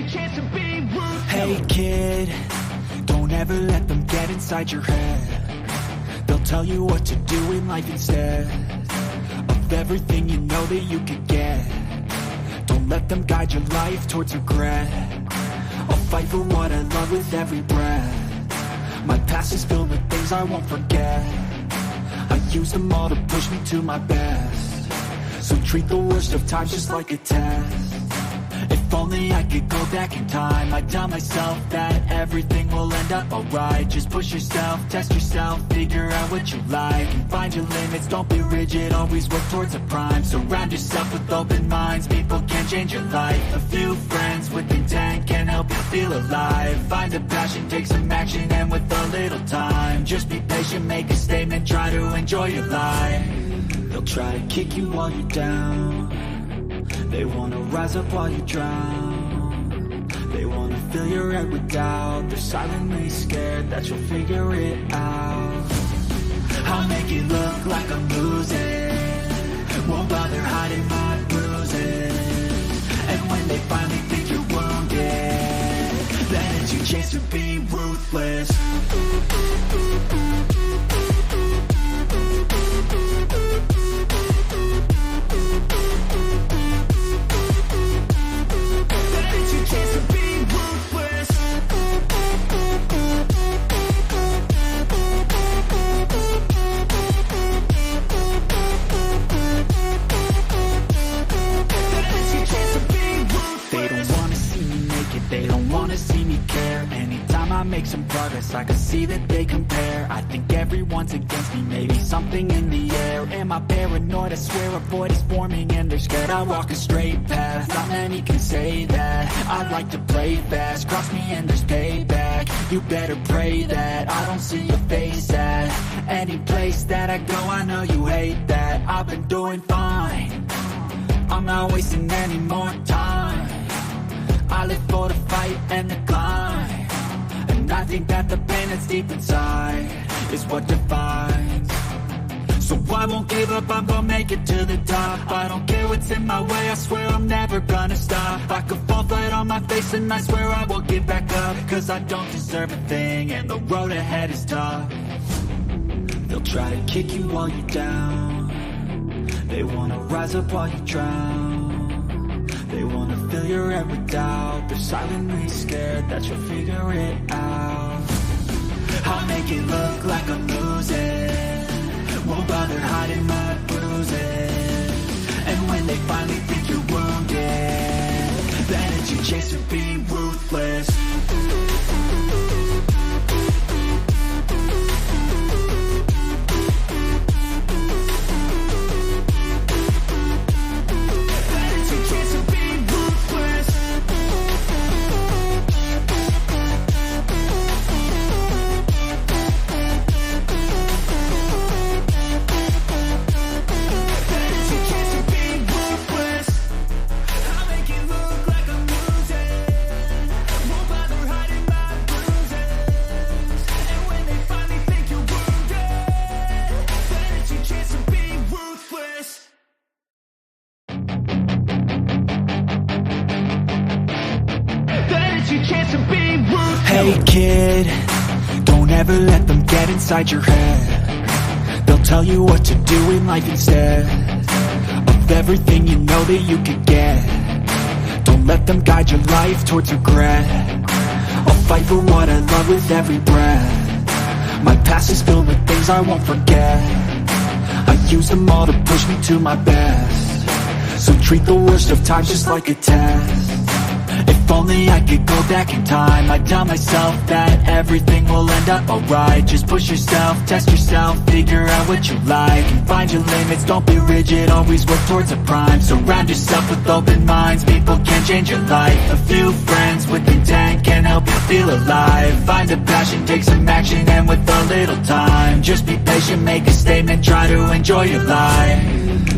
Hey kid, don't ever let them get inside your head. They'll tell you what to do in life instead of everything you know that you could get. Don't let them guide your life towards regret. I'll fight for what I love with every breath. My past is filled with things I won't forget. I use them all to push me to my best. So treat the worst of times just like a test. If only I could go back in time, I'd tell myself that everything will end up alright. Just push yourself, test yourself, figure out what you like, and find your limits, don't be rigid, always work towards a prime. Surround yourself with open minds, people can change your life. A few friends with intent can help you feel alive. Find a passion, take some action, and with a little time, just be patient, make a statement, try to enjoy your life. They'll try to kick you while you're down. They wanna rise up while you drown. They wanna fill your head with doubt. They're silently scared that you'll figure it out. I'll make it look like I'm losing, won't bother hiding my bruises. And when they finally think you're wounded, then it's your chance to be ruthless. I make some progress, I can see that they compare. I think everyone's against me, maybe something in the air. Am I paranoid? I swear a void is forming and they're scared. I walk a straight path, not many can say that. I like to play fast, cross me and there's payback. You better pray that I don't see your face at any place that I go. I know you hate that. I've been doing fine, I'm not wasting any more time. I live for the fight and the climb. I think that the pain that's deep inside is what defines. So I won't give up, I'm gonna make it to the top. I don't care what's in my way, I swear I'm never gonna stop. I could fall flat on my face and I swear I won't get back up. Cause I don't deserve a thing and the road ahead is tough. They'll try to kick you while you're down. They wanna rise up while you drown. They wanna fill your head with doubt. They're silently scared that you'll figure it out. I'll make it look like I'm losing, won't bother hiding my bruises. And when they finally think you're wounded, then it's your chance to be ruthless. Hey kid, don't ever let them get inside your head. They'll tell you what to do in life instead of everything you know that you could get. Don't let them guide your life towards regret. I'll fight for what I love with every breath. My past is filled with things I won't forget. I use them all to push me to my best. So treat the worst of times just like a test. If only I could go back in time, I'd tell myself that everything will end up alright. Just push yourself, test yourself, figure out what you like, and find your limits, don't be rigid, always work towards a prime. Surround yourself with open minds, people can change your life. A few friends with intent can help you feel alive. Find a passion, take some action, and with a little time, just be patient, make a statement, try to enjoy your life.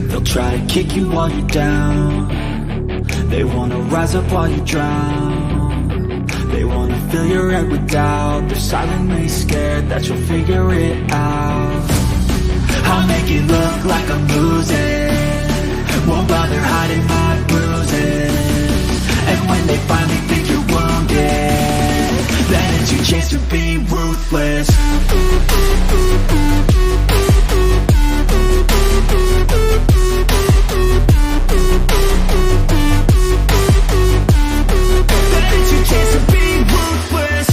They'll try to kick you while you're down. They wanna rise up while you drown. They wanna fill your head with doubt. They're silently scared that you'll figure it out. I'll make it look like I'm losing, won't bother hiding my bruises. And when they finally think you're ruthless. That is your chance to be ruthless.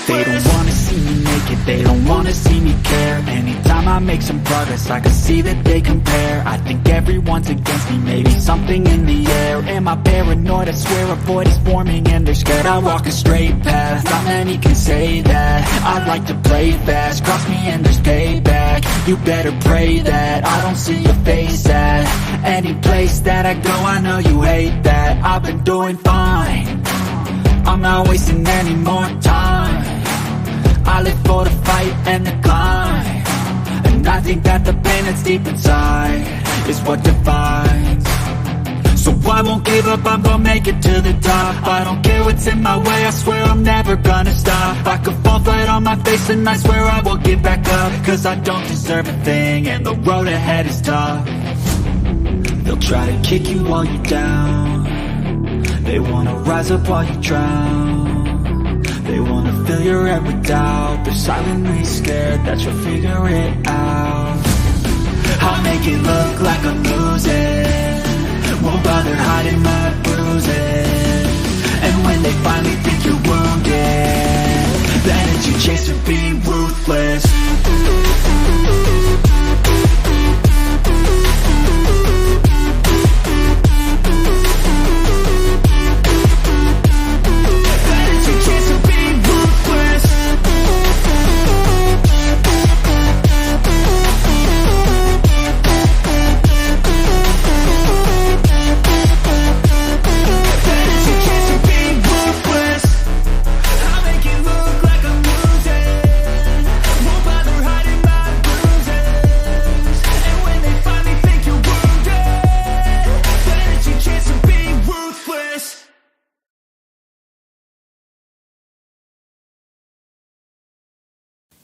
They don't wanna see me naked, they don't wanna see me care. Anytime I make some progress, I can see that they compare. I think everyone's against me, maybe something in the air. Am I paranoid? I swear a void is forming and they're scared I walk a straight path. Not many can say that. I'd like to play fast, cross me and there's payback. You better pray that I don't see your face at any place that I go. I know you hate that. I've been doing fine, I'm not wasting any more time. I live for the fight and the climb, and I think that the pain that's deep inside is what defines. So I won't give up, I'm gonna make it to the top. I don't care what's in my way, I swear I'm never gonna stop. I could fall flat on my face and I swear I will get back up. Cause I don't deserve a thing and the road ahead is tough. They'll try to kick you while you're down, they wanna rise up while you drown. They wanna fill your head with doubt. They're silently scared that you'll figure it out. I'll make it look like I'm losing, won't bother hiding my bruises. And when they finally think you're wounded, then it's your chance to be ruthless.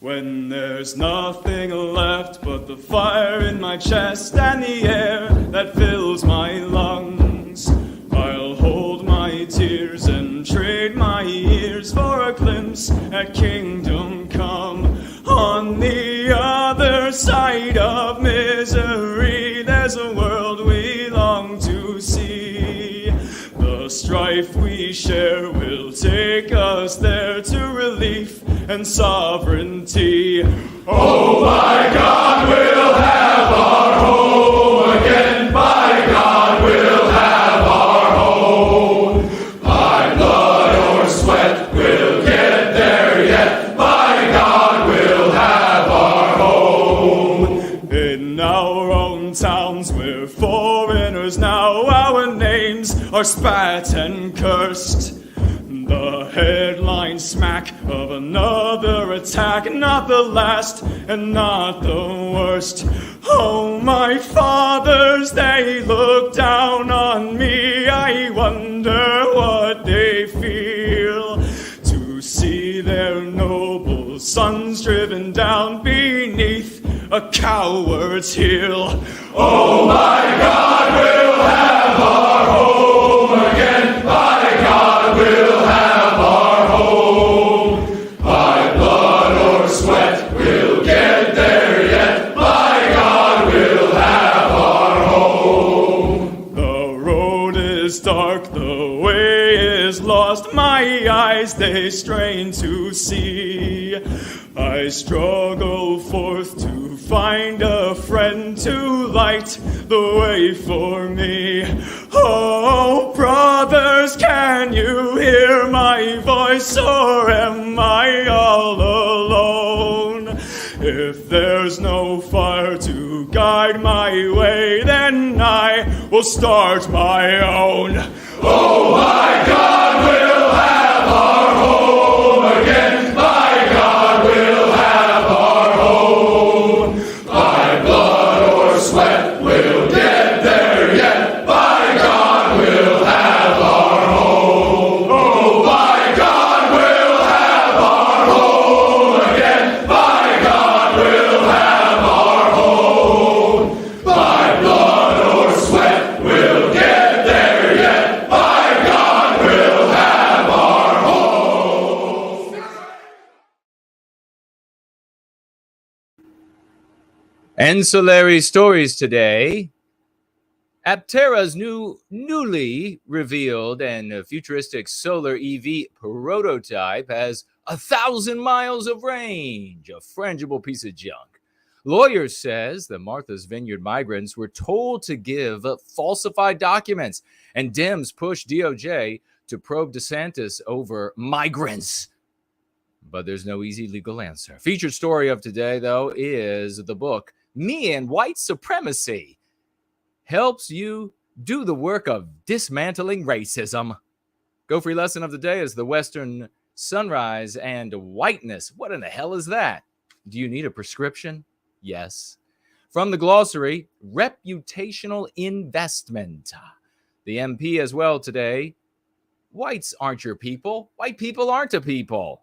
When there's nothing left but the fire in my chest and the air that fills my lungs, I'll hold my tears and trade my ears for a glimpse at kingdom come. On the other side of misery, there's a world we long to see. The strife we share will take us there to relief and sovereignty. Oh, by God, we'll have our home again. By God, we'll have our home. By blood or sweat, we'll get there yet. By God, we'll have our home. In our own towns, we're foreigners now. Our names are spat and cursed. The headline smack of another attack, not the last and not the worst. Oh, my fathers, they look down on me. I wonder what they feel to see their noble sons driven down beneath a coward's heel. Oh, my God, we'll have our home again. By God, we'll have our home. By blood or sweat, we'll get there yet. By God, we'll have our home. The road is dark, the way is lost. My eyes, they strain to see. I struggle forth to find a friend to light the way for me. Oh, brothers, can you hear my voice, or am I all alone? If there's no fire to guide my way, then I will start my own. Oh, my God, we'll have our home again. By God, we'll have our home. By blood or sweat, we'll get there yet. By God, we'll have our home. Oh, by God, we'll have our home again. By God, we'll have our home. Ancillary stories today. Aptera's newly revealed and futuristic solar EV prototype has 1,000 miles of range, a frangible piece of junk. Lawyer says that Martha's Vineyard migrants were told to give falsified documents, and Dems push DOJ to probe DeSantis over migrants. But there's no easy legal answer. Featured story of today, though, is the book Me and White Supremacy helps you do the work of dismantling racism. Go free lesson of the day is the Western sunrise and whiteness. What in the hell is that? Do you need a prescription? Yes. From the glossary, reputational investment. The MP as well today. Whites aren't your people. White people aren't a people.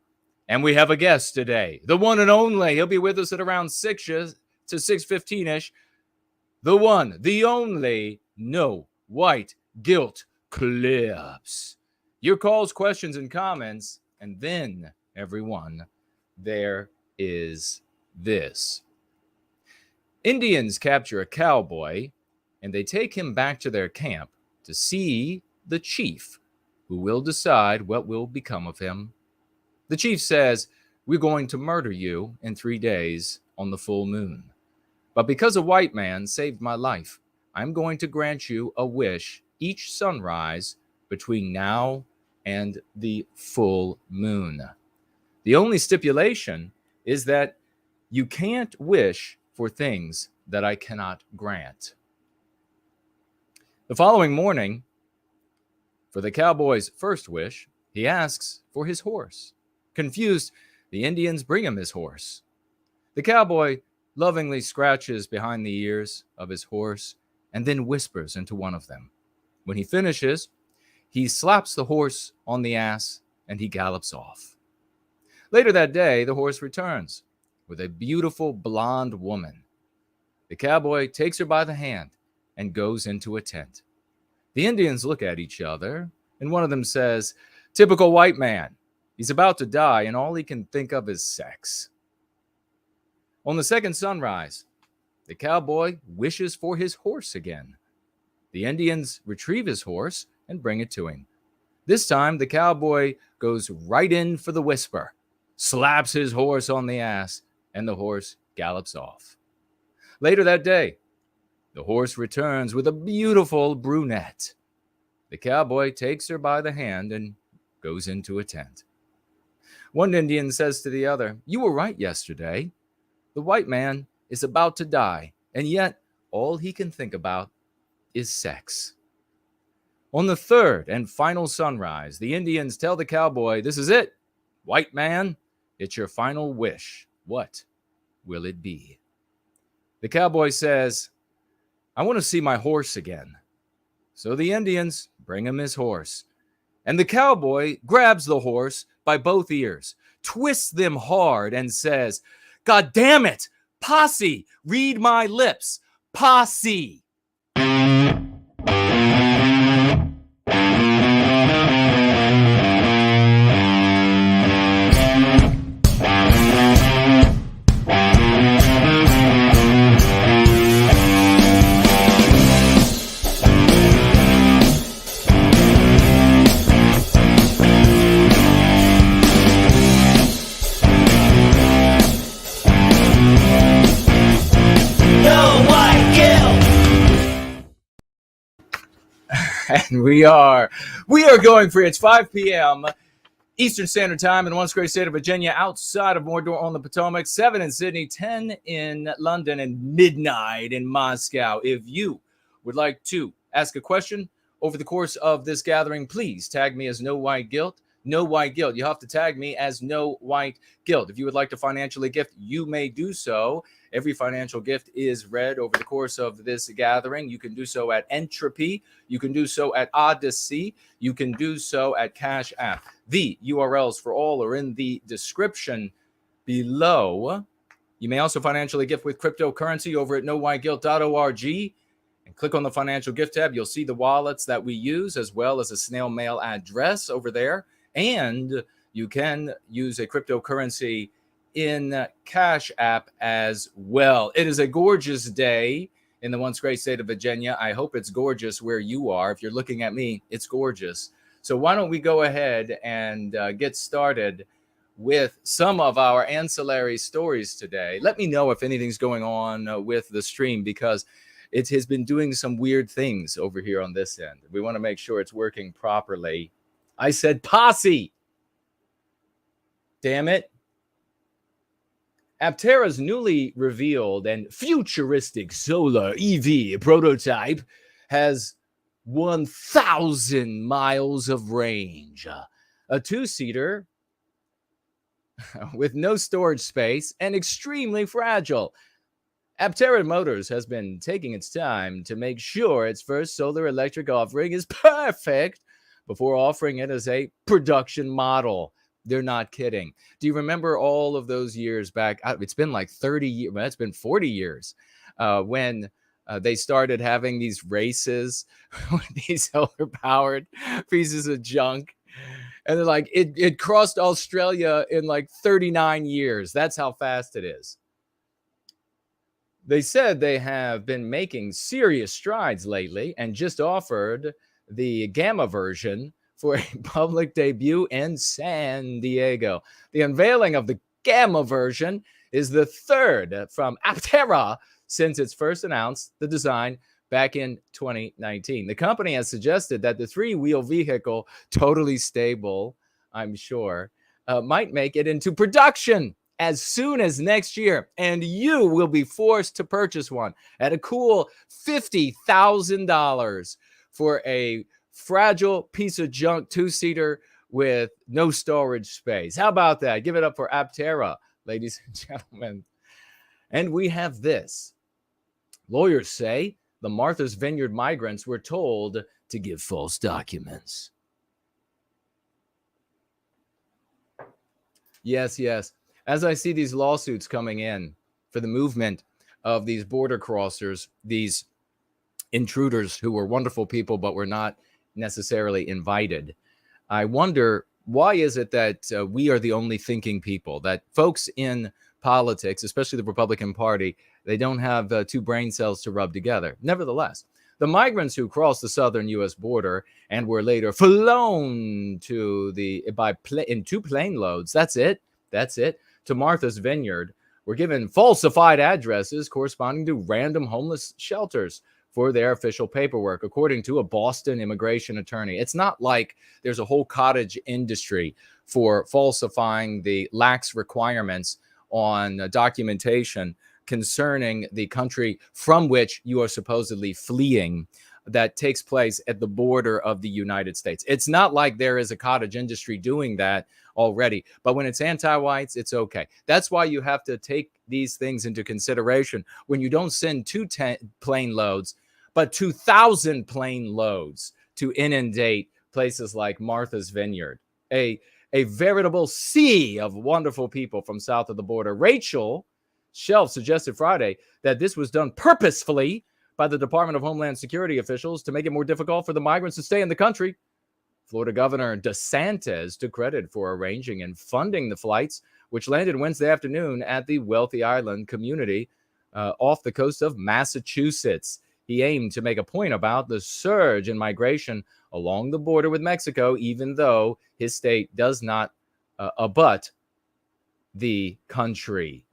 And we have a guest today, the one and only. He'll be with us at around 6 to 6:15-ish. The one, the only, No White Guilt Clips. Your calls, questions, and comments. And then, everyone, there is this. Indians capture a cowboy, and they take him back to their camp to see the chief, who will decide what will become of him. The chief says, "We're going to murder you in 3 days on the full moon. But because a white man saved my life, I'm going to grant you a wish each sunrise between now and the full moon. The only stipulation is that you can't wish for things that I cannot grant." The following morning, for the cowboy's first wish, he asks for his horse. Confused, the Indians bring him his horse. The cowboy lovingly scratches behind the ears of his horse and then whispers into one of them. When he finishes, he slaps the horse on the ass and he gallops off. Later that day, the horse returns with a beautiful blonde woman. The cowboy takes her by the hand and goes into a tent. The Indians look at each other, and one of them says, "Typical white man. He's about to die, and all he can think of is sex." On the second sunrise, the cowboy wishes for his horse again. The Indians retrieve his horse and bring it to him. This time, the cowboy goes right in for the whisper, slaps his horse on the ass, and the horse gallops off. Later that day, the horse returns with a beautiful brunette. The cowboy takes her by the hand and goes into a tent. One Indian says to the other, "You were right yesterday. The white man is about to die, and yet all he can think about is sex." On the third and final sunrise, the Indians tell the cowboy, "This is it. White man, it's your final wish. What will it be?" The cowboy says, "I want to see my horse again." So the Indians bring him his horse. And the cowboy grabs the horse by both ears, twists them hard, and says, "God damn it! Posse! Read my lips! Posse!" And we are going free. It's 5 p.m. Eastern Standard Time in once great state of Virginia, outside of Mordor on the Potomac, 7 in Sydney, 10 in London, and midnight in Moscow. If you would like to ask a question over the course of this gathering, please tag me as No White Guilt. No White Guilt. You have to tag me as No White Guilt. If you would like to financially gift, you may do so. Every financial gift is read over the course of this gathering. You can do so at Entropy. You can do so at Odyssey. You can do so at Cash App. The URLs for all are in the description below. You may also financially gift with cryptocurrency over at nowhiteguilt.org. And click on the financial gift tab. You'll see the wallets that we use, as well as a snail mail address over there. And you can use a cryptocurrency in Cash App as well. It is a gorgeous day in the once great state of Virginia. I hope it's gorgeous where you are. If you're looking at me, it's gorgeous. So why don't we go ahead and get started with some of our ancillary stories today. Let me know if anything's going on with the stream, because it has been doing some weird things over here on this end. We want to make sure it's working properly. I said posse. Damn it. Aptera's newly revealed and futuristic solar EV prototype has 1,000 miles of range. A two-seater with no storage space and extremely fragile. Aptera Motors has been taking its time to make sure its first solar electric offering is perfect before offering it as a production model. They're not kidding. Do you remember all of those years back? It's been like 30 years. It's been 40 years when they started having these races with these solar-powered pieces of junk. And they're like, it crossed Australia in like 39 years. That's how fast it is. They said they have been making serious strides lately and just offered the Gamma version for a public debut in San Diego. The unveiling of the Gamma version is the third from Aptera since it's first announced the design back in 2019. The company has suggested that the three-wheel vehicle, totally stable, I'm sure, might make it into production as soon as next year, and you will be forced to purchase one at a cool $50,000 for a fragile piece of junk two-seater with no storage space. How about that? Give it up for Aptera, ladies and gentlemen. And we have this. Lawyers say the Martha's Vineyard migrants were told to give false documents. Yes. As I see these lawsuits coming in for the movement of these border crossers, these intruders who were wonderful people but were not necessarily invited, I wonder, why is it that we are the only thinking people, that folks in politics, especially the Republican Party, they don't have two brain cells to rub together? Nevertheless, the migrants who crossed the southern U.S. border and were later flown to in two plane loads, that's it, to Martha's Vineyard, were given falsified addresses corresponding to random homeless shelters for their official paperwork, according to a Boston immigration attorney. It's not like there's a whole cottage industry for falsifying the lax requirements on documentation concerning the country from which you are supposedly fleeing that takes place at the border of the United States. It's not like there is a cottage industry doing that already. But when it's anti-whites, it's okay. That's why you have to take these things into consideration when you don't send two plane loads, but 2,000 plane loads to inundate places like Martha's Vineyard, a veritable sea of wonderful people from south of the border. Rachel Shelf suggested Friday that this was done purposefully by the Department of Homeland Security officials to make it more difficult for the migrants to stay in the country. Florida Governor DeSantis took credit for arranging and funding the flights, which landed Wednesday afternoon at the wealthy island community off the coast of Massachusetts. He aimed to make a point about the surge in migration along the border with Mexico, even though his state does not abut the country.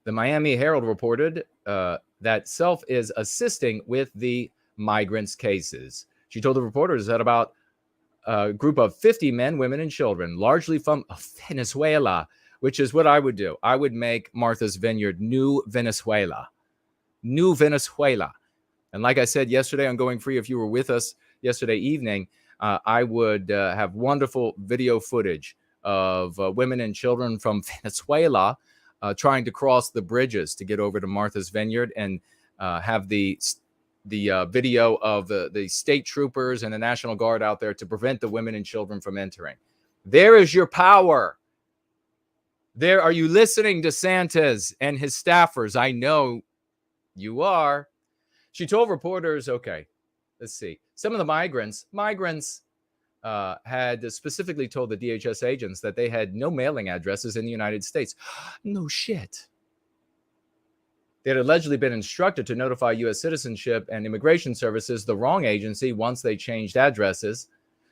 The Miami Herald reported that Self is assisting with the migrants' cases. She told the reporters that about a group of 50 men, women, and children, largely from Venezuela, which is what I would do. I would make Martha's Vineyard New Venezuela. New Venezuela. And like I said yesterday on Going Free, if you were with us yesterday evening, I would have wonderful video footage of women and children from Venezuela trying to cross the bridges to get over to Martha's Vineyard, and have the video of the state troopers and the National Guard out there to prevent the women and children from entering. There is your power. There, are you listening, DeSantis and his staffers? I know you are. She told reporters, okay, let's see. Some of the migrants had specifically told the DHS agents that they had no mailing addresses in the United States. No shit. They had allegedly been instructed to notify U.S. Citizenship and Immigration Services, the wrong agency, once they changed addresses.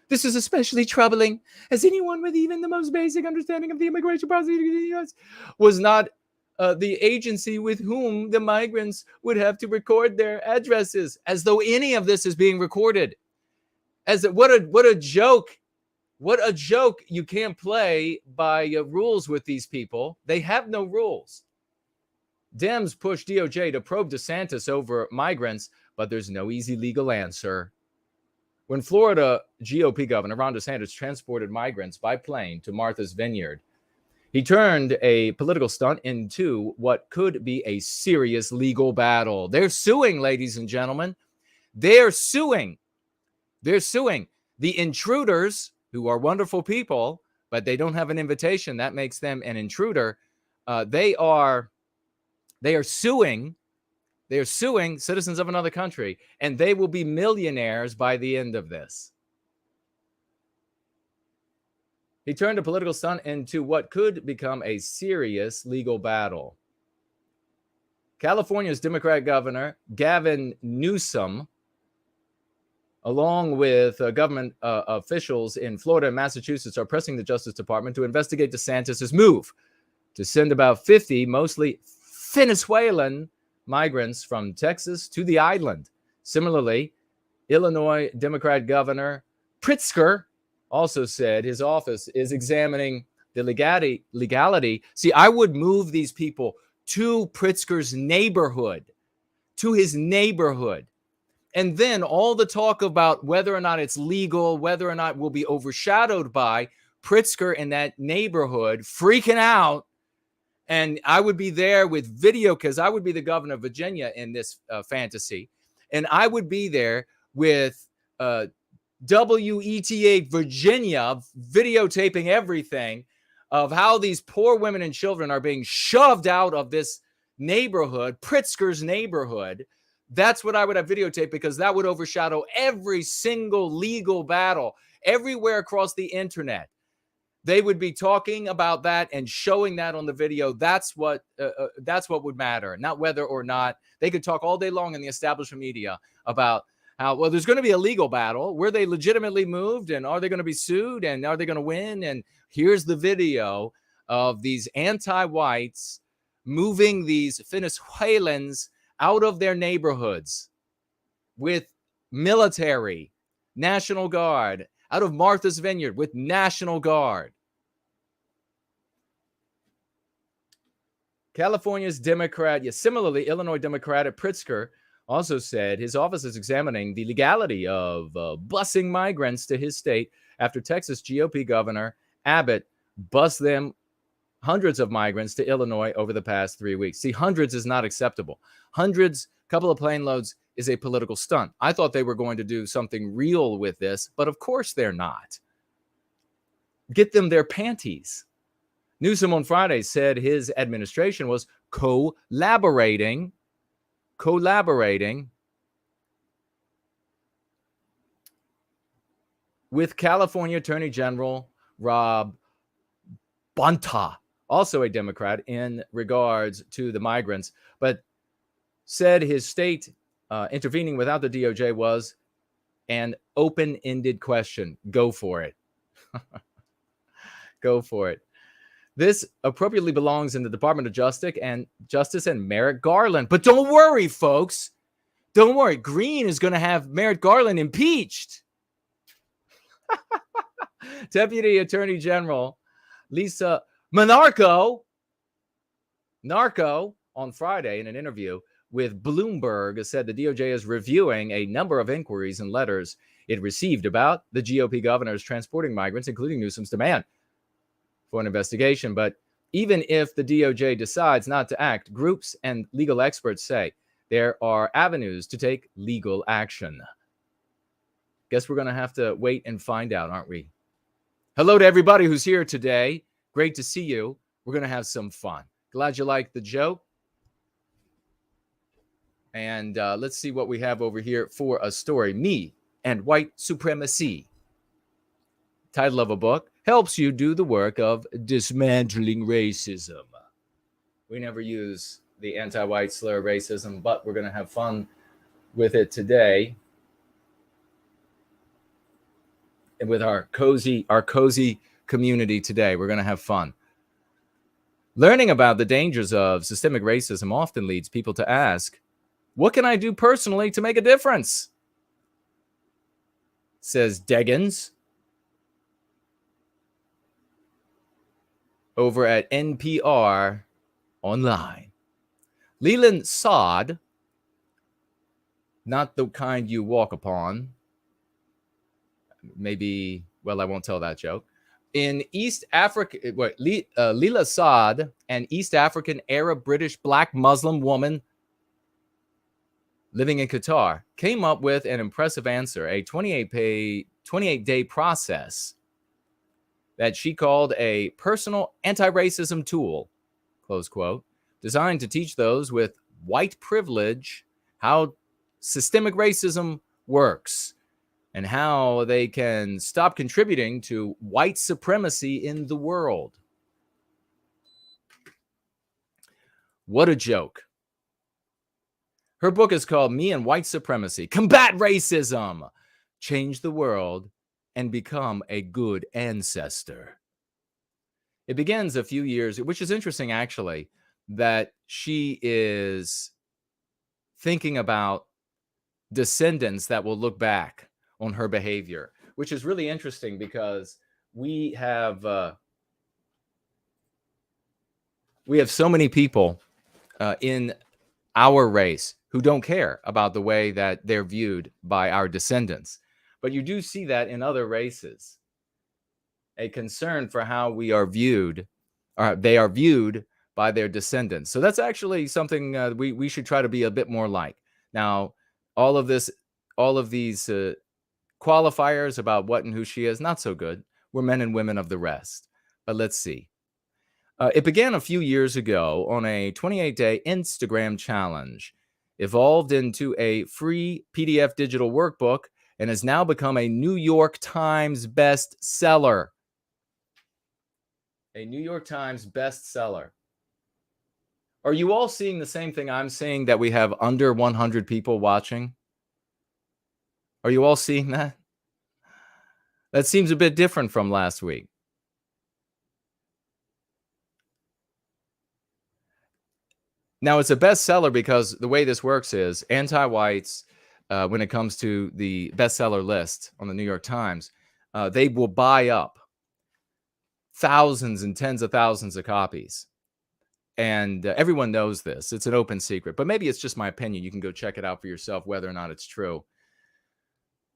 This is especially troubling, as anyone with even the most basic understanding of the immigration process in the U.S. was not the agency with whom the migrants would have to record their addresses, as though any of this is being recorded. What a joke. What a joke. You can't play by rules with these people. They have no rules. Dems push DOJ to probe DeSantis over migrants, but there's no easy legal answer. When Florida GOP Governor Ron DeSantis transported migrants by plane to Martha's Vineyard, he turned a political stunt into what could be a serious legal battle. They're suing, ladies and gentlemen. They're suing. They're suing the intruders, who are wonderful people, but they don't have an invitation. That makes them an intruder. They are suing. They are suing citizens of another country, and they will be millionaires by the end of this. He turned a political stunt into what could become a serious legal battle. California's Democrat Governor Gavin Newsom, along with government officials in Florida and Massachusetts, are pressing the Justice Department to investigate DeSantis' move to send about 50, mostly Venezuelan migrants from Texas to the island. Similarly, Illinois Democrat Governor Pritzker also said his office is examining the legality. See, I would move these people to Pritzker's neighborhood, to his neighborhood. And then all the talk about whether or not it's legal, whether or not will be overshadowed by Pritzker in that neighborhood freaking out. And I would be there with video, because I would be the governor of Virginia in this fantasy. And I would be there with WETA Virginia videotaping everything of how these poor women and children are being shoved out of this neighborhood, Pritzker's neighborhood. That's what I would have videotaped, because that would overshadow every single legal battle everywhere across the internet. They would be talking about that and showing that on the video. That's what would matter, not whether or not they could talk all day long in the establishment media about how, well, there's going to be a legal battle. Were they legitimately moved, and are they going to be sued, and are they going to win? And here's the video of these anti-whites moving these Venezuelans out of their neighborhoods with military, National Guard, out of Martha's Vineyard with National Guard. California's Democrat, similarly, Illinois Democrat Pritzker also said his office is examining the legality of busing migrants to his state after Texas GOP Governor Abbott bused them, hundreds of migrants, to Illinois over the past 3 weeks. See, hundreds is not acceptable. Hundreds, couple of plane loads, is a political stunt. I thought they were going to do something real with this, but of course they're not. Get them their panties. Newsom on Friday said his administration was collaborating with California Attorney General Rob Bonta, also a Democrat, in regards to the migrants, but said his state intervening without the DOJ was an open-ended question. Go for it. Go for it. This appropriately belongs in the Department of Justice and Merrick Garland. But don't worry, folks. Don't worry. Green is going to have Merrick Garland impeached. Deputy Attorney General Lisa Narco on Friday in an interview with Bloomberg said the DOJ is reviewing a number of inquiries and letters it received about the GOP governors transporting migrants, including Newsom's demand for an investigation. But even if the DOJ decides not to act, groups and legal experts say there are avenues to take legal action. Guess we're going to have to wait and find out, aren't we? Hello to everybody who's here today. Great to see you. We're going to have some fun. Glad you liked the joke. And let's see what we have over here for a story. Me and white supremacy. title of a book, helps you do the work of dismantling racism. We never use the anti-white slur racism, but we're going to have fun with it today. And with our cozy community today, we're going to have fun. Learning about the dangers of systemic racism often leads people to ask, what can I do personally to make a difference? Says Deggans over at NPR Online. Leland Sod, not the kind you walk upon. Maybe, well, I won't tell that joke. In East Africa, Leela Saad, an East African Arab British Black Muslim woman living in Qatar, came up with an impressive answer, a 28-day process that she called a personal anti-racism tool, close quote, designed to teach those with white privilege how systemic racism works and how they can stop contributing to white supremacy in the world. What a joke. Her book is called Me and White Supremacy, Combat Racism, Change the World, and Become a Good Ancestor. It begins a few years, which is interesting actually, that she is thinking about descendants that will look back on her behavior, which is really interesting because we have so many people in our race who don't care about the way that they're viewed by our descendants. But you do see that in other races, a concern for how we are viewed, or they are viewed by their descendants. So that's actually something we should try to be a bit more like. Now, all of these qualifiers about what and who she is, not so good. We're men and women of the rest. But let's see. It began a few years ago on a 28-day Instagram challenge, evolved into a free PDF digital workbook, and has now become a New York Times bestseller. A New York Times bestseller. Are you all seeing the same thing I'm seeing, that we have under 100 people watching? Are you all seeing that? That seems a bit different from last week. Now, it's a bestseller because the way this works is anti-whites, when it comes to the bestseller list on the New York Times, they will buy up thousands and tens of thousands of copies. And everyone knows this. It's an open secret. But maybe it's just my opinion. You can go check it out for yourself, whether or not it's true.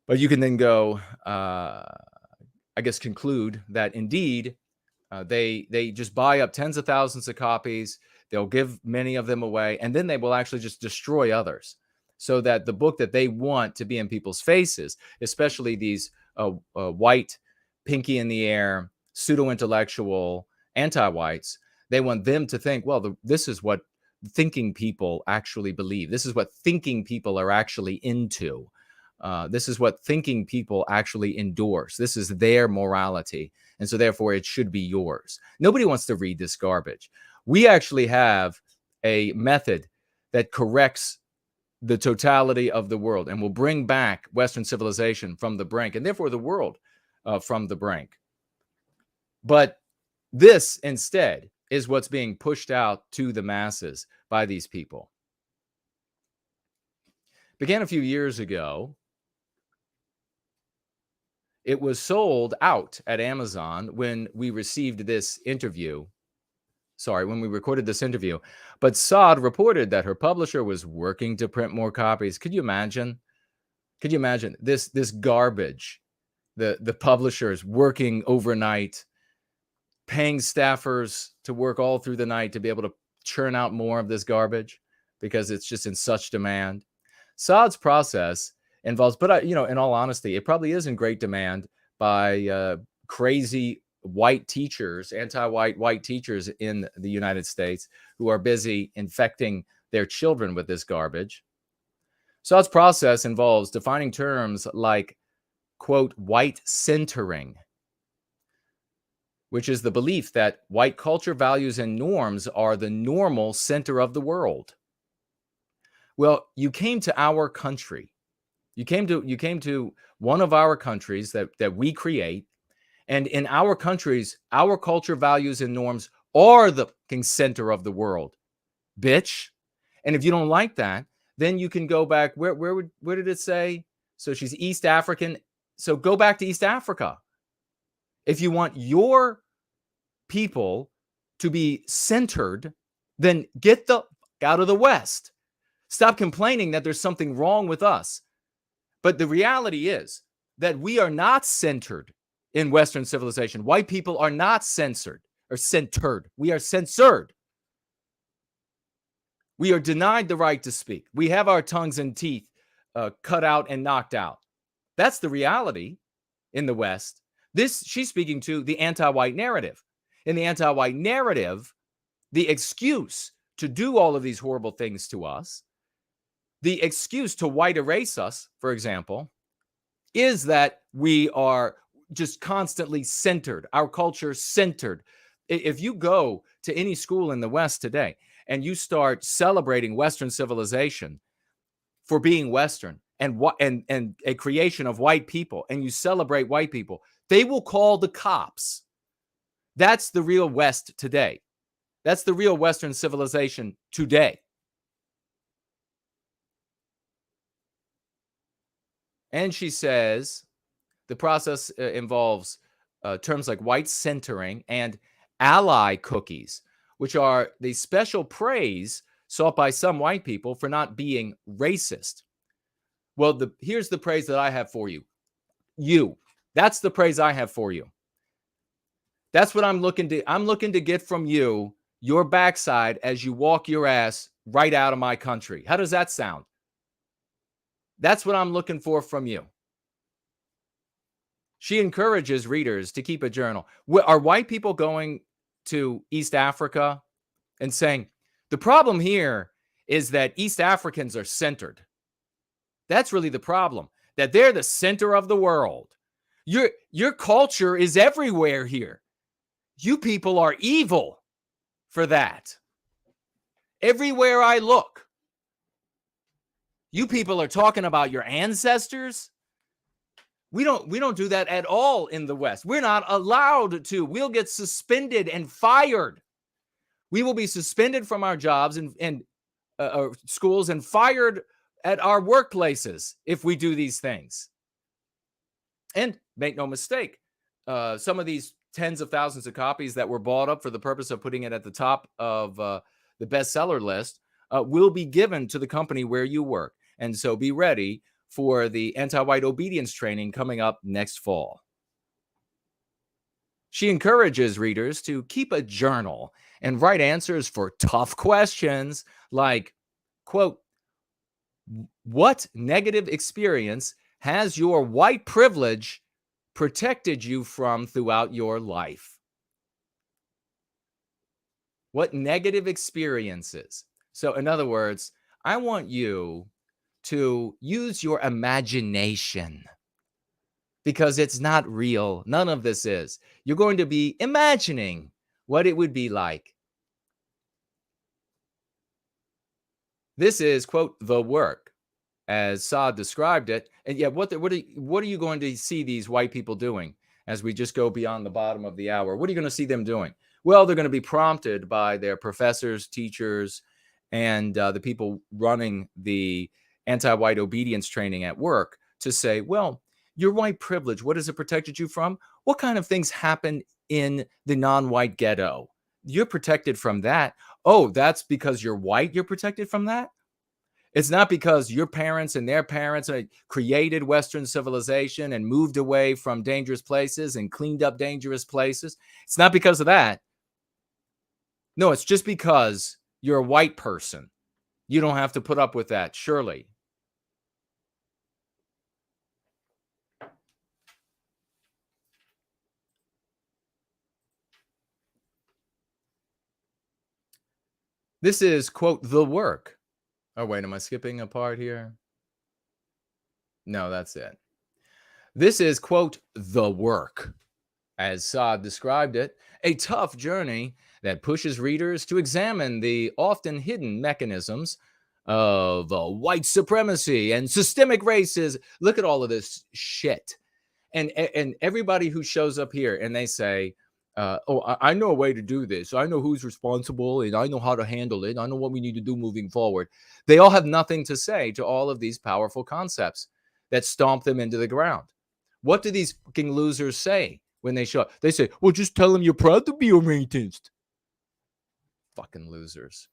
But you can then go, I guess, conclude that indeed they just buy up tens of thousands of copies. They'll give many of them away, and then they will actually just destroy others, so that the book that they want to be in people's faces, especially these white, pinky in the air, pseudo-intellectual anti-whites, they want them to think, well, this is what thinking people actually believe. This is what thinking people are actually into. This is what thinking people actually endorse. This is their morality. And so therefore it should be yours. Nobody wants to read this garbage. We actually have a method that corrects the totality of the world and will bring back Western civilization from the brink, and therefore the world from the brink. But this instead is what's being pushed out to the masses by these people. Began a few years ago. It was sold out at Amazon when we received this interview. When we recorded this interview. But Saad reported that her publisher was working to print more copies. Could you imagine? Could you imagine this garbage? The publishers working overnight, paying staffers to work all through the night to be able to churn out more of this garbage because it's just in such demand. Saad's process involves, but in all honesty, it probably is in great demand by crazy white teachers, anti-white white teachers in the United States who are busy infecting their children with this garbage. Saad's process involves defining terms like, quote, white centering, which is the belief that white culture, values, and norms are the normal center of the world. Well, you came to our country. You came to one of our countries that we create. And in our countries, our culture, values, and norms are the center of the world, bitch. And if you don't like that, then you can go back. Where did it say? So she's East African. So go back to East Africa. If you want your people to be centered, then get the out of the West. Stop complaining that there's something wrong with us. But the reality is that we are not centered in Western civilization. White people are not censored or centered. We are censored. We are denied the right to speak. We have our tongues and teeth cut out and knocked out. That's the reality in the West. She's speaking to the anti-white narrative. In the anti-white narrative, the excuse to do all of these horrible things to us, the excuse to white erase us, for example, is that we are just constantly centered, our culture centered. If you go to any school in the West today and you start celebrating Western civilization for being Western and a creation of white people, and you celebrate white people, they will call the cops. That's the real West today. That's the real Western civilization today. And she says the process involves terms like white centering and ally cookies, which are the special praise sought by some white people for not being racist. Well, here's the praise that I have for you. That's the praise I have for you. That's what I'm looking to get from you, your backside, as you walk your ass right out of my country. How does that sound? That's what I'm looking for from you. She encourages readers to keep a journal. Are white people going to East Africa and saying, the problem here is that East Africans are centered? That's really the problem, that they're the center of the world. Your culture is everywhere here. You people are evil for that. Everywhere I look, you people are talking about your ancestors. We don't do that at all in the West. We're not allowed to. We'll get suspended and fired. We will be suspended from our jobs and schools and fired at our workplaces if we do these things. And make no mistake, some of these tens of thousands of copies that were bought up for the purpose of putting it at the top of the bestseller list will be given to the company where you work. And so be ready for the anti-white obedience training coming up next fall. She encourages readers to keep a journal and write answers for tough questions like, quote, what negative experience has your white privilege protected you from throughout your life? What negative experiences? So in other words, I want you to use your imagination, because it's not real. None of this is. You're going to be imagining what it would be like. This is, quote, the work, as Saad described it. And yet, what are you going to see these white people doing as we just go beyond the bottom of the hour? What are you going to see them doing? Well, they're going to be prompted by their professors, teachers, and the people running the anti-white obedience training at work to say, well, your white privilege, what has it protected you from? What kind of things happen in the non-white ghetto? You're protected from that. Oh, that's because you're white, you're protected from that? It's not because your parents and their parents created Western civilization and moved away from dangerous places and cleaned up dangerous places. It's not because of that. No, it's just because you're a white person. You don't have to put up with that, surely. This is, quote, the work. Oh, wait, am I skipping a part here? No, that's it. This is, quote, the work. as Saad described it, a tough journey that pushes readers to examine the often hidden mechanisms of white supremacy and systemic racism. Look at all of this shit. And everybody who shows up here and they say, I know a way to do this. I know who's responsible and I know how to handle it. I know what we need to do moving forward. They all have nothing to say to all of these powerful concepts that stomp them into the ground. What do these fucking losers say when they show up? They say, well, just tell them you're proud to be a racist. Fucking losers.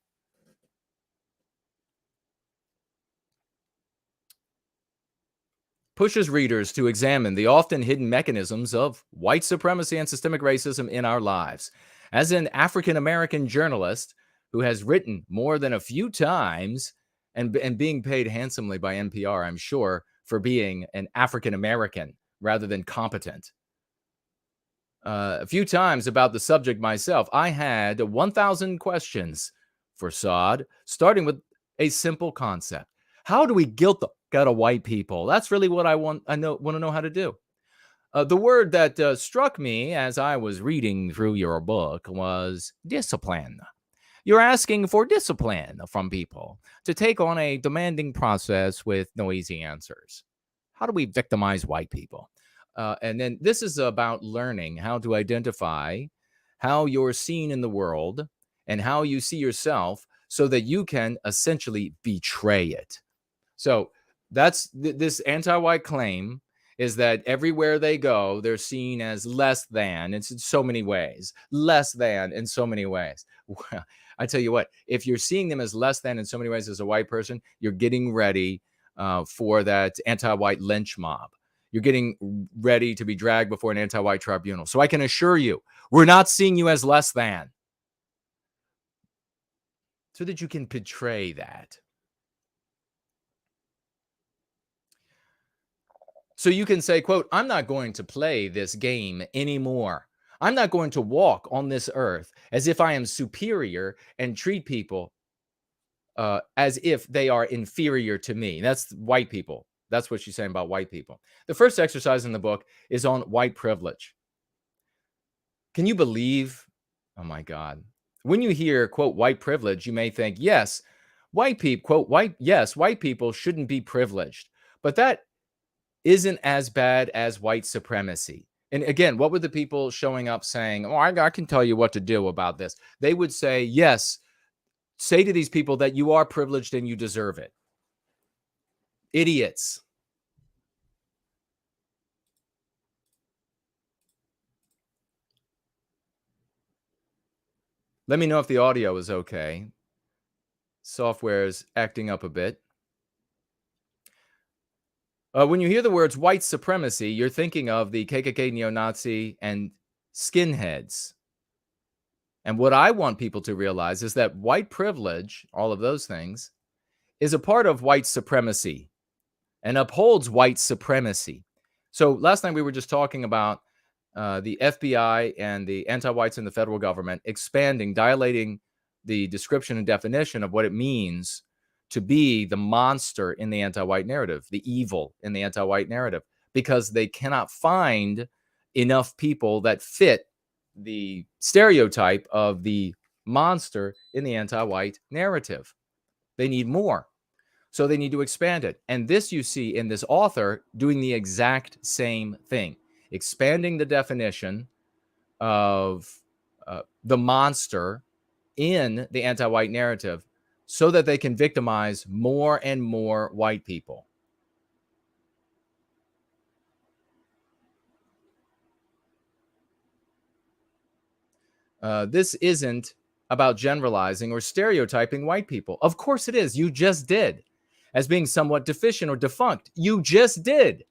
Pushes readers to examine the often hidden mechanisms of white supremacy and systemic racism in our lives. As an African-American journalist who has written more than a few times and being paid handsomely by NPR, I'm sure, for being an African-American rather than competent. A few times about the subject myself, I had 1,000 questions for Saad, starting with a simple concept. How do we guilt the out of white people? That's really what I want to know how to do. The word that struck me as I was reading through your book was discipline. You're asking for discipline from people to take on a demanding process with no easy answers. How do we victimize white people? And then this is about learning how to identify how you're seen in the world and how you see yourself so that you can essentially betray it. So that's this anti-white claim is that everywhere they go, they're seen as less than. It's in so many ways, less than in so many ways. Well, I tell you what, if you're seeing them as less than in so many ways as a white person, you're getting ready for that anti-white lynch mob. You're getting ready to be dragged before an anti-white tribunal. So I can assure you, we're not seeing you as less than so that you can betray that. So you can say, quote, I'm not going to play this game anymore. I'm not going to walk on this earth as if I am superior and treat people as if they are inferior to me. That's white people. That's what she's saying about white people. The first exercise in the book is on white privilege. Can you believe? Oh, my God. When you hear, quote, white privilege, you may think, yes, white people, quote, white people shouldn't be privileged. But that isn't as bad as white supremacy. And again, what were the people showing up saying? Oh, I can tell you what to do about this. They would say, yes, say to these people that you are privileged and you deserve it. Idiots. Let me know if the audio is okay. Software is acting up a bit. When you hear the words white supremacy, you're thinking of the KKK neo-Nazi and skinheads. And what I want people to realize is that white privilege, all of those things, is a part of white supremacy and upholds white supremacy. So last night we were just talking about the FBI and the anti-whites in the federal government expanding, dilating the description and definition of what it means to be the monster in the anti-white narrative, the evil in the anti-white narrative, because they cannot find enough people that fit the stereotype of the monster in the anti-white narrative. They need more. So they need to expand it. And this you see in this author doing the exact same thing, expanding the definition of the monster in the anti-white narrative so that they can victimize more and more white people. This isn't about generalizing or stereotyping white people. Of course it is. You just did. As being somewhat deficient or defunct. You just did.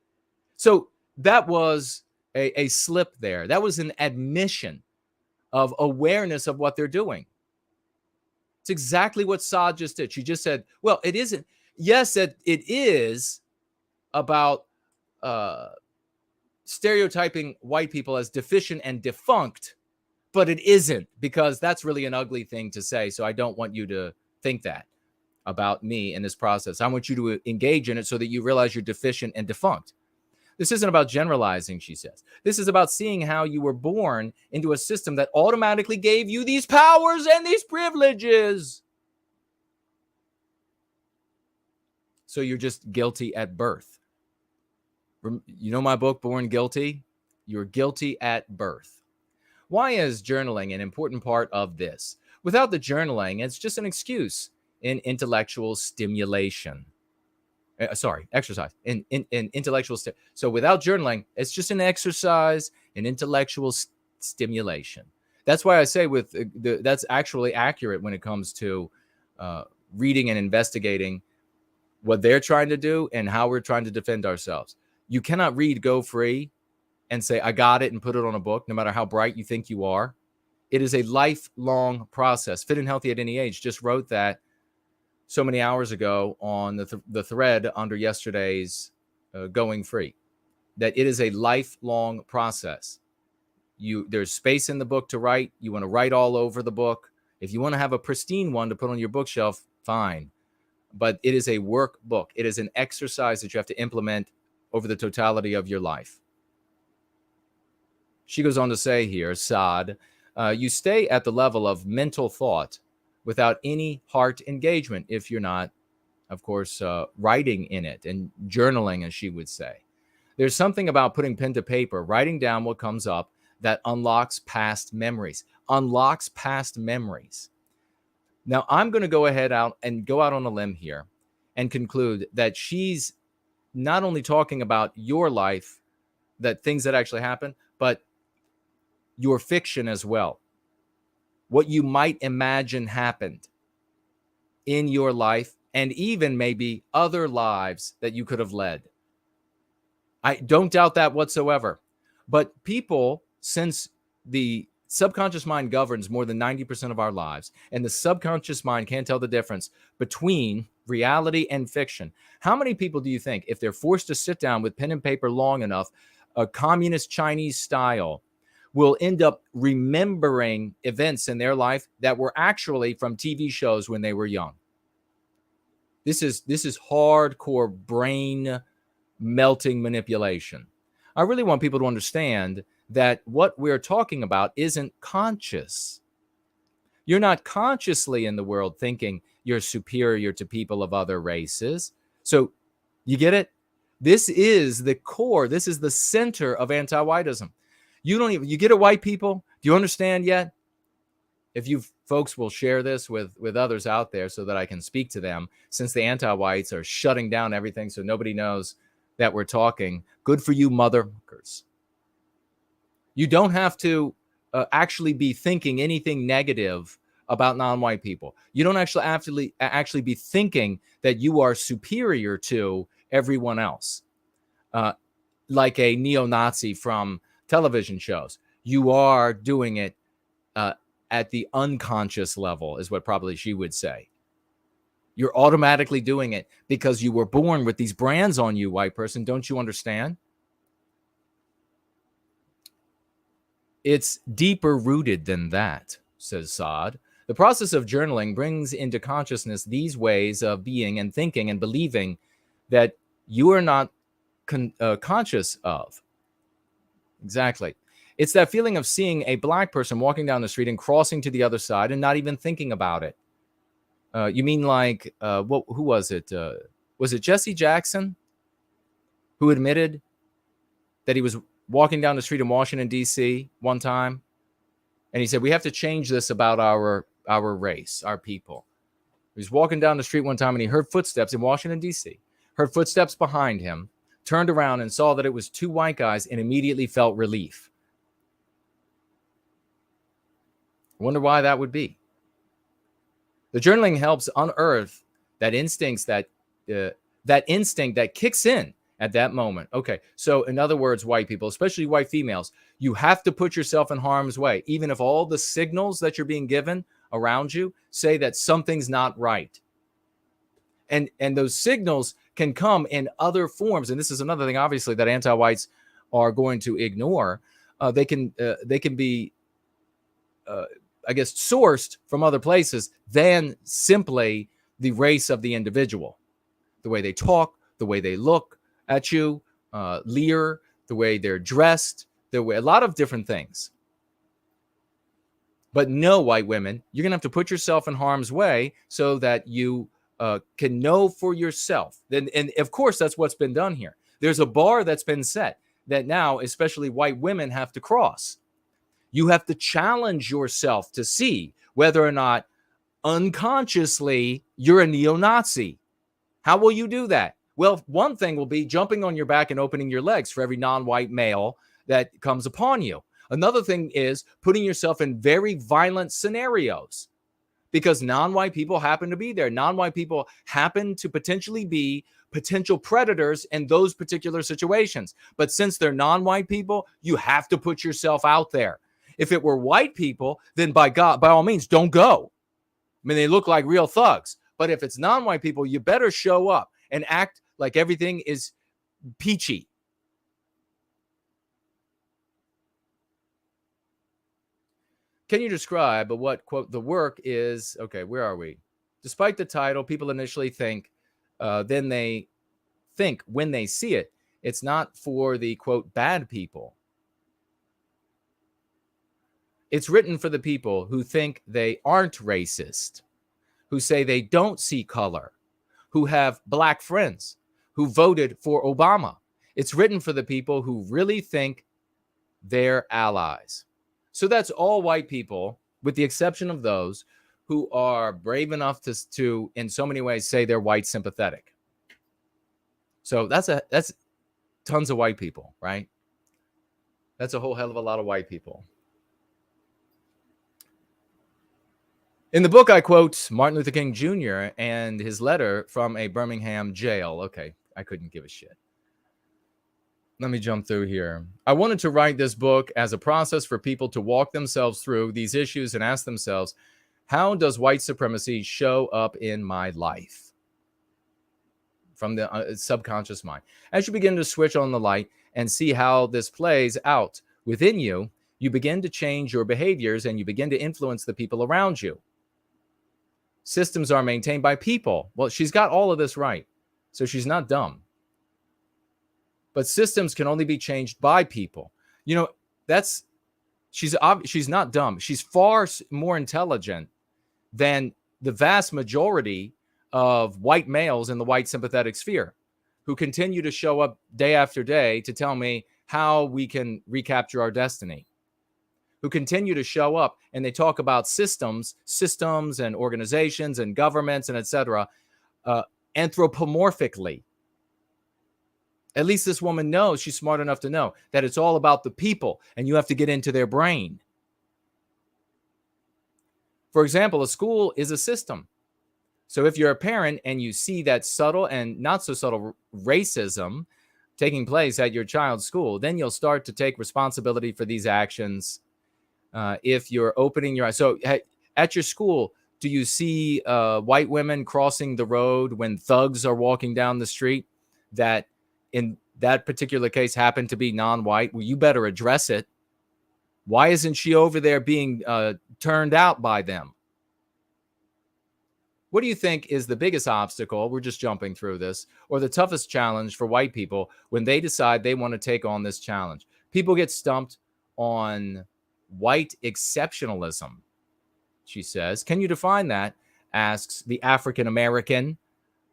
So that was a slip there. That was an admission of awareness of what they're doing. It's exactly what Saad just did. She just said, well, it isn't. Yes, it is about stereotyping white people as deficient and defunct, but it isn't, because that's really an ugly thing to say. So I don't want you to think that about me in this process. I want you to engage in it so that you realize you're deficient and defunct. This isn't about generalizing, she says. This is about seeing how you were born into a system that automatically gave you these powers and these privileges. So you're just guilty at birth. You know my book, Born Guilty? You're guilty at birth. Why is journaling an important part of this? Without the journaling, it's just an excuse in intellectual stimulation. Exercise. In intellectual so without journaling, it's just an exercise in intellectual stimulation. That's why I say that's actually accurate when it comes to reading and investigating what they're trying to do and how we're trying to defend ourselves. You cannot read Go Free and say, I got it, and put it on a book, no matter how bright you think you are. It is a lifelong process. Fit and Healthy at Any Age just wrote that so many hours ago on the thread under yesterday's Going Free, that it is a lifelong process. There's space in the book to write. You want to write all over the book. If you want to have a pristine one to put on your bookshelf, fine. But it is a workbook. It is an exercise that you have to implement over the totality of your life. She goes on to say here, Saad, you stay at the level of mental thought without any heart engagement if you're not, of course, writing in it and journaling, as she would say. There's something about putting pen to paper, writing down what comes up, that unlocks past memories. Unlocks past memories. Now, I'm going to go out on a limb here and conclude that she's not only talking about your life, that things that actually happen, but your fiction as well. What you might imagine happened in your life, and even maybe other lives that you could have led. I don't doubt that whatsoever. But people, since the subconscious mind governs more than 90% of our lives, and the subconscious mind can't tell the difference between reality and fiction, how many people do you think, if they're forced to sit down with pen and paper long enough, a communist Chinese style, will end up remembering events in their life that were actually from TV shows when they were young? This is hardcore brain melting manipulation. I really want people to understand that what we're talking about isn't conscious. You're not consciously in the world thinking you're superior to people of other races. So you get it? This is the core. This is the center of anti-whiteism. You get it, white people? Do you understand yet? If you folks will share this with others out there so that I can speak to them, since the anti-whites are shutting down everything so nobody knows that we're talking. Good for you, motherfuckers. You don't have to actually be thinking anything negative about non-white people. You don't actually be thinking that you are superior to everyone else, like a neo-Nazi from television shows. You are doing it at the unconscious level, is what probably she would say. You're automatically doing it because you were born with these brands on you, white person. Don't you understand? It's deeper rooted than that, says Saad. The process of journaling brings into consciousness these ways of being and thinking and believing that you are not conscious of. Exactly. It's that feeling of seeing a black person walking down the street and crossing to the other side and not even thinking about it. You mean like, who was it? Was it Jesse Jackson who admitted that he was walking down the street in Washington, D.C. one time? And he said, we have to change this about our race, our people. He was walking down the street one time and he heard footsteps in Washington, D.C., heard footsteps behind him, turned around and saw that it was two white guys and immediately felt relief. I wonder why that would be. The journaling helps unearth that instinct that kicks in at that moment. Okay, so in other words, white people, especially white females, you have to put yourself in harm's way, even if all the signals that you're being given around you say that something's not right. And those signals can come in other forms. And this is another thing, obviously, that anti-whites are going to ignore. They can be, I guess, sourced from other places than simply the race of the individual. The way they talk, the way they look at you, leer, the way they're dressed, a lot of different things. But no, white women, you're going to have to put yourself in harm's way so that you can know for yourself. And of course, that's what's been done here. There's a bar that's been set that now, especially white women, have to cross. You have to challenge yourself to see whether or not unconsciously you're a neo-Nazi. How will you do that? Well, one thing will be jumping on your back and opening your legs for every non-white male that comes upon you. Another thing is putting yourself in very violent scenarios because non-white people happen to be there. Non-white people happen to potentially be potential predators in those particular situations. But since they're non-white people, you have to put yourself out there. If it were white people, then by God, by all means, don't go. I mean, they look like real thugs. But if it's non-white people, you better show up and act like everything is peachy. Can you describe what, quote, the work is? Okay, where are we? Despite the title, people initially think, then they think when they see it, it's not for the, quote, bad people. It's written for the people who think they aren't racist, who say they don't see color, who have black friends, who voted for Obama. It's written for the people who really think they're allies. So that's all white people, with the exception of those who are brave enough to in so many ways, say they're white sympathetic. So that's tons of white people, right? That's a whole hell of a lot of white people. In the book, I quote Martin Luther King Jr. and his letter from a Birmingham jail. Okay, I couldn't give a shit. Let me jump through here. I wanted to write this book as a process for people to walk themselves through these issues and ask themselves, how does white supremacy show up in my life? From the subconscious mind. As you begin to switch on the light and see how this plays out within you, you begin to change your behaviors and you begin to influence the people around you. Systems are maintained by people. Well, she's got all of this right, so she's not dumb. But systems can only be changed by people. You know, she's not dumb. She's far more intelligent than the vast majority of white males in the white sympathetic sphere who continue to show up day after day to tell me how we can recapture our destiny, who continue to show up and they talk about systems and organizations and governments and etc. Anthropomorphically. At least this woman knows, she's smart enough to know that it's all about the people and you have to get into their brain. For example, a school is a system. So if you're a parent and you see that subtle and not so subtle racism taking place at your child's school, then you'll start to take responsibility for these actions. If you're opening your eyes. So at your school, do you see white women crossing the road when thugs are walking down the street that in that particular case happen to be non-white? Well, you better address it. Why isn't she over there being turned out by them? What do you think is the biggest obstacle? We're just jumping through this, or the toughest challenge for white people when they decide they want to take on this challenge? People get stumped on white exceptionalism, she says. Can you define that? Asks the African American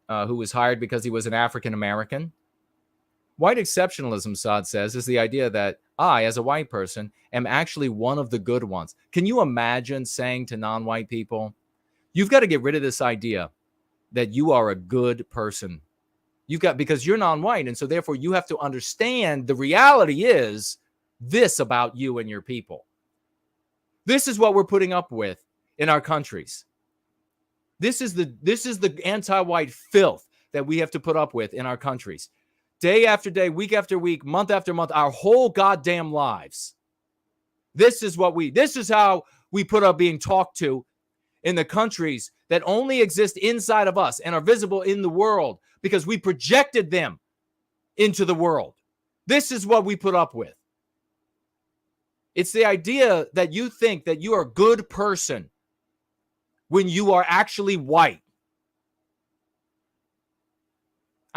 who was hired because he was an African American. White exceptionalism, Saad says, is the idea that I, as a white person, am actually one of the good ones. Can you imagine saying to non-white people, you've got to get rid of this idea that you are a good person. Because you're non-white, and so therefore you have to understand the reality is this about you and your people. This is what we're putting up with in our countries. This is the anti-white filth that we have to put up with in our countries. Day after day, week after week, month after month, our whole goddamn lives. This is how we put up being talked to in the countries that only exist inside of us and are visible in the world because we projected them into the world. This is what we put up with. It's the idea that you think that you are a good person when you are actually white.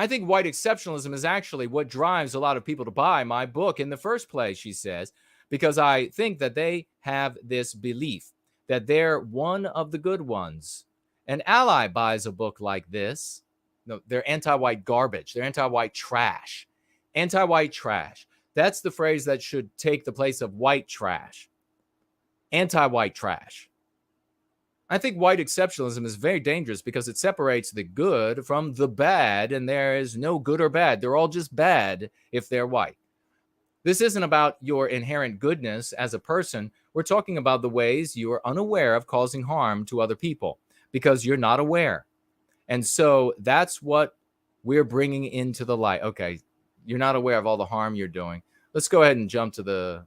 I think white exceptionalism is actually what drives a lot of people to buy my book in the first place, she says, because I think that they have this belief that they're one of the good ones. An ally buys a book like this. No, they're anti-white garbage. They're anti-white trash. Anti-white trash. That's the phrase that should take the place of white trash. Anti-white trash. I think white exceptionalism is very dangerous because it separates the good from the bad, and there is no good or bad. They're all just bad if they're white. This isn't about your inherent goodness as a person. We're talking about the ways you are unaware of causing harm to other people because you're not aware. And so that's what we're bringing into the light. Okay, you're not aware of all the harm you're doing. Let's go ahead and jump to the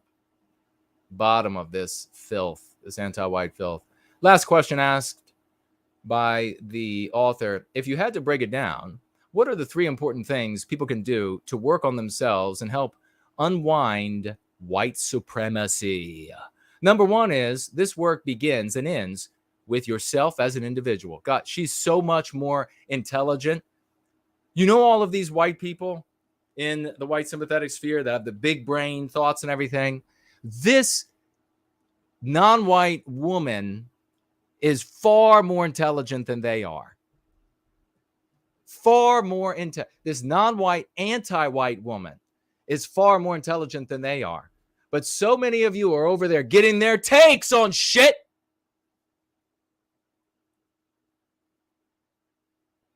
bottom of this filth, this anti-white filth. Last question asked by the author. If you had to break it down, what are the 3 important things people can do to work on themselves and help unwind white supremacy? Number 1 is this work begins and ends with yourself as an individual. God, she's so much more intelligent. You know, all of these white people in the white sympathetic sphere that have the big brain thoughts and everything. This non-white woman is far more intelligent than they are. Far more into this non-white, anti-white woman is far more intelligent than they are. But so many of you are over there getting their takes on shit.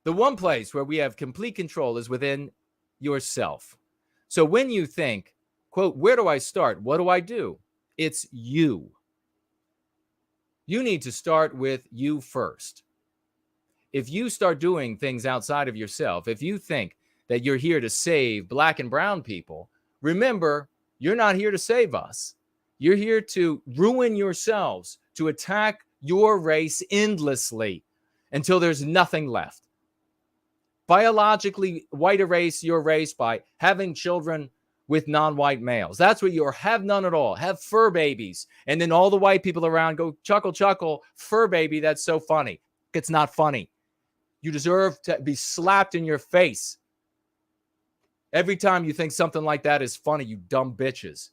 The one place where we have complete control is within yourself. So when you think, quote, where do I start? What do I do? It's you. You need to start with you first. If you start doing things outside of yourself, if you think that you're here to save black and brown people, remember, you're not here to save us. You're here to ruin yourselves, to attack your race endlessly until there's nothing left. Biologically white erase your race by having children with non-white males. That's what you are. Have none at all. Have fur babies. And then all the white people around go, chuckle, chuckle, fur baby, that's so funny. It's not funny. You deserve to be slapped in your face every time you think something like that is funny, you dumb bitches.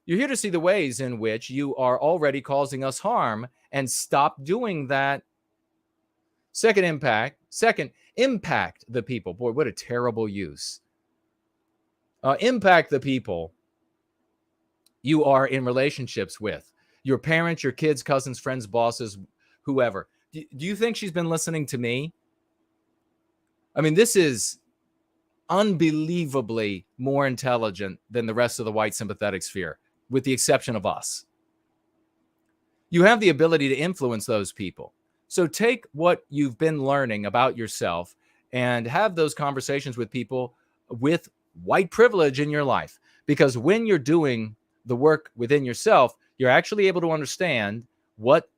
You're here to see the ways in which you are already causing us harm and stop doing that. Second, impact the people. Boy, what a terrible use. Impact the people you are in relationships with. Your parents, your kids, cousins, friends, bosses, whoever. Do you think she's been listening to me? I mean, this is unbelievably more intelligent than the rest of the white sympathetic sphere, with the exception of us. You have the ability to influence those people. So take what you've been learning about yourself and have those conversations with people with white privilege in your life. Because when you're doing the work within yourself, you're actually able to understand what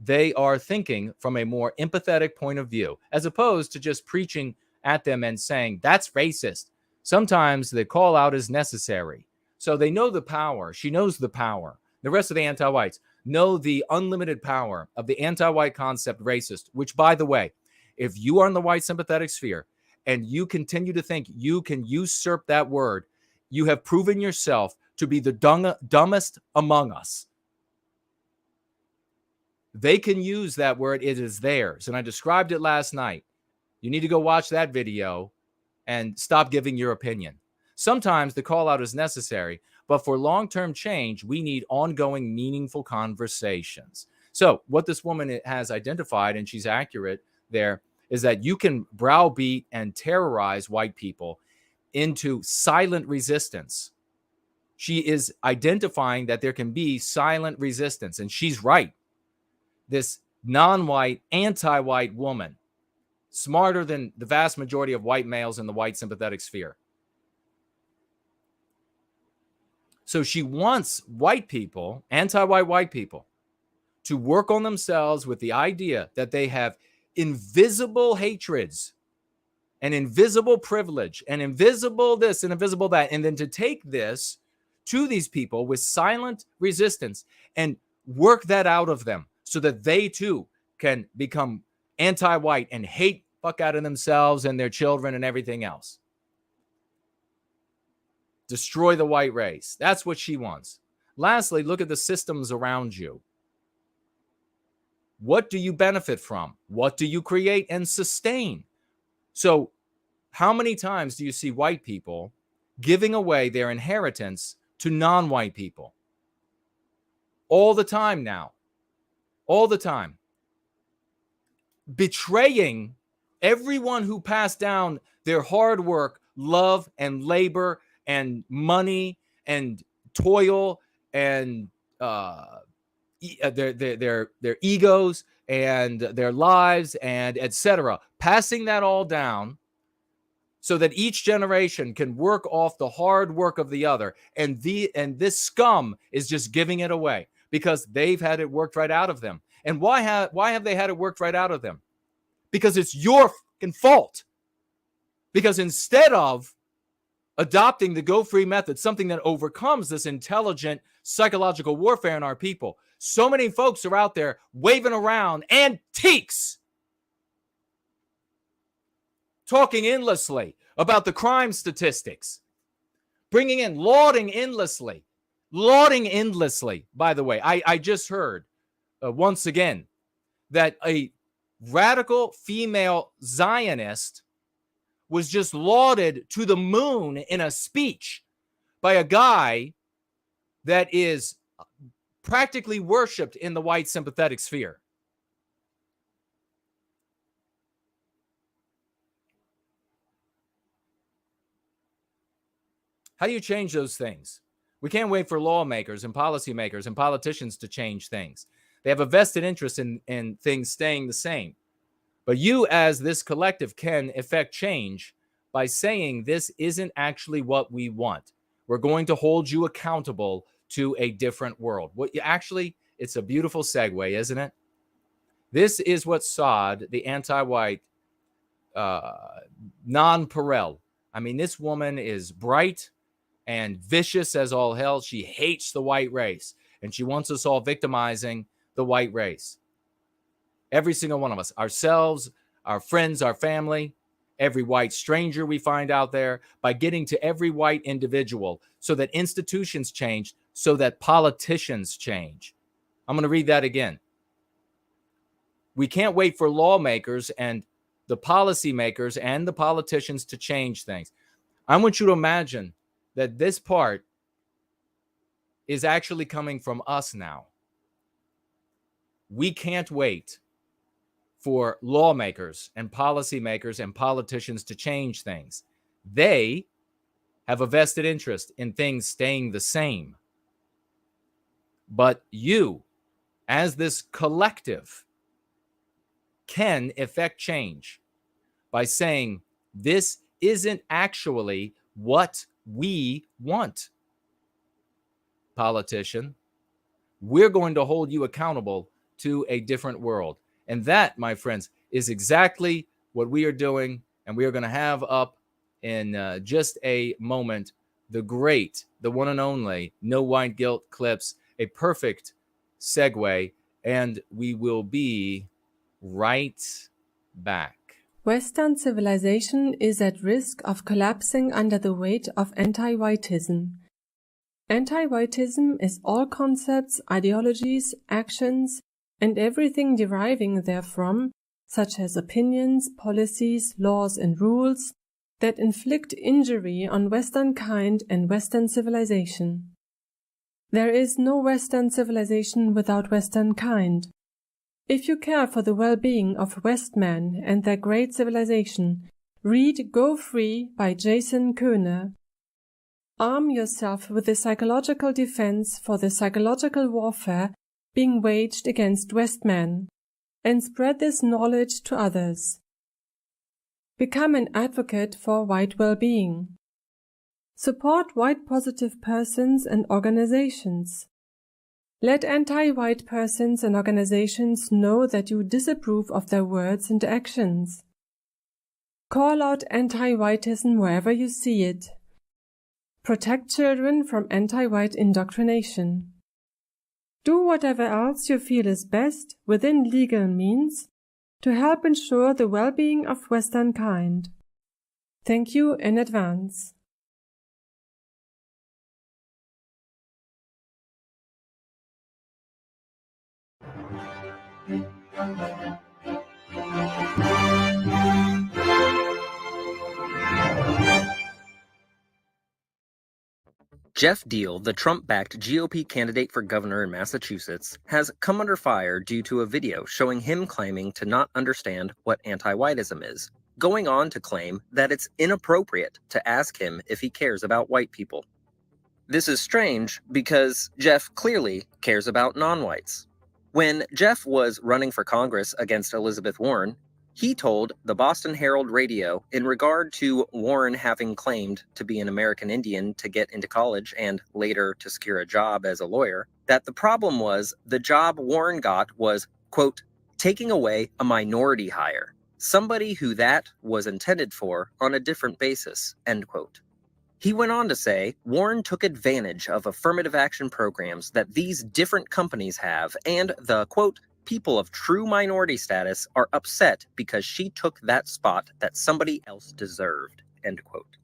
they are thinking from a more empathetic point of view, as opposed to just preaching at them and saying, that's racist. Sometimes the call out is necessary. So they know the power. She knows the power. The rest of the anti-whites know the unlimited power of the anti-white concept racist, which, by the way, if you are in the white sympathetic sphere and you continue to think you can usurp that word, you have proven yourself to be the dumbest among us. They can use that word. It is theirs. And I described it last night. You need to go watch that video and stop giving your opinion. Sometimes the call out is necessary, but for long-term change, we need ongoing, meaningful conversations. So what this woman has identified, and she's accurate there, is that you can browbeat and terrorize white people into silent resistance. She is identifying that there can be silent resistance, and she's right. This non-white, anti-white woman, smarter than the vast majority of white males in the white sympathetic sphere. So she wants white people, anti-white white people, to work on themselves with the idea that they have invisible hatreds and invisible privilege and invisible this and invisible that, and then to take this to these people with silent resistance and work that out of them so that they too can become anti-white and hate fuck out of themselves and their children and everything else. Destroy the white race. That's what she wants. Lastly, look at the systems around you. What do you benefit from? What do you create and sustain? So, how many times do you see white people giving away their inheritance to non-white people? All the time now. All the time. Betraying everyone who passed down their hard work, love, and labor, and money, and toil, and their egos, and their lives, and etc. Passing that all down so that each generation can work off the hard work of the other. And this scum is just giving it away because they've had it worked right out of them. And why have they had it worked right out of them? Because it's your fucking fault. Because instead of adopting the Go Free method, something that overcomes this intelligent psychological warfare in our people, so many folks are out there waving around antiques, talking endlessly about the crime statistics, bringing in, lauding endlessly. By the way, I just heard once again that a radical female Zionist was just lauded to the moon in a speech by a guy that is practically worshipped in the white sympathetic sphere. How do you change those things? We can't wait for lawmakers and policymakers and politicians to change things. They have a vested interest in things staying the same. But you, as this collective, can effect change by saying this isn't actually what we want. We're going to hold you accountable to a different world. It's a beautiful segue, isn't it? This is what Saad, the anti-white nonpareil. I mean, this woman is bright and vicious as all hell. She hates the white race, and she wants us all victimizing the white race. Every single one of us, ourselves, our friends, our family, every white stranger we find out there, by getting to every white individual so that institutions change, so that politicians change. I'm going to read that again. We can't wait for lawmakers and the policymakers and the politicians to change things. I want you to imagine that this part is actually coming from us now. We can't wait for lawmakers and policymakers and politicians to change things. They have a vested interest in things staying the same. But you, as this collective, can effect change by saying, this isn't actually what we want, politician. We're going to hold you accountable to a different world. And that, my friends, is exactly what we are doing. And we are going to have up in just a moment the great, the one and only No White Guilt Clips, a perfect segue. And we will be right back. Western civilization is at risk of collapsing under the weight of anti-whiteism. Anti-whiteism is all concepts, ideologies, actions, and everything deriving therefrom, such as opinions, policies, laws, and rules, that inflict injury on Western kind and Western civilization. There is no Western civilization without Western kind. If you care for the well-being of Westmen and their great civilization, read Go Free by Jason Koehner. Arm yourself with the psychological defense for the psychological warfare being waged against Westmen, and spread this knowledge to others. Become an advocate for white well-being. Support white positive persons and organizations. Let anti-white persons and organizations know that you disapprove of their words and actions. Call out anti-whiteism wherever you see it. Protect children from anti-white indoctrination. Do whatever else you feel is best within legal means to help ensure the well-being of Western kind. Thank you in advance. Geoff Diehl, the Trump-backed GOP candidate for governor in Massachusetts, has come under fire due to a video showing him claiming to not understand what anti-whiteism is, going on to claim that it's inappropriate to ask him if he cares about white people. This is strange because Geoff clearly cares about non-whites. When Geoff was running for Congress against Elizabeth Warren, he told the Boston Herald Radio, in regard to Warren having claimed to be an American Indian to get into college and later to secure a job as a lawyer, that the problem was the job Warren got was, quote, taking away a minority hire, somebody who that was intended for on a different basis, end quote. He went on to say Warren took advantage of affirmative action programs that these different companies have, and the, quote, people of true minority status are upset because she took that spot that somebody else deserved, end quote.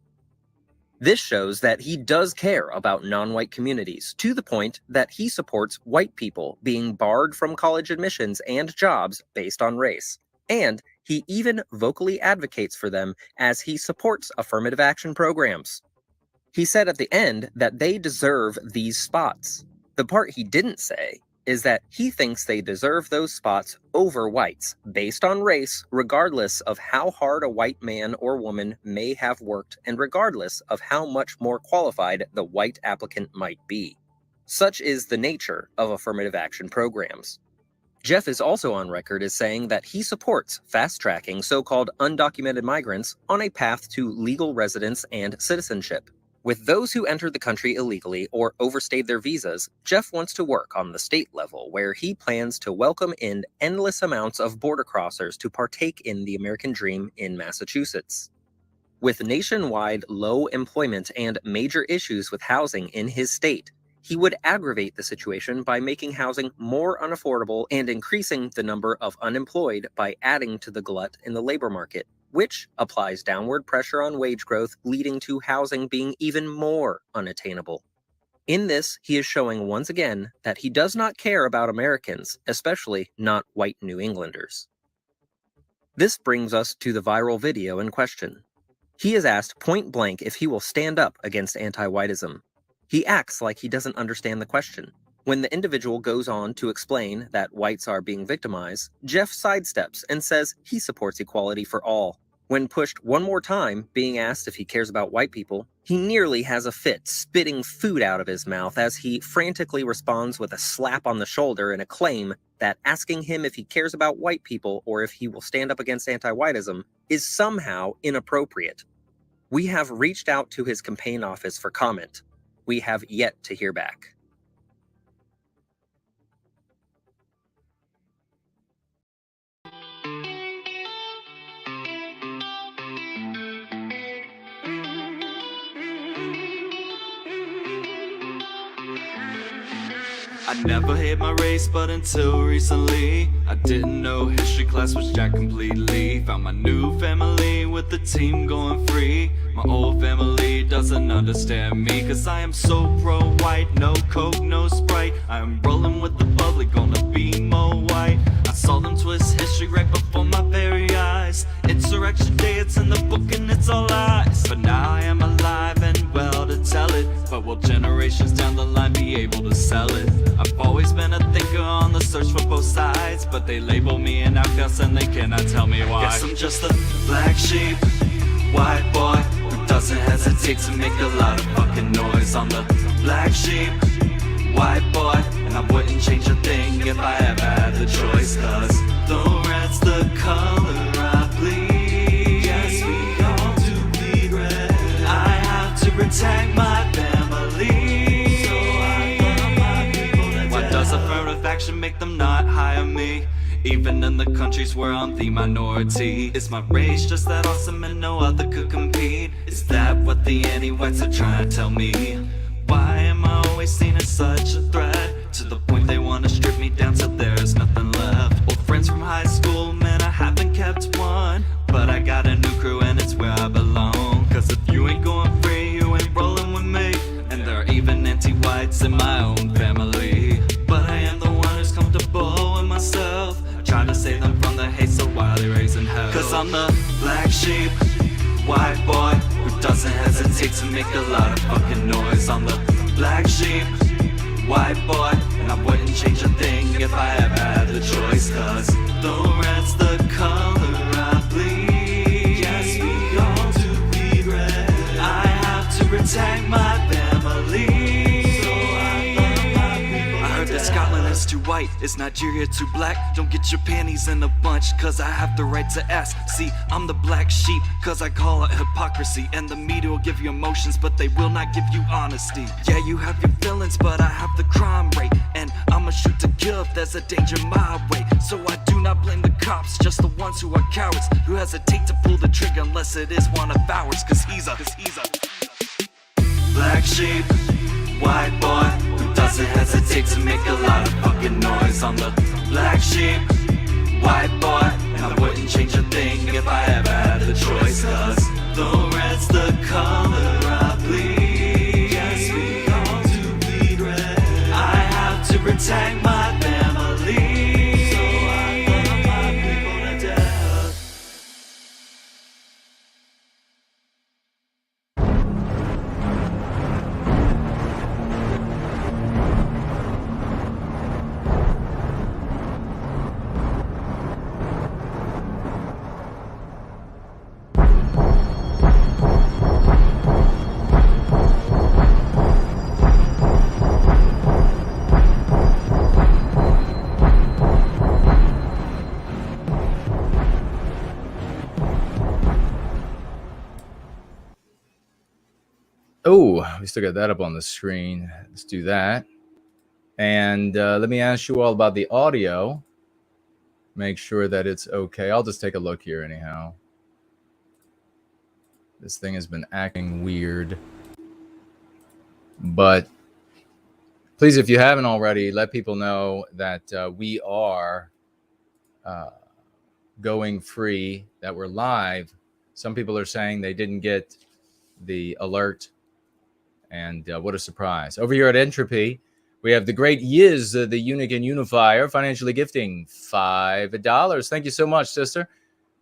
This shows that he does care about non-white communities, to the point that he supports white people being barred from college admissions and jobs based on race. And he even vocally advocates for them as he supports affirmative action programs. He said at the end that they deserve these spots. The part he didn't say is that he thinks they deserve those spots over whites, based on race, regardless of how hard a white man or woman may have worked and regardless of how much more qualified the white applicant might be. Such is the nature of affirmative action programs. Geoff is also on record as saying that he supports fast-tracking so-called undocumented migrants on a path to legal residence and citizenship. With those who entered the country illegally or overstayed their visas, Geoff wants to work on the state level, where he plans to welcome in endless amounts of border crossers to partake in the American dream in Massachusetts. With nationwide low employment and major issues with housing in his state, he would aggravate the situation by making housing more unaffordable and increasing the number of unemployed by adding to the glut in the labor market, which applies downward pressure on wage growth, leading to housing being even more unattainable. In this, he is showing once again that he does not care about Americans, especially not white New Englanders. This brings us to the viral video in question. He is asked point blank if he will stand up against anti-whiteism. He acts like he doesn't understand the question. When the individual goes on to explain that whites are being victimized, Geoff sidesteps and says he supports equality for all. When pushed one more time, being asked if he cares about white people, he nearly has a fit, spitting food out of his mouth as he frantically responds with a slap on the shoulder and a claim that asking him if he cares about white people or if he will stand up against anti-whiteism is somehow inappropriate. We have reached out to his campaign office for comment. We have yet to hear back. I never hate my race, but until recently I didn't know history class was jacked completely. Found my new family with the team going free. My old family doesn't understand me, cause I am so pro-white. No coke, no Sprite, I am rolling with the bubbly, gonna be more white. I saw them twist history right before my very eyes. Insurrection Day, it's in the book and it's all lies. But now I am alive and well to tell it. But will generations down the line be able to sell it? I've always been a thinker on the search for both sides, but they label me an outcast and they cannot tell me why. Guess I'm just a black sheep, white boy who doesn't hesitate to make a lot of fucking noise. I'm the black sheep, white boy, and I wouldn't change a thing if I ever had the choice. Cause the red's the color I bleed. Yes, we all do bleed red. I have to protect my family, so I love my people to death. Why does affirmative action make them not hire me? Even in the countries where I'm the minority. Is my race just that awesome and no other could compete? Is that what the anti-whites are trying to tell me? Why am I always seen as such a threat? To the point they want to strip me down till there's nothing left. Old friends from high school, man, I have Cause I'm the black sheep, white boy who doesn't hesitate to make a lot of fucking noise. I'm the black sheep, white boy, and I wouldn't change a thing if I ever had the choice. Cause the red's the color I bleed. Yes, we all do bleed red. I have to protect my family. Scotland is too white, is Nigeria too black? Don't get your panties in a bunch, cause I have the right to ask. See, I'm the black sheep, cause I call it hypocrisy. And the media will give you emotions, but they will not give you honesty. Yeah, you have your feelings, but I have the crime rate. And I'ma shoot to kill if there's a danger my way. So I do not blame the cops, just the ones who are cowards, who hesitate to pull the trigger unless it is one of ours. Cause he's a black sheep, white boy who doesn't hesitate to make a lot of fucking noise. I'm the black sheep, white boy, and I wouldn't change a thing if I ever had the choice. Cause the red's the color I bleed. Yes, we all do bleed red. I have to protect my family, so I love my people to death. Oh, we still got that up on the screen. Let's do that. And let me ask you all about the audio. Make sure that it's okay. I'll just take a look here anyhow. This thing has been acting weird. But please, if you haven't already, let people know that we are going free, that we're live. Some people are saying they didn't get the alert. And what a surprise. Over here at Entropy, we have the great Yiz, the Unique and Unifier, financially gifting $5. Thank you so much, sister.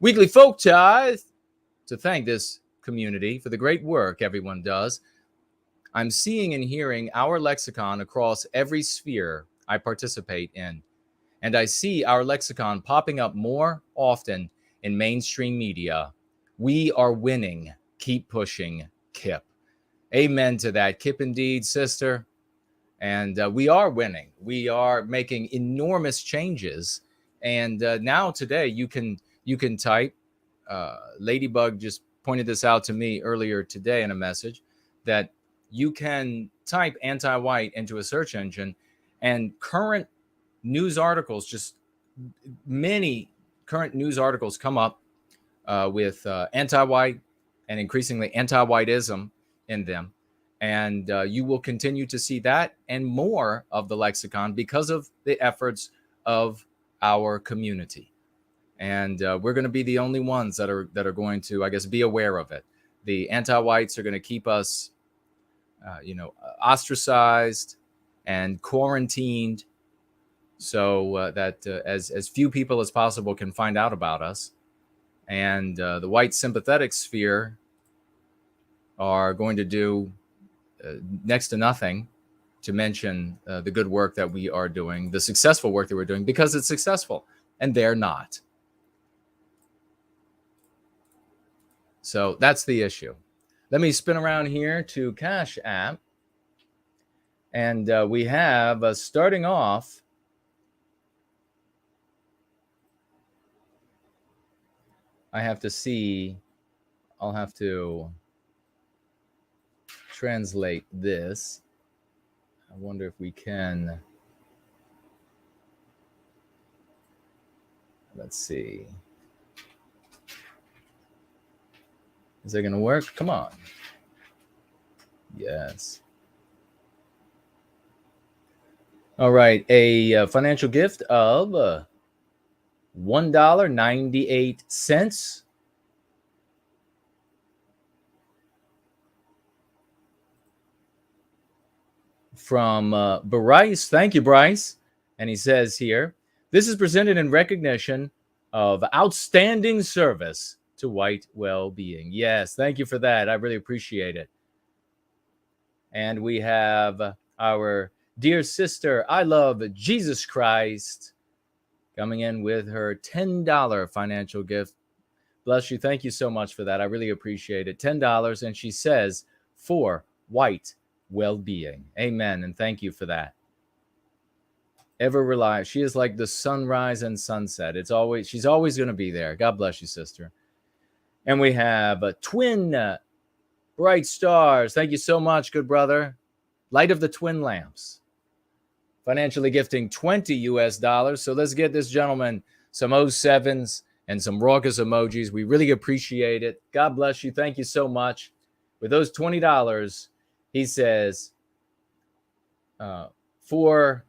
Weekly Folk Tithe, to thank this community for the great work everyone does. I'm seeing and hearing our lexicon across every sphere I participate in. And I see our lexicon popping up more often in mainstream media. We are winning. Keep pushing, Kip. Amen to that, Kip, indeed, sister. And we are winning. We are making enormous changes. And now today you can type. Ladybug just pointed this out to me earlier today in a message, that you can type anti-white into a search engine, and current news articles, just many current news articles come up with anti-white and increasingly anti-whiteism in them. And you will continue to see that and more of the lexicon because of the efforts of our community. And we're going to be the only ones that are going to, I guess, be aware of it. The anti-whites are going to keep us, ostracized and quarantined, so that as few people as possible can find out about us. And the white sympathetic sphere are going to do next to nothing to mention the good work that we are doing, the successful work that we're doing, because it's successful, and they're not. So that's the issue. Let me spin around here to Cash App. And we have, starting off, I have to see, I'll have to translate this. I wonder if we can. Let's see. Is that going to work? Come on. Yes. All right. A financial gift of $1.98 from Bryce. Thank you, Bryce. And he says here, this is presented in recognition of outstanding service to white well-being. Yes, thank you for that. I really appreciate it. And we have our dear sister, I love Jesus Christ, coming in with her $10 financial gift. Bless you. Thank you so much for that. I really appreciate it. $10. And she says, for white well-being. Amen. And thank you for that. Ever rely. She is like the sunrise and sunset. She's always going to be there. God bless you, sister. And we have a twin bright stars. Thank you so much, good brother. Light of the twin lamps. Financially gifting $20 US. So let's get this gentleman some 07s and some raucous emojis. We really appreciate it. God bless you. Thank you so much. With those $20, he says, for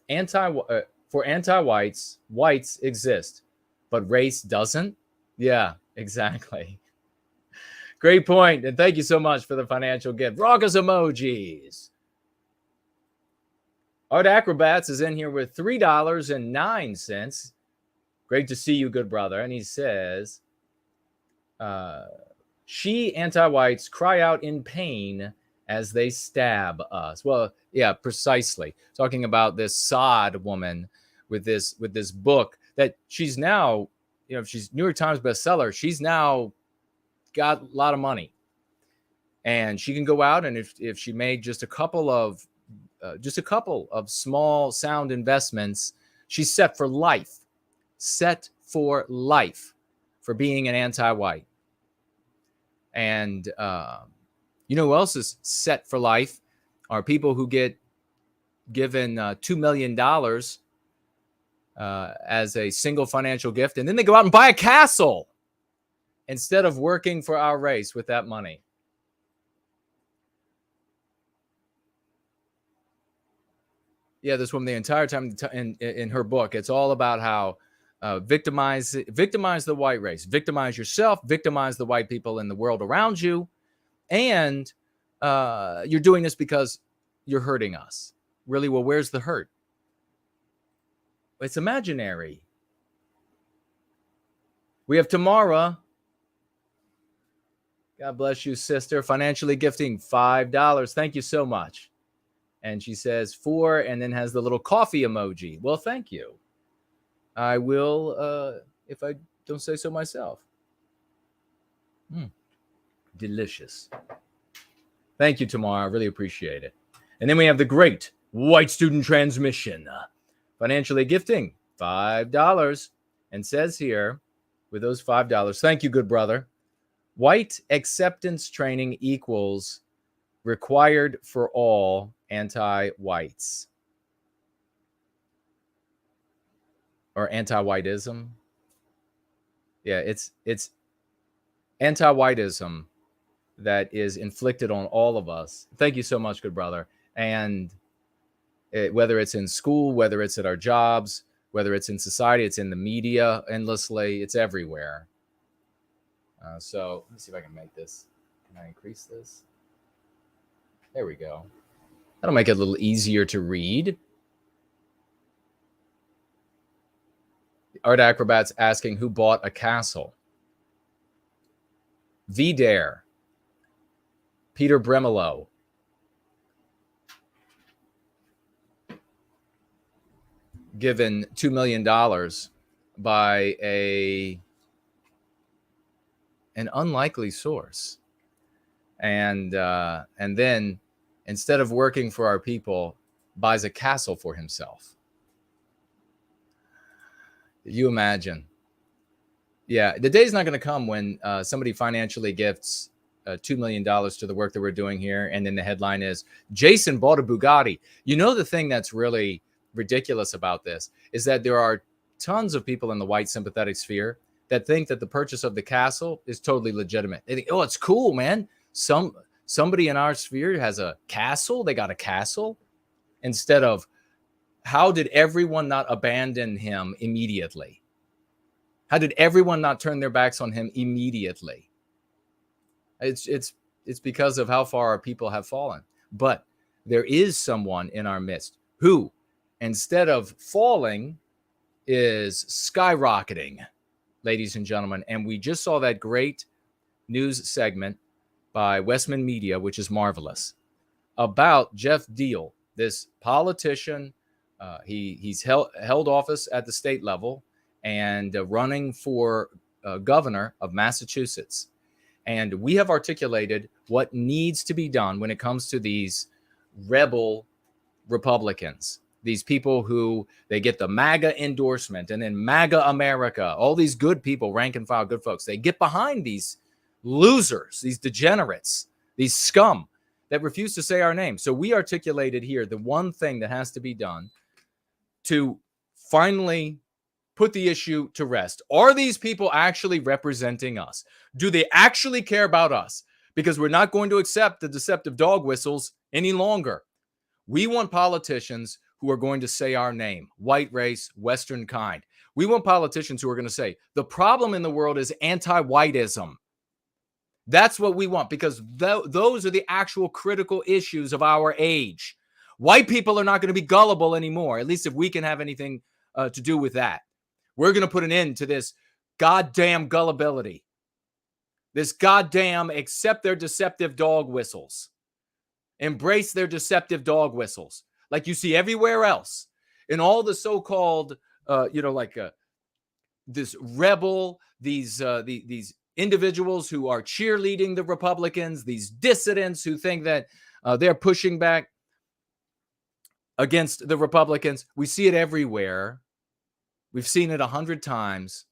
anti-whites, whites exist, but race doesn't. Yeah, exactly. Great point. And thank you so much for the financial gift. Raucous emojis. Art Acrobats is in here with $3.09. Great to see you, good brother. And he says, she anti-whites cry out in pain as they stab us. Well, yeah, precisely. Talking about this Sod woman with this book that she's now, she's New York Times bestseller. She's now got a lot of money, and she can go out, and if she made just a couple of small sound investments, she's set for life for being an anti-white. And you know who else is set for life are people who get given $2 million as a single financial gift, and then they go out and buy a castle instead of working for our race with that money. Yeah, this woman, the entire time in her book, it's all about how victimize the white race, victimize yourself, victimize the white people in the world around you, and you're doing this because you're hurting us. Really, well, where's the hurt? It's imaginary. We have Tamara. God bless you, sister. Financially gifting $5. Thank you so much. And she says for, and then has the little coffee emoji. Well, thank you. I will, if I don't say so myself. Delicious. Thank you, Tamara. I really appreciate it. And then we have the great White Student Transmission. Financially gifting $5. And says here, with those $5, thank you, good brother. White acceptance training equals required for all anti-whites. Or anti-whiteism. Yeah, it's anti-whiteism that is inflicted on all of us. Thank you so much, good brother. And whether it's in school, whether it's at our jobs, whether it's in society, it's in the media endlessly, it's everywhere. So let me see if I can make this. Can I increase this? There we go. That'll make it a little easier to read. Art Acrobats asking who bought a castle. V-Dare. Peter Bremelo. Given $2 million by an unlikely source. And then instead of working for our people, buys a castle for himself. You imagine. Yeah, the day's not going to come when somebody financially gifts $2 million to the work that we're doing here. And then the headline is, Jason bought a Bugatti. You know, the thing that's really ridiculous about this is that there are tons of people in the white sympathetic sphere that think that the purchase of the castle is totally legitimate. They think, oh, it's cool, man. Somebody in our sphere has a castle. They got a castle. Instead of, how did everyone not abandon him immediately? How did everyone not turn their backs on him immediately? It's because of how far our people have fallen. But there is someone in our midst who, instead of falling, is skyrocketing. ladies and gentlemen. And we just saw that great news segment by Westmen Media, which is marvelous, about Geoff Diehl, this politician. He's held office at the state level and running for governor of Massachusetts. And we have articulated what needs to be done when it comes to these rebel Republicans, these people who they get the MAGA endorsement and then MAGA America, all these good people, rank and file good folks, they get behind these losers, these degenerates, these scum that refuse to say our name. So we articulated here the one thing that has to be done to finally put the issue to rest. Are these people actually representing us? Do they actually care about us? Because we're not going to accept the deceptive dog whistles any longer. We want politicians who are going to say our name, white race, Western kind. We want politicians who are going to say, the problem in the world is anti-whiteism. That's what we want, because those are the actual critical issues of our age. White people are not going to be gullible anymore, at least if we can have anything to do with that. We're going to put an end to this goddamn gullibility. This goddamn accept their deceptive dog whistles. Embrace their deceptive dog whistles. Like you see everywhere else. In all the so-called, this rebel, these individuals who are cheerleading the Republicans, these dissidents who think that they're pushing back against the Republicans. We see it everywhere. We've seen it 100 times,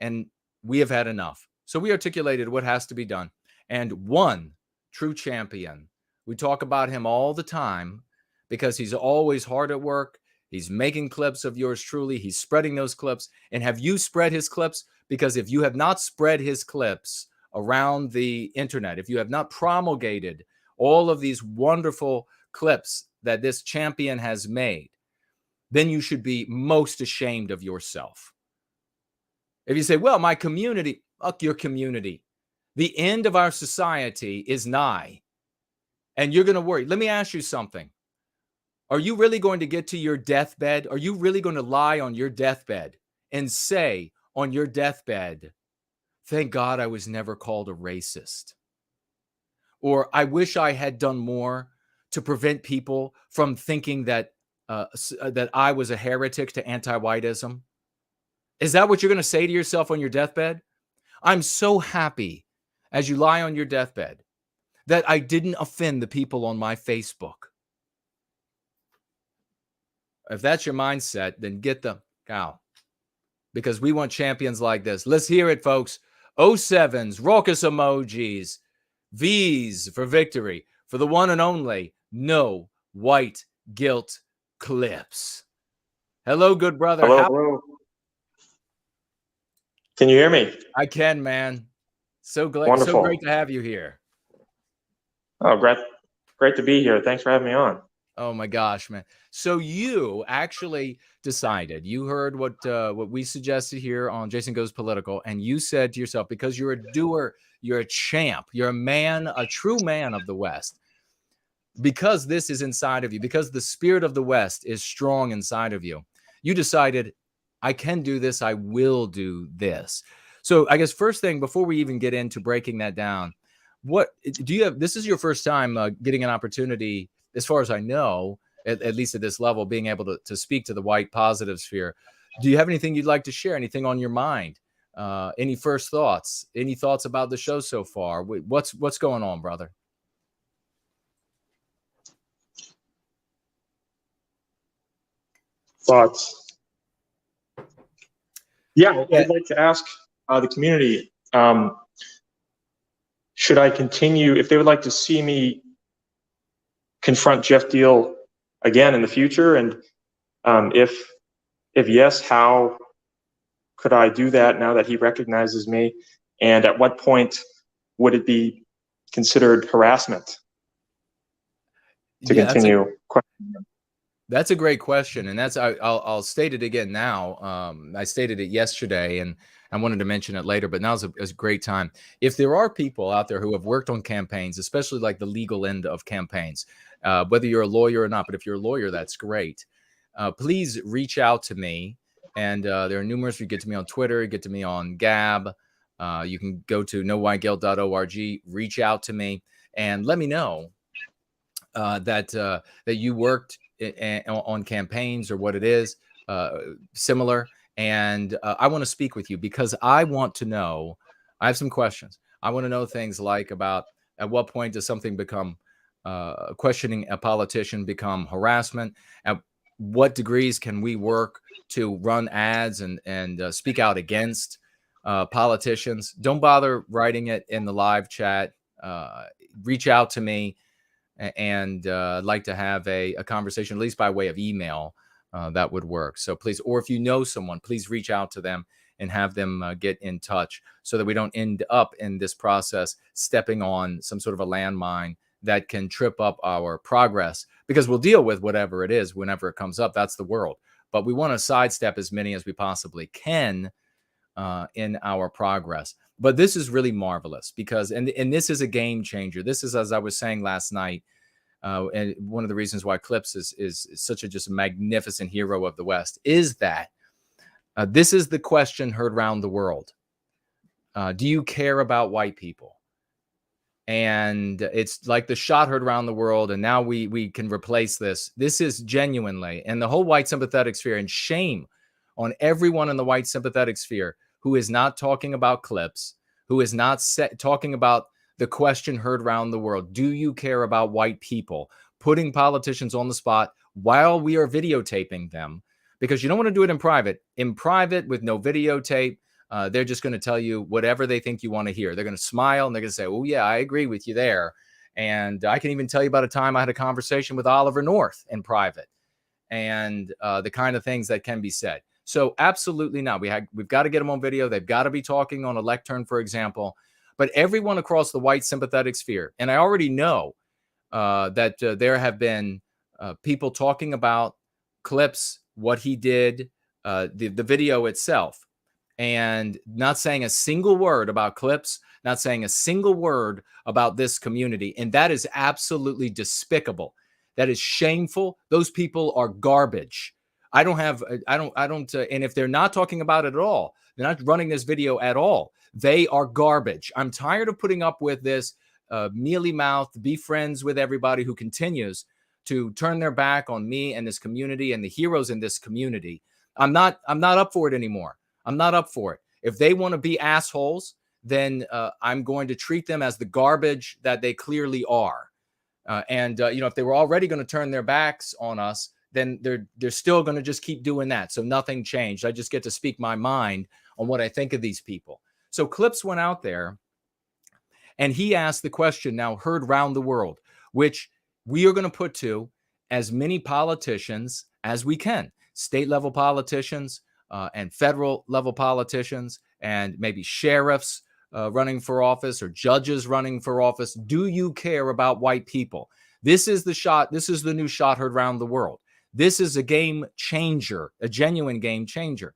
and we have had enough. So we articulated what has to be done. And one true champion, we talk about him all the time because he's always hard at work. He's making clips of yours truly. He's spreading those clips. And have you spread his clips? Because if you have not spread his clips around the internet, if you have not promulgated all of these wonderful clips that this champion has made, then you should be most ashamed of yourself. If you say, well, my community, fuck your community. The end of our society is nigh. And you're going to worry. Let me ask you something. Are you really going to get to your deathbed? Are you really going to lie on your deathbed and say on your deathbed, thank God I was never called a racist? Or I wish I had done more to prevent people from thinking that that I was a heretic to anti-whiteism? Is that what you're going to say to yourself on your deathbed? I'm so happy as you lie on your deathbed that I didn't offend the people on my Facebook. If that's your mindset, then get the cow. Because we want champions like this. Let's hear it, folks. 07s, raucous emojis, V's for victory, for the one and only No White Guilt Clips. Hello, good brother. Hello. Can you hear me? I can, man. So glad. Wonderful. So great to have you here. Oh, great to be here. Thanks for having me on. Oh my gosh, man. So you actually decided, you heard what we suggested here on Jason Goes Political, and you said to yourself, because you're a doer, you're a champ, you're a man, a true man of the West, because this is inside of you, because the spirit of the West is strong inside of you, you decided, I can do this, I will do this. So I guess first thing, before we even get into breaking that down, what do you have? This is your first time getting an opportunity, as far as I know, at least at this level, being able to speak to the white positive sphere. Do you have anything you'd like to share? Anything on your mind? Any first thoughts? Any thoughts about the show so far? What's going on, brother? Thoughts? Yeah, I'd like to ask the community, should I continue, if they would like to see me confront Geoff Diehl again in the future, and if yes, how could I do that now that he recognizes me, and at what point would it be considered harassment to continue questioning him? That's a great question, and I'll state it again now. I stated it yesterday, and I wanted to mention it later, but now's a great time. If there are people out there who have worked on campaigns, especially like the legal end of campaigns, whether you're a lawyer or not, but if you're a lawyer, that's great. Please reach out to me And there are numerous. You get to me on Twitter, you get to me on Gab. You can go to nowhiteguilt.org, reach out to me, and let me know that you worked on campaigns or what it is similar. And I want to speak with you because I want to know. I have some questions. I want to know things like about at what point does something become questioning a politician become harassment? At what degrees can we work to run ads and speak out against politicians? Don't bother writing it in the live chat. Reach out to me, and I'd like to have a conversation, at least by way of email. That would work. So please, or if you know someone, please reach out to them and have them get in touch so that we don't end up in this process stepping on some sort of a landmine that can trip up our progress, because we'll deal with whatever it is whenever it comes up. That's the world. But we want to sidestep as many as we possibly can in our progress. But this is really marvelous because, and this is a game changer. This is, as I was saying last night, and one of the reasons why Clips is such a just magnificent hero of the West is that this is the question heard around the world. Do you care about white people? And it's like the shot heard around the world. And now we can replace this. This is genuinely, and the whole white sympathetic sphere, and shame on everyone in the white sympathetic sphere who is not talking about Clips, who is not talking about the question heard around the world. Do you care about white people? Putting politicians on the spot while we are videotaping them, because you don't want to do it in private. In private with no videotape, they're just going to tell you whatever they think you want to hear. They're going to smile and they're going to say, oh, yeah, I agree with you there. And I can even tell you about a time I had a conversation with Oliver North in private, and the kind of things that can be said. So absolutely not. We've got to get them on video. They've got to be talking on a lectern, for example. But everyone across the white sympathetic sphere, and I already know that there have been people talking about Clips, what he did, the video itself, and not saying a single word about Clips, not saying a single word about this community. And that is absolutely despicable. That is shameful. Those people are garbage. And if they're not talking about it at all, they're not running this video at all, they are garbage. I'm tired of putting up with this mealy mouth, be friends with everybody who continues to turn their back on me and this community and the heroes in this community. I'm not up for it anymore. I'm not up for it. If they want to be assholes, then I'm going to treat them as the garbage that they clearly are. If they were already going to turn their backs on us, then they're still going to just keep doing that. So nothing changed. I just get to speak my mind on what I think of these people. So Clips went out there and he asked the question now heard round the world, which we are going to put to as many politicians as we can, state level politicians and federal level politicians, and maybe sheriffs running for office or judges running for office. Do you care about white people? This is the shot. This is the new shot heard round the world. This is a game changer, a genuine game changer.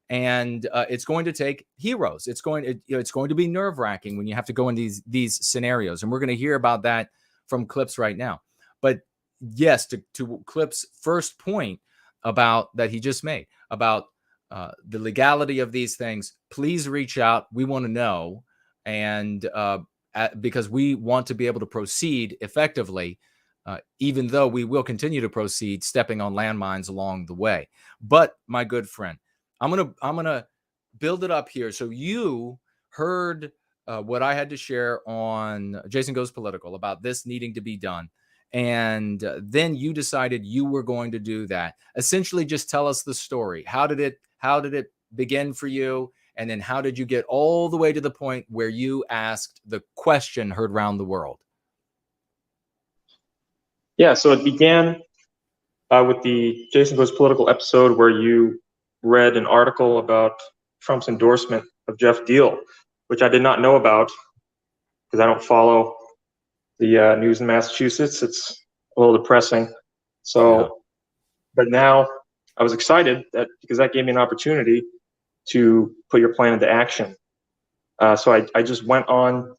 And it's going to take heroes. It's going to be nerve-wracking when you have to go in these scenarios. And we're going to hear about that from Clips right now. But yes, to Clips' first point about that he just made about the legality of these things, please reach out. We want to know. And because we want to be able to proceed effectively, even though we will continue to proceed stepping on landmines along the way. But my good friend, I'm gonna build it up here. So you heard what I had to share on Jason Goes Political about this needing to be done, and then you decided you were going to do that. Essentially, just tell us the story. How did it begin for you, and then how did you get all the way to the point where you asked the question heard round the world? Yeah, so it began with the Jason Goes Political episode where you read an article about Trump's endorsement of Geoff Diehl, which I did not know about because I don't follow the news in Massachusetts. It's a little depressing. So, yeah. But now I was excited because that gave me an opportunity to put your plan into action. So I just went on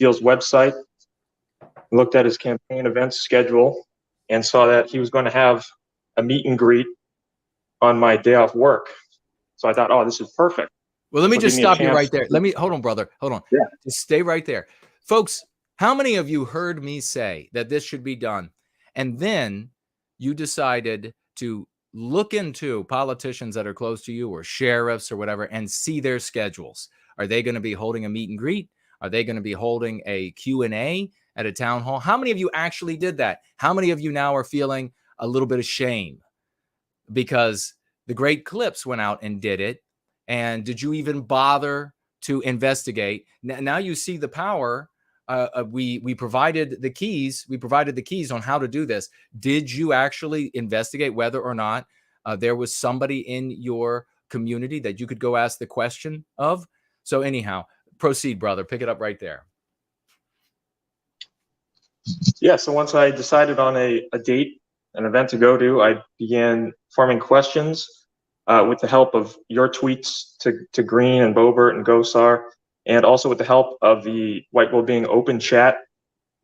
Diehl's website, looked at his campaign events schedule, and saw that he was going to have a meet and greet on my day off work. So I thought, oh, this is perfect. Well, let me just stop you right there. to- Hold on, brother. Hold on. Yeah. Just stay right there. Folks, how many of you heard me say that this should be done? And then you decided to look into politicians that are close to you or sheriffs or whatever and see their schedules. Are they going to be holding a meet and greet? Are they going to be holding a Q&A at a town hall? How many of you actually did that? How many of you now are feeling a little bit of shame because the great Clips went out and did it? And did you even bother to investigate? Now you see the power. We provided the keys. We provided the keys on how to do this. Did you actually investigate whether or not there was somebody in your community that you could go ask the question of? So anyhow, proceed, brother. Pick it up right there. Yeah, so once I decided on a date, an event to go to, I began forming questions with the help of your tweets to Green and Bobert and Gosar, and also with the help of the White Wellbeing Open Chat.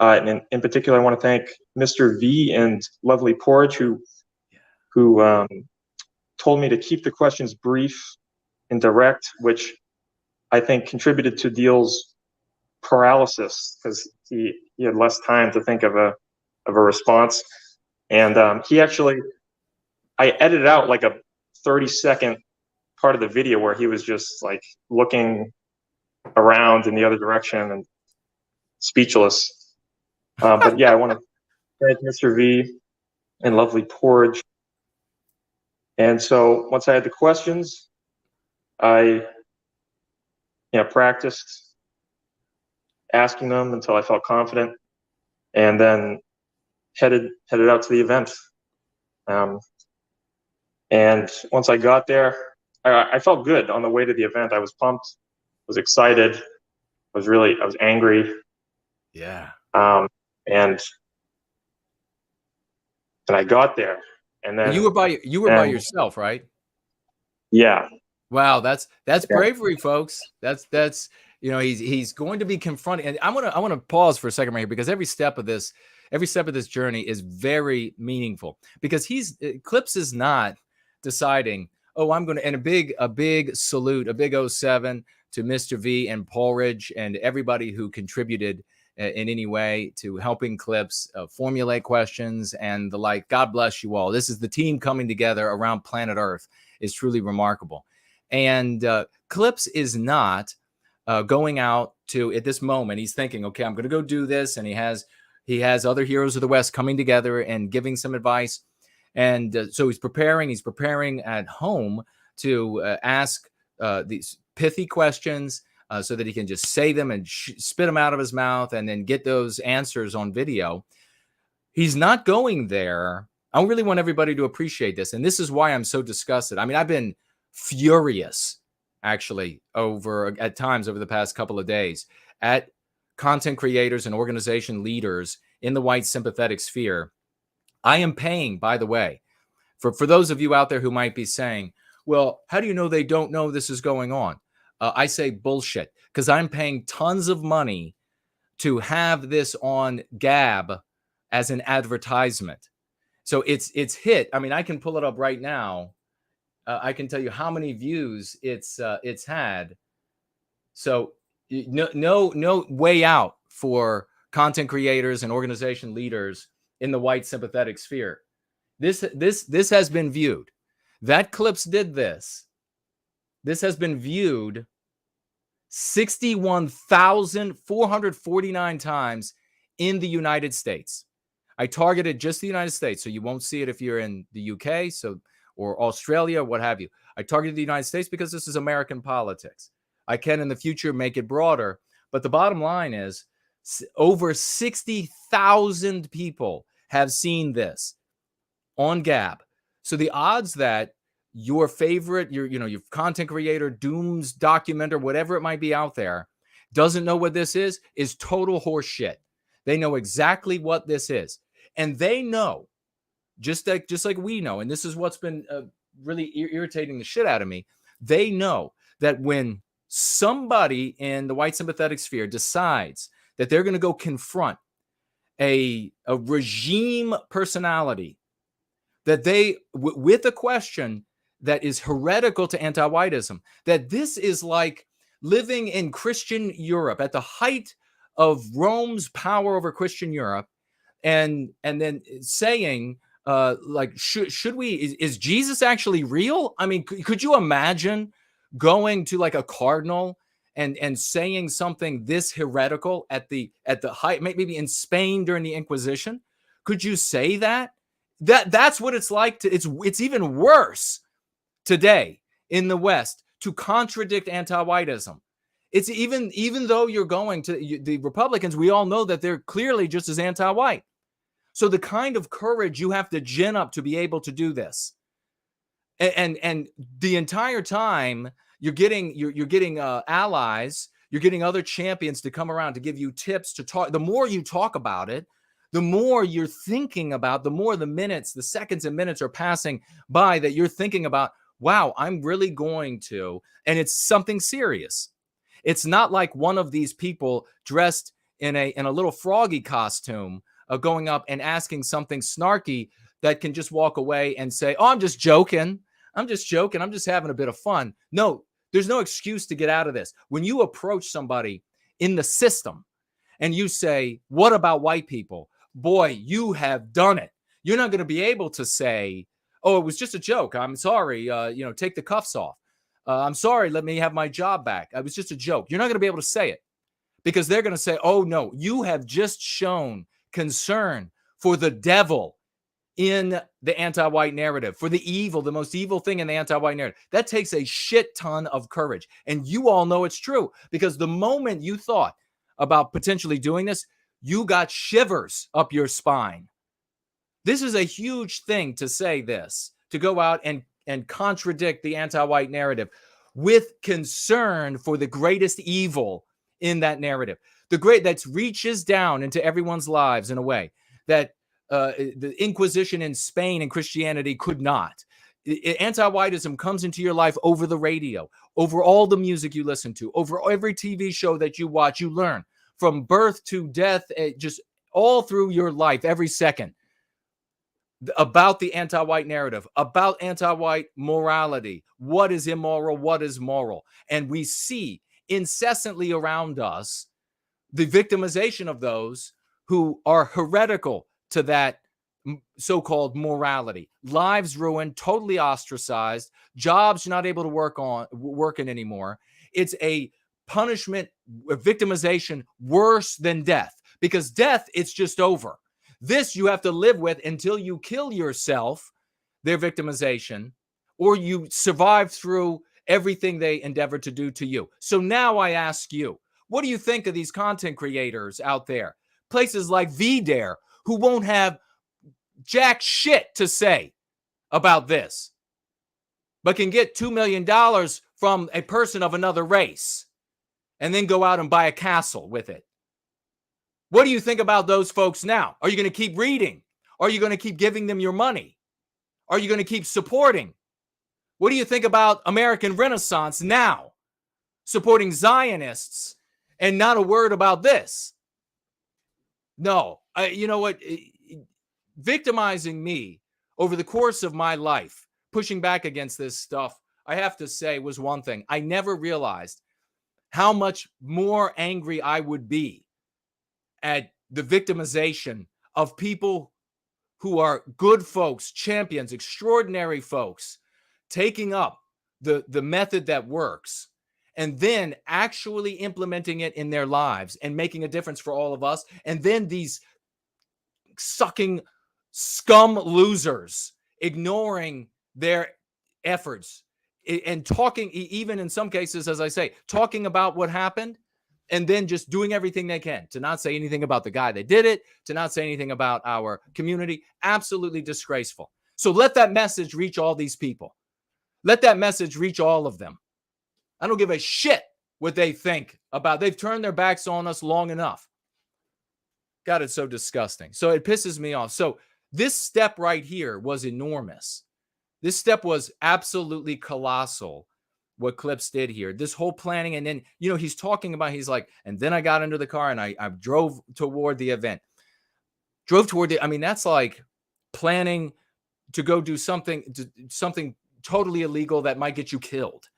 And in particular, I want to thank Mr. V and Lovely Porridge, who told me to keep the questions brief and direct, which I think contributed to Diehl's paralysis because he had less time to think of a response. And I edited out like a 30-second part of the video where he was just like looking around in the other direction and speechless. But yeah, I want to thank Mr. V and Lovely Porridge. And so once I had the questions, I practiced asking them until I felt confident, and then headed out to the event. And once I got there, I felt good on the way to the event. I was pumped, was excited, I was angry. Yeah. And I got there, and then you were by yourself, right? Yeah. Wow, that's bravery, folks. That's he's going to be confronting. And I want to pause for a second right here, because every step of this journey is very meaningful, because Clips is not deciding, oh, I'm going to, and a big salute, a big 07 to Mr. V and Porridge and everybody who contributed in any way to helping Clips formulate questions and the like. God bless you all. This is the team coming together around planet Earth. Is truly remarkable. And Clips is not going out to, at this moment, he's thinking, okay, I'm going to go do this. And he has other heroes of the West coming together and giving some advice. And so he's preparing at home to ask these pithy questions so that he can just say them and spit them out of his mouth and then get those answers on video. He's not going there. I really want everybody to appreciate this. And this is why I'm so disgusted. I mean, I've been furious, actually, at times over the past couple of days at content creators and organization leaders in the white sympathetic sphere. I am paying, by the way, for those of you out there who might be saying, well, how do you know they don't know this is going on? I say bullshit, because I'm paying tons of money to have this on Gab as an advertisement. So it's hit. I mean, I can pull it up right now. I can tell you how many views it's had. So no way out for content creators and organization leaders in the white sympathetic sphere. This has been viewed. That Clips did this. This has been viewed 61,449 times in the United States. I targeted just the United States, so you won't see it if you're in the UK, or Australia, what have you. I targeted the United States because this is American politics. I can in the future make it broader, but the bottom line is over 60,000 people have seen this on Gab. So the odds that your favorite, your content creator, Doom's documenter, whatever it might be out there, doesn't know what this is total horse shit. They know exactly what this is. And they know, just like we know, and this is what's been really irritating the shit out of me, they know that when somebody in the white sympathetic sphere decides that they're going to go confront a regime personality, that they, with a question that is heretical to anti-whiteism, that this is like living in Christian Europe at the height of Rome's power over Christian Europe, and then saying, like, should we, is Jesus actually real? I mean, could you imagine going to like a cardinal and saying something this heretical at the height, maybe in Spain during the Inquisition? Could you say that? That's what it's like to, it's even worse today in the West to contradict anti-whiteism. It's even though you're going to the Republicans, we all know that they're clearly just as anti-white. So the kind of courage you have to gin up to be able to do this, and the entire time you're getting allies, you're getting other champions to come around to give you tips to talk. The more you talk about it, the more you're thinking about, the more the seconds and minutes are passing by that you're thinking about, wow, I'm really going to, and it's something serious. It's not like one of these people dressed in a little froggy costume going up and asking something snarky that can just walk away and say, oh, I'm just joking. I'm just having a bit of fun. No, there's no excuse to get out of this. When you approach somebody in the system and you say, what about white people? Boy, you have done it. You're not going to be able to say, oh, it was just a joke. I'm sorry. Take the cuffs off. I'm sorry. Let me have my job back. It was just a joke. You're not going to be able to say it because they're going to say, oh, no, you have just shown concern for the devil in the anti-white narrative, for the most evil thing in the anti-white narrative. That takes a shit ton of courage. And you all know it's true because the moment you thought about potentially doing this, you got shivers up your spine. This is a huge thing to say this, to go out and contradict the anti-white narrative with concern for the greatest evil in that narrative. That reaches down into everyone's lives in a way that the Inquisition in Spain and Christianity could not. Anti-whiteism comes into your life over the radio, over all the music you listen to, over every TV show that you watch. You learn from birth to death, just all through your life, every second, about the anti-white narrative, about anti-white morality, what is immoral, what is moral. And we see incessantly around us the victimization of those who are heretical to that so-called morality. Lives ruined, totally ostracized, jobs you're not able to work in anymore. It's a punishment, a victimization worse than death, because death, it's just over. This you have to live with until you kill yourself, their victimization, or you survive through everything they endeavor to do to you. So now I ask you, what do you think of these content creators out there? Places like VDare, who won't have jack shit to say about this, but can get $2 million from a person of another race and then go out and buy a castle with it. What do you think about those folks now? Are you going to keep reading? Are you going to keep giving them your money? Are you going to keep supporting? What do you think about American Renaissance now? Supporting Zionists and not a word about this. No, you know what? Victimizing me over the course of my life, pushing back against this stuff, I have to say, was one thing. I never realized how much more angry I would be at the victimization of people who are good folks, champions, extraordinary folks, taking up the method that works and then actually implementing it in their lives and making a difference for all of us. And then these sucking scum losers ignoring their efforts and talking, even in some cases, as I say, talking about what happened and then just doing everything they can to not say anything about the guy that did it, to not say anything about our community. Absolutely disgraceful. So let that message reach all these people. Let that message reach all of them. I don't give a shit what they think about. They've turned their backs on us long enough. God, it's so disgusting. So it pisses me off. So this step right here was enormous. This step was absolutely colossal, what Clips did here. This whole planning. And then, he's talking about, he's like, and then I got into the car and I drove toward the event. That's like planning to go do something totally illegal that might get you killed.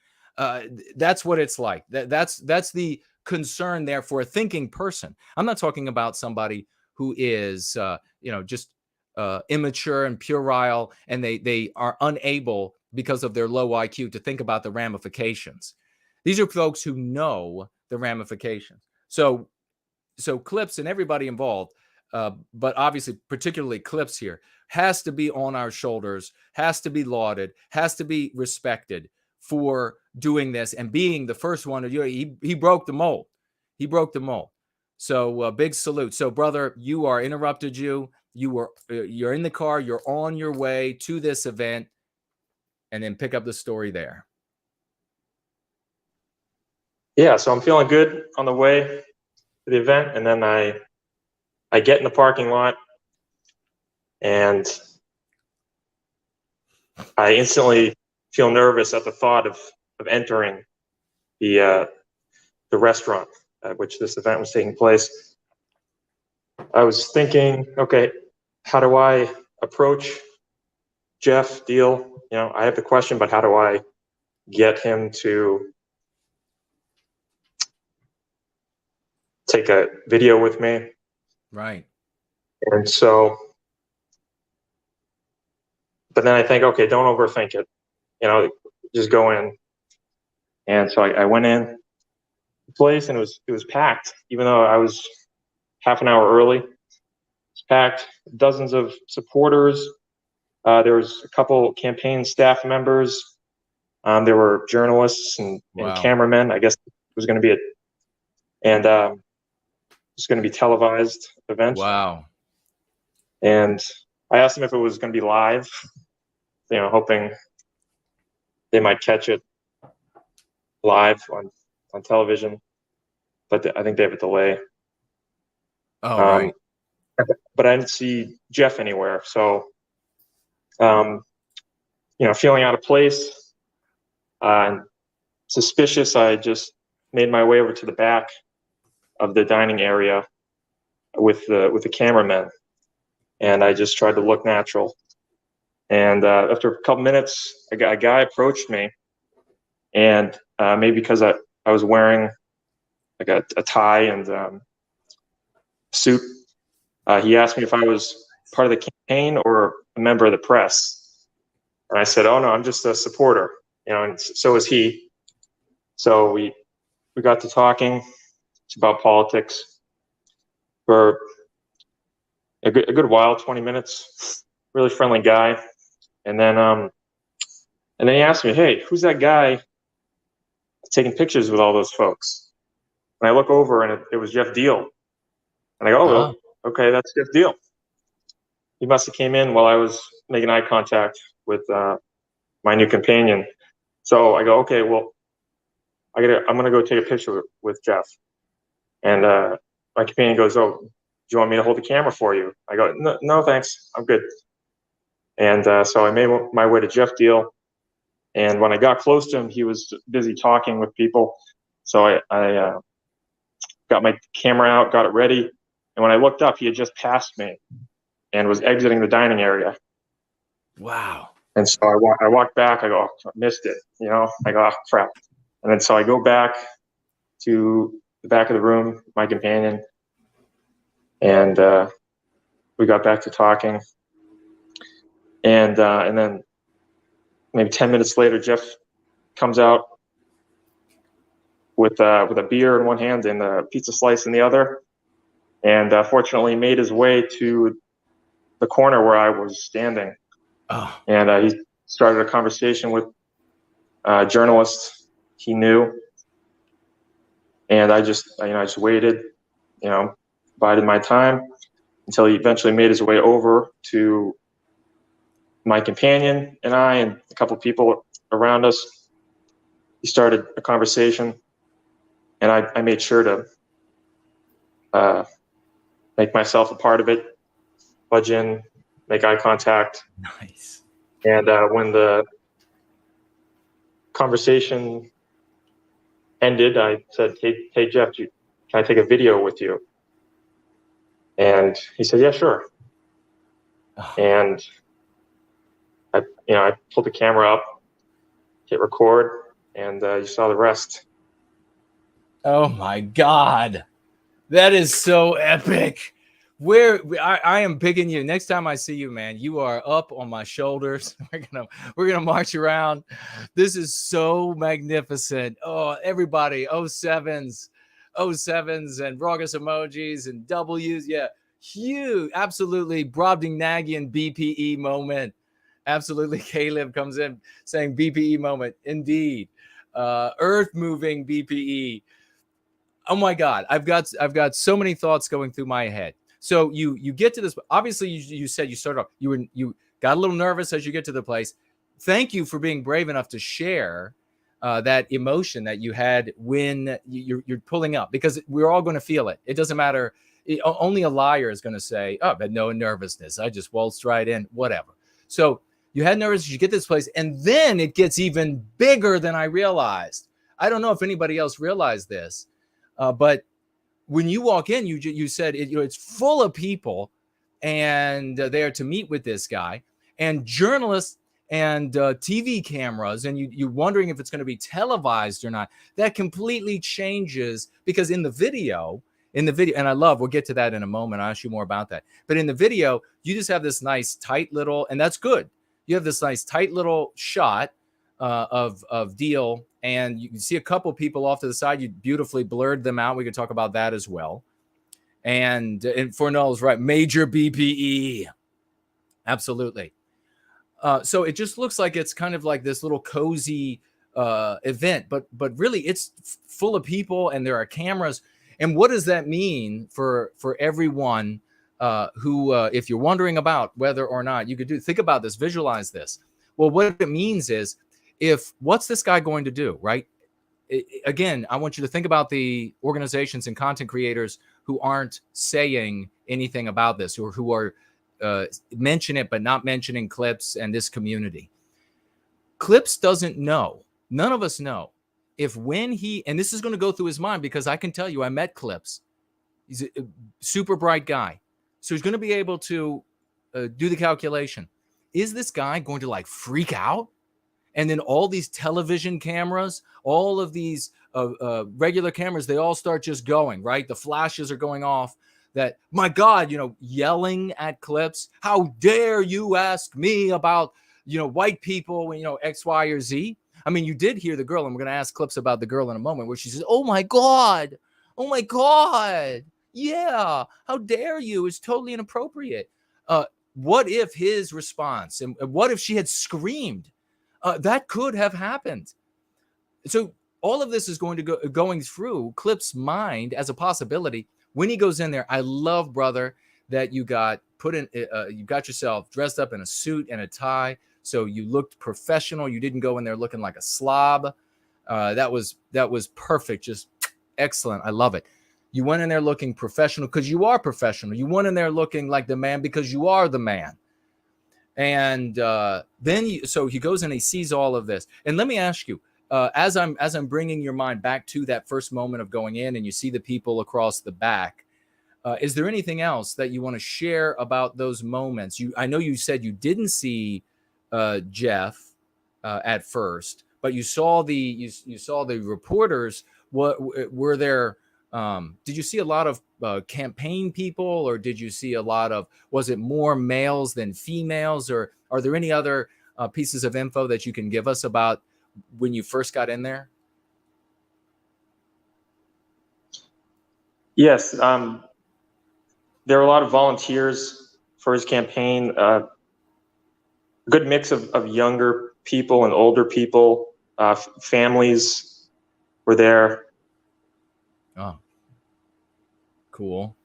That's what it's like. That's the concern there for a thinking person. I'm not talking about somebody who is, just immature and puerile, and they are unable, because of their low IQ, to think about the ramifications. These are folks who know the ramifications. So Clips and everybody involved, but obviously particularly Clips here, has to be on our shoulders, has to be lauded, has to be respected for doing this and being the first one. He broke the mold. He broke the mold. So big salute. So brother, interrupted you. You're in the car. You're on your way to this event, and then pick up the story there. Yeah, so I'm feeling good on the way to the event, and then I get in the parking lot, and I instantly feel nervous at the thought of entering the restaurant at which this event was taking place. I was thinking, okay, how do I approach Geoff Diehl? I have the question, but how do I get him to take a video with me? Right. And so, but then I think, okay, don't overthink it. Just go in. And so I went in the place, and it was packed, even though I was half an hour early. It's packed. Dozens of supporters. There was a couple campaign staff members. There were journalists and cameramen. I guess it was going to be it's going to be televised event. Wow. And I asked them if it was going to be live, hoping they might catch it live on television, but I think they have a delay. Oh, right. But I didn't see Geoff anywhere. So, feeling out of place and suspicious, I just made my way over to the back of the dining area with the cameraman, and I just tried to look natural. And after a couple minutes, a guy approached me, and maybe because I was wearing like a tie and suit, he asked me if I was part of the campaign or a member of the press. And I said, "Oh no, I'm just a supporter," and so is he. So we got to talking about politics for a good while, 20 minutes. Really friendly guy. And then he asked me, "Hey, who's that guy taking pictures with all those folks?" And I look over, and it was Geoff Diehl. And I go, "Oh, okay, that's Geoff Diehl." He must have came in while I was making eye contact with my new companion. So I go, "Okay, well, I'm gonna go take a picture with Geoff." And my companion goes, "Oh, do you want me to hold the camera for you?" I go, No, thanks, I'm good." And so I made my way to Geoff Diehl. And when I got close to him, he was busy talking with people. So I got my camera out, got it ready. And when I looked up, he had just passed me and was exiting the dining area. Wow. And so I walked back. I go, "Oh, I missed it." I go, "Oh, crap." And then so I go back to the back of the room, my companion, and we got back to talking. And then maybe 10 minutes later, Geoff comes out with a beer in one hand and a pizza slice in the other, and fortunately made his way to the corner where I was standing. Oh. And he started a conversation with a journalist he knew, and I just waited, bided my time until he eventually made his way over to my companion and I and a couple people around us. He started a conversation, and I made sure to make myself a part of it, budge in, make eye contact. Nice. And when the conversation ended, I said, Hey Geoff, can I take a video with you?" And he said, "Yeah, sure." Oh. And I pulled the camera up, hit record, and you saw the rest. Oh my God. That is so epic. I am picking you. Next time I see you, man, you are up on my shoulders. We're gonna march around. This is so magnificent. Oh, everybody, 07s and Raucous emojis and W's. Yeah, huge, absolutely Brobdingnagian BPE moment. Absolutely, Caleb comes in saying BPE moment. Indeed, earth moving BPE. Oh my God, I've got so many thoughts going through my head. So you get to this. Obviously, you said you started off. You got a little nervous as you get to the place. Thank you for being brave enough to share that emotion that you had when you're pulling up, because we're all going to feel it. It doesn't matter. Only a liar is going to say, "Oh, but no nervousness. I just waltzed right in." Whatever. So you had nervousness. You get to this place, and then it gets even bigger than I realized. I don't know if anybody else realized this. But when you walk in, you said it's full of people, and there to meet with this guy, and journalists and TV cameras, and you're wondering if it's going to be televised or not. That completely changes, because in the video, and we'll get to that in a moment. I'll ask you more about that. But in the video, you just have this nice tight little, and that's good. You have this nice tight little shot of Diehl, and you can see a couple people off to the side. You beautifully blurred them out. We could talk about that as well. And Fornell's right, major BPE, absolutely. So it just looks like it's kind of like this little cozy event, but really it's full of people, and there are cameras. And what does that mean for everyone who, if you're wondering about whether or not you could think about this, visualize this. Well, what it means is, what's this guy going to do, right? Again, I want you to think about the organizations and content creators who aren't saying anything about this, or who are mention it but not mentioning Clips and this community. Clips doesn't know. None of us know if when and this is going to go through his mind, because I can tell you, I met Clips. He's a super bright guy. So he's going to be able to do the calculation. Is this guy going to like freak out? And then all these television cameras, all of these regular cameras, they all start just going, right? The flashes are going off. That, my God, yelling at Clips. How dare you ask me about, white people, X, Y, or Z? I mean, you did hear the girl, and we're going to ask Clips about the girl in a moment, where she says, oh my God, yeah, how dare you? It's totally inappropriate. What if his response, and what if she had screamed? That could have happened. So all of this is going through Clip's mind as a possibility when he goes in there. I love, brother, that you got you got yourself dressed up in a suit and a tie, so you looked professional. You didn't go in there looking like a slob. That was perfect, just excellent. I love it. You went in there looking professional because you are professional. You went in there looking like the man because you are the man. And so he goes and he sees all of this. And let me ask you, as I'm bringing your mind back to that first moment of going in, and you see the people across the back, is there anything else that you want to share about those moments? I know you said you didn't see Geoff at first, but you saw the reporters. What were there? Did you see a lot of campaign people, or did you see was it more males than females, or are there any other pieces of info that you can give us about when you first got in there? Yes. There were a lot of volunteers for his campaign, a good mix of younger people and older people, families were there. Oh, cool.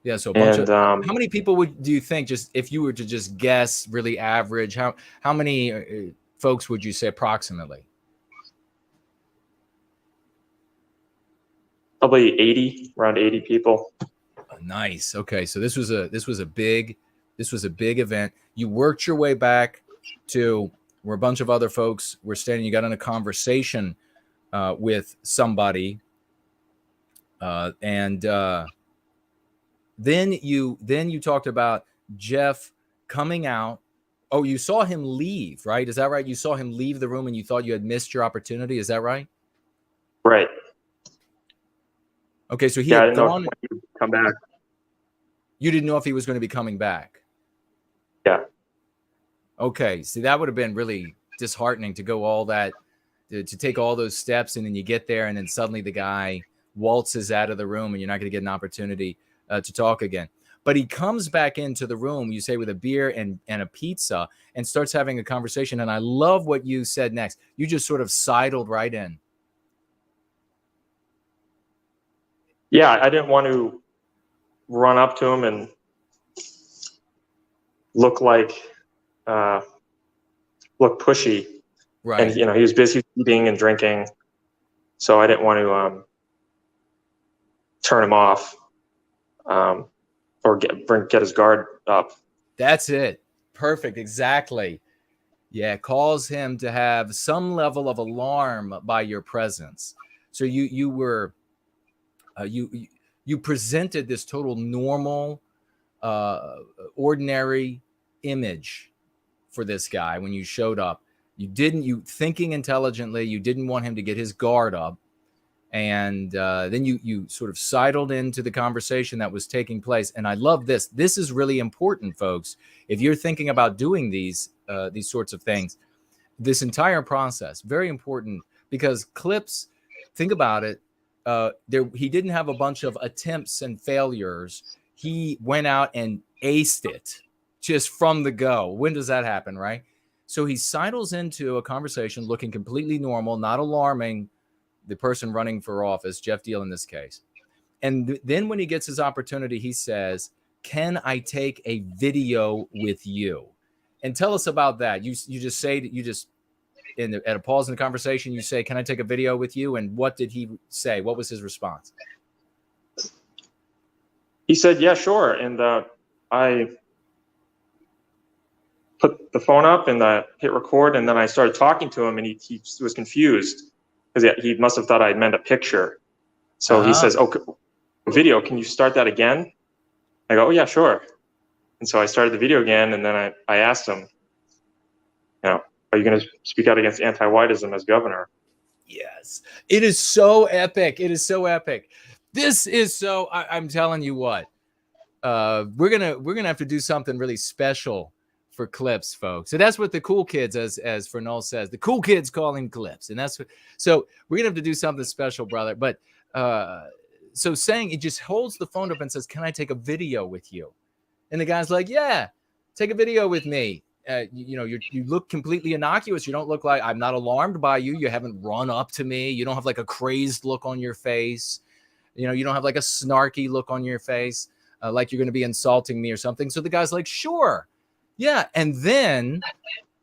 Yeah, so a bunch of how many people do you think, just if you were to just guess, really average, how many folks would you say approximately? Probably 80, around 80 people. Nice. Okay, so this was a big event. You worked your way back to where a bunch of other folks were standing. You got in a conversation with somebody, and then you talked about Geoff coming out. Oh, you saw him leave, right? Is that right? You saw him leave the room and you thought you had missed your opportunity. Is that right? Right. Okay, so he Yeah, I had didn't know gone. if he would come back. You didn't know if he was going to be coming back. Yeah. Okay, see, that would have been really disheartening to go all that, to take all those steps, and then you get there, and then suddenly the guy waltzes out of the room, and you're not going to get an opportunity to talk again. But he comes back into the room, you say, with a beer and a pizza, and starts having a conversation. And I love what you said next. You just sort of sidled right in. Yeah, I didn't want to run up to him and look pushy. Right. And, you know, he was busy eating and drinking, so I didn't want to turn him off or get his guard up. That's it. Perfect. Exactly. Yeah. Cause him to have some level of alarm by your presence. So you were, you presented this total normal, ordinary image for this guy when you showed up. You thinking intelligently, you didn't want him to get his guard up. And then you sort of sidled into the conversation that was taking place. And I love this. This is really important, folks. If you're thinking about doing these sorts of things, this entire process, very important, because Clips, think about it. He didn't have a bunch of attempts and failures. He went out and aced it just from the go. When does that happen, right? So he sidles into a conversation looking completely normal, not alarming the person running for office, Geoff Diehl in this case. And then when he gets his opportunity, he says, "Can I take a video with you?" And tell us about that. You just say that at a pause in the conversation, you say, "Can I take a video with you?" And what did he say? What was his response? He said, "Yeah, sure." And I put the phone up and hit record, and then I started talking to him, and he was confused because he must have thought I meant a picture. So he says, "Oh, video, can you start that again?" I go, "Oh, yeah, sure." And so I started the video again, and then I asked him, you know, "Are you going to speak out against anti-whiteism as governor?" Yes. It is so epic. It is so epic. This is so, I'm telling you what, we're gonna have to do something really special for Clips, folks. So that's what the cool kids, as Fernald says, the cool kids call him Clips. And that's what, so we're gonna have to do something special, brother. But so saying, he just holds the phone up and says, "Can I take a video with you?" And the guy's like, "Yeah, take a video with me." You look completely innocuous. You don't look like, I'm not alarmed by you. You haven't run up to me. You don't have like a crazed look on your face. You don't have like a snarky look on your face, like you're going to be insulting me or something. So the guy's like, "Sure. Yeah." And then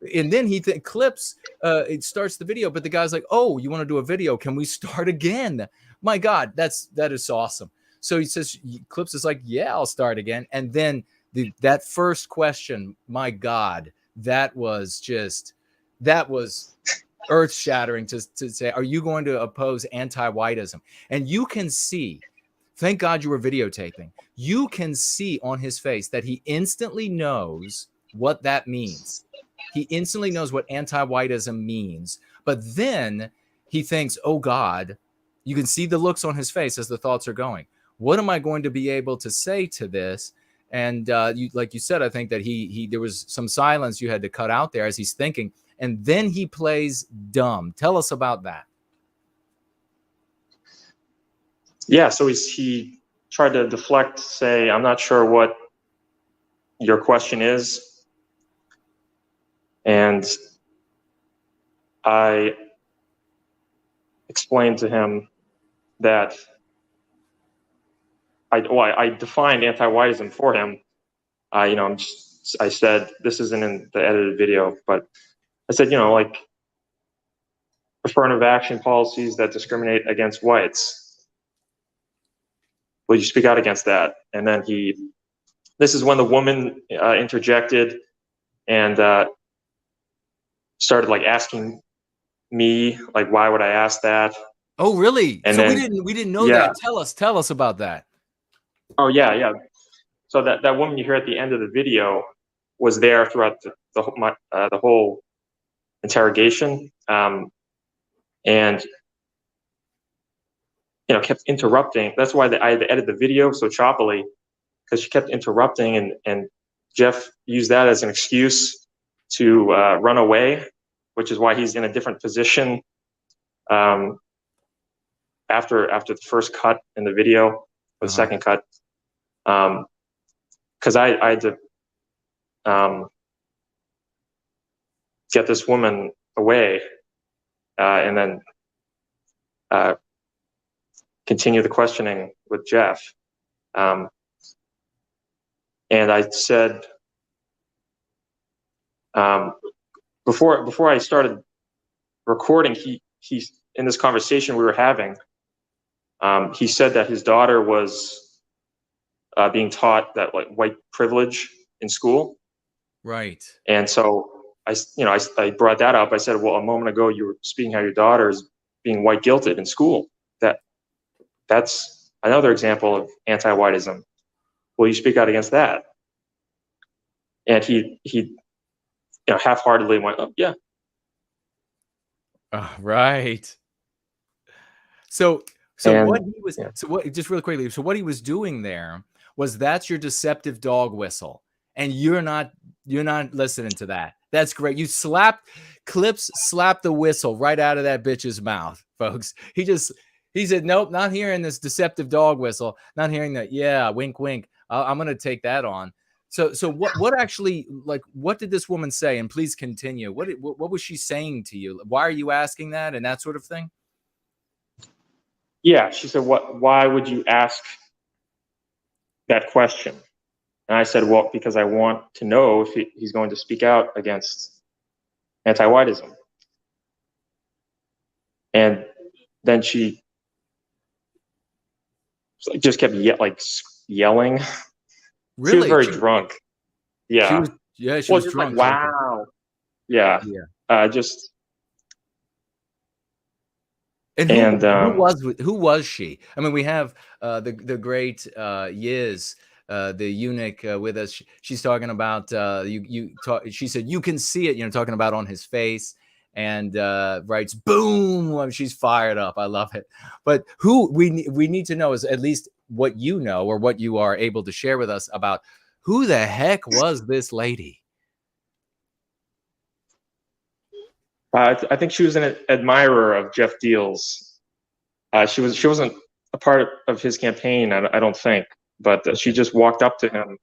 he Clips, it starts the video, but the guy's like, "Oh, you want to do a video? Can we start again?" My God, that is awesome. So he says, Clips is like, "Yeah, I'll start again." And then that first question, my God, that was earth shattering to say, "Are you going to oppose anti-whiteism?" And you can see, thank God you were videotaping. You can see on his face that he instantly knows what that means. He instantly knows what anti-whiteism means. But then he thinks, "Oh God," you can see the looks on his face as the thoughts are going. What am I going to be able to say to this? And like you said, I think that there was some silence you had to cut out there as he's thinking. And then he plays dumb. Tell us about that. Yeah, so he tried to deflect, say, "I'm not sure what your question is." And I explained to him that I defined anti-whiteism for him. I said, this isn't in the edited video, but I said, like affirmative action policies that discriminate against whites. Will you speak out against that? And then this is when the woman interjected and started like asking me, like, why would I ask that? Oh, really? And so then, we didn't know that. Tell us about that. Oh, yeah. So that woman you hear at the end of the video was there throughout the whole interrogation, and kept interrupting. That's why I had to edit the video so choppily, because she kept interrupting, and Geoff used that as an excuse to run away, which is why he's in a different position after the first cut in the video, or the second cut, because I had to get this woman away, and then continue the questioning with Geoff. And I said, before I started recording, he in this conversation we were having, he said that his daughter was being taught that like white privilege in school. Right. And so I brought that up. I said, well, a moment ago you were speaking how your daughter is being white guilted in school. That's another example of anti-whiteism. Will you speak out against that? And he half-heartedly went, oh, yeah. Right. So what he was, just really quickly, so what he was doing there was, that's your deceptive dog whistle, and you're not listening to that. That's great. Clips slapped the whistle right out of that bitch's mouth, folks. He said, nope, not hearing this deceptive dog whistle, not hearing that. Yeah, wink, wink. I'm going to take that on. So what actually, like, what did this woman say? And please continue. What was she saying to you? Why are you asking that, and that sort of thing? Yeah, she said, why would you ask that question? And I said, well, because I want to know if he's going to speak out against anti-whiteism. And then she just kept yelling. Really? She was very drunk. Yeah. She was drunk. Like, wow. Yeah. Just. And who was she? I mean, we have the great Yiz, the eunuch, with us. She's talking about she said you can see it, talking about on his face, and writes boom when she's fired up. I love it. But who we need to know is at least what you know, or what you are able to share with us about who the heck was this lady. I think she was an admirer of Geoff Diehl's. She wasn't a part of his campaign, I don't think, but she just walked up to him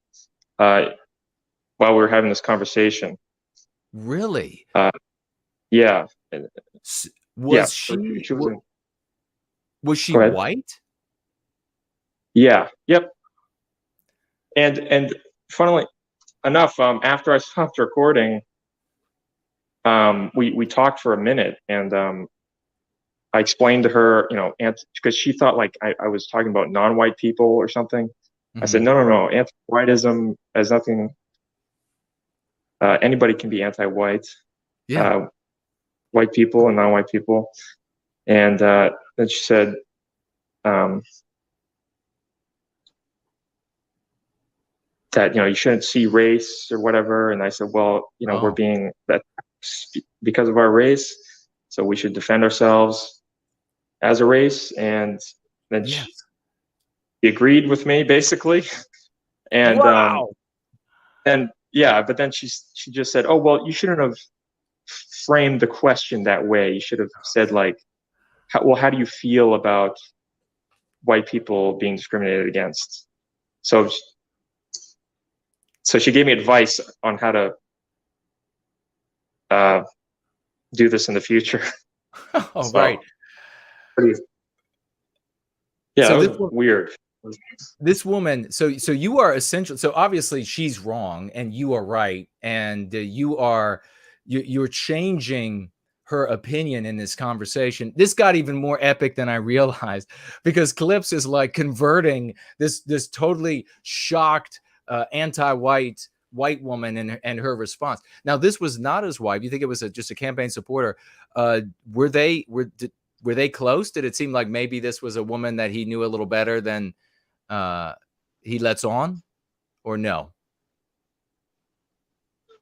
while we were having this conversation. Really? Yeah. Was she white? Yeah. Yep. And funnily enough, after I stopped recording, we talked for a minute, and I explained to her, because she thought like I was talking about non-white people or something. Mm-hmm. I said, no, anti-whiteism has nothing. Anybody can be anti-white. Yeah. White people and non-white people. And then she said, that you shouldn't see race or whatever. And I said, well, we're being that because of our race, so we should defend ourselves as a race. And then she agreed with me, basically. And wow. But then she just said, oh, well, you shouldn't have framed the question that way. You should have said like, how do you feel about white people being discriminated against? So she gave me advice on how to do this in the future. Oh, right. Yeah, so it was weird. This woman, so you are essentially, so obviously she's wrong and you are right, and you're changing her opinion in this conversation. This got even more epic than I realized, because Clips is like converting this totally shocked anti-white woman and her response. Now, this was not his wife. You think it was just a campaign supporter? Were they close? Did it seem like maybe this was a woman that he knew a little better than he lets on, or no?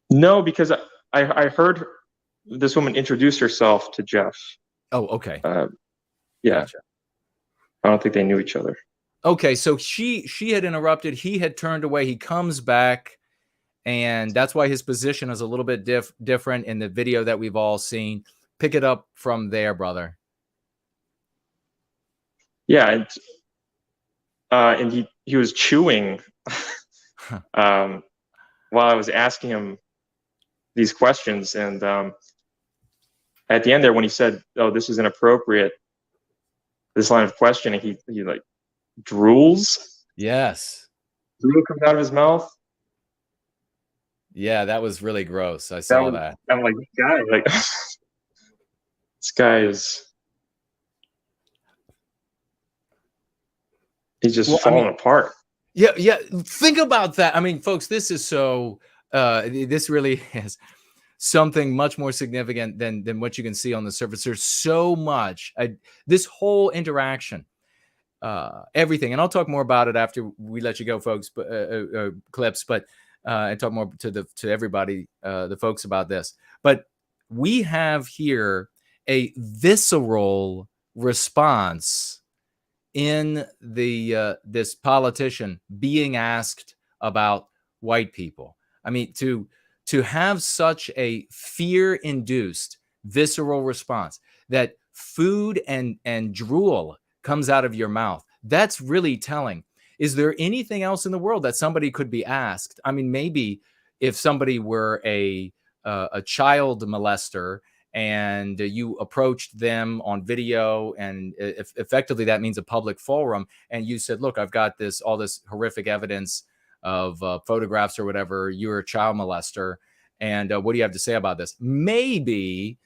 No, because I heard this woman introduce herself to Geoff. Oh, okay. Yeah. Gotcha. I don't think they knew each other. Okay, so she had interrupted. He had turned away. He comes back, and that's why his position is a little bit different in the video that we've all seen. Pick it up from there, brother. Yeah, and he was chewing while I was asking him these questions, and at the end there, when he said, "Oh, this is inappropriate," this line of questioning, he like drools. Yes. Drool comes out of his mouth. Yeah, that was really gross. I saw that. I'm like, this guy is. He's just falling apart. Yeah. Think about that. I mean, folks, this is so. This really is something much more significant than what you can see on the surface. There's so much. This whole interaction, everything, and I'll talk more about it after we let you go, folks. But clips, but and talk more to everybody, the folks, about this. But we have here a visceral response in the this politician being asked about white people. I mean, to have such a fear-induced visceral response that food and drool comes out of your mouth, that's really telling. Is there anything else in the world that somebody could be asked? I mean, maybe if somebody were a child molester and you approached them on video, and effectively that means a public forum, and you said, look, I've got all this horrific evidence of photographs or whatever, you're a child molester, and what do you have to say about this? Maybe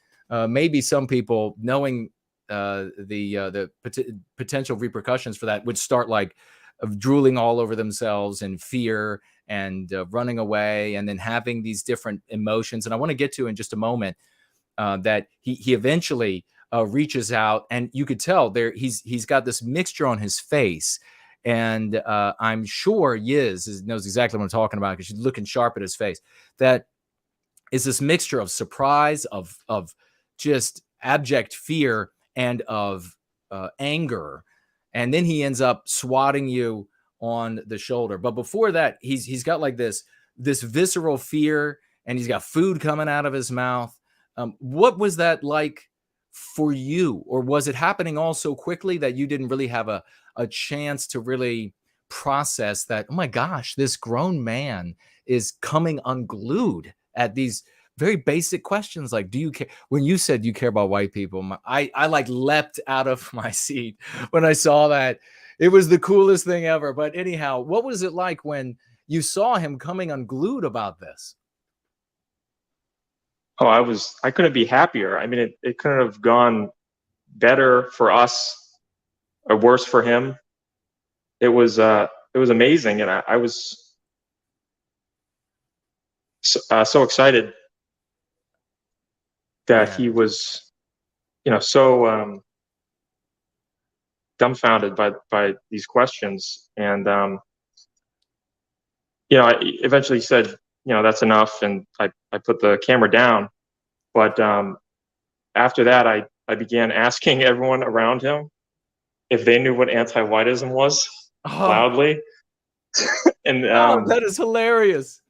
some people, knowing the potential repercussions for that, would start like drooling all over themselves in fear and running away, and then having these different emotions. And I want to get to in just a moment that he eventually reaches out, and you could tell there he's got this mixture on his face. And I'm sure Yiz knows exactly what I'm talking about, because she's looking sharp at his face. That is this mixture of surprise, of just abject fear, and of anger. And then he ends up swatting you on the shoulder. But before that, he's got like this visceral fear, and he's got food coming out of his mouth. What was that like for you? Or was it happening all so quickly that you didn't really have a chance to really process that, oh my gosh, this grown man is coming unglued at these very basic questions like, do you care? When you said you care about white people, I like leapt out of my seat when I saw that. It was the coolest thing ever. But anyhow, what was it like when you saw him coming unglued about this? Oh, I couldn't be happier. I mean, it couldn't have gone better for us or worse for him. It was amazing, and I was so excited that he was, so dumbfounded by these questions. And I eventually said, that's enough, and I put the camera down. But after that, I began asking everyone around him if they knew what anti-whiteism was, loudly. And that is hilarious.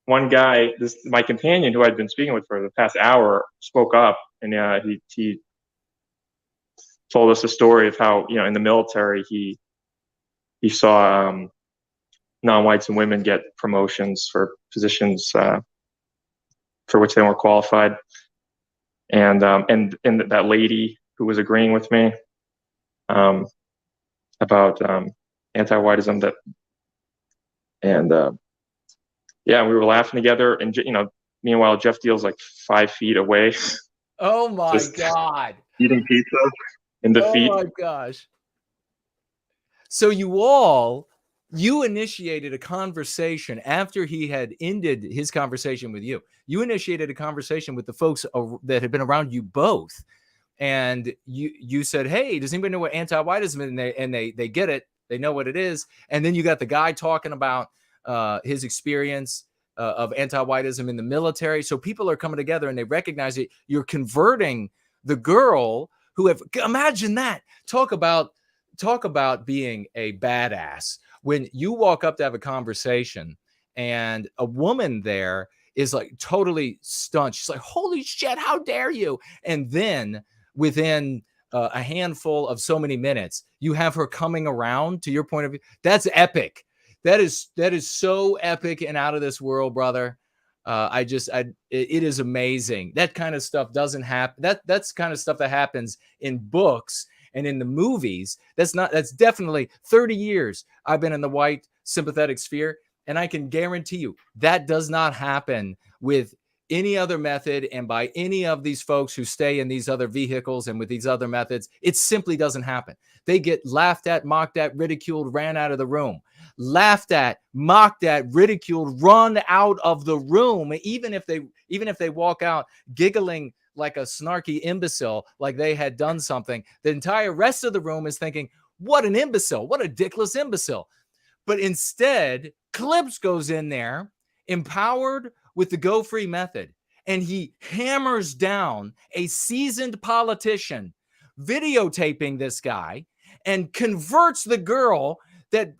One guy, my companion, who I'd been speaking with for the past hour, spoke up, and he told us a story of how, in the military, he saw non-whites and women get promotions for positions for which they weren't qualified, and that lady who was agreeing with me about anti-whiteism, we were laughing together, and meanwhile Geoff Diehl's like 5 feet away. Oh my God! Eating pizza in defeat. Oh my gosh! So you initiated a conversation after he had ended his conversation with you. You initiated a conversation with the folks that had been around you both, and you said, "Hey, does anybody know what anti-whiteism is?" And they get it. They know what it is. And then you got the guy talking about his experience of anti-whiteism in the military. So people are coming together and they recognize it. You're converting the girl who have, imagine that. Talk about being a badass when you walk up to have a conversation and a woman there is like totally stunned. She's like, holy shit, how dare you? And then within a handful of so many minutes, you have her coming around to your point of view. That's epic. That is so epic and out of this world, brother. It is amazing. That kind of stuff doesn't happen. That's kind of stuff that happens in books and in the movies. That's definitely 30 years I've been in the white sympathetic sphere. And I can guarantee you that does not happen with any other method and by any of these folks who stay in these other vehicles and with these other methods. It simply doesn't happen. They get laughed at, mocked at, ridiculed, ran out of the room. Laughed at, mocked at, ridiculed, run out of the room, even if they walk out giggling like a snarky imbecile, like they had done something. The entire rest of the room is thinking, what an imbecile, what a dickless imbecile. But instead, Clips goes in there, empowered with the Go Free method, and he hammers down a seasoned politician, videotaping this guy, and converts the girl that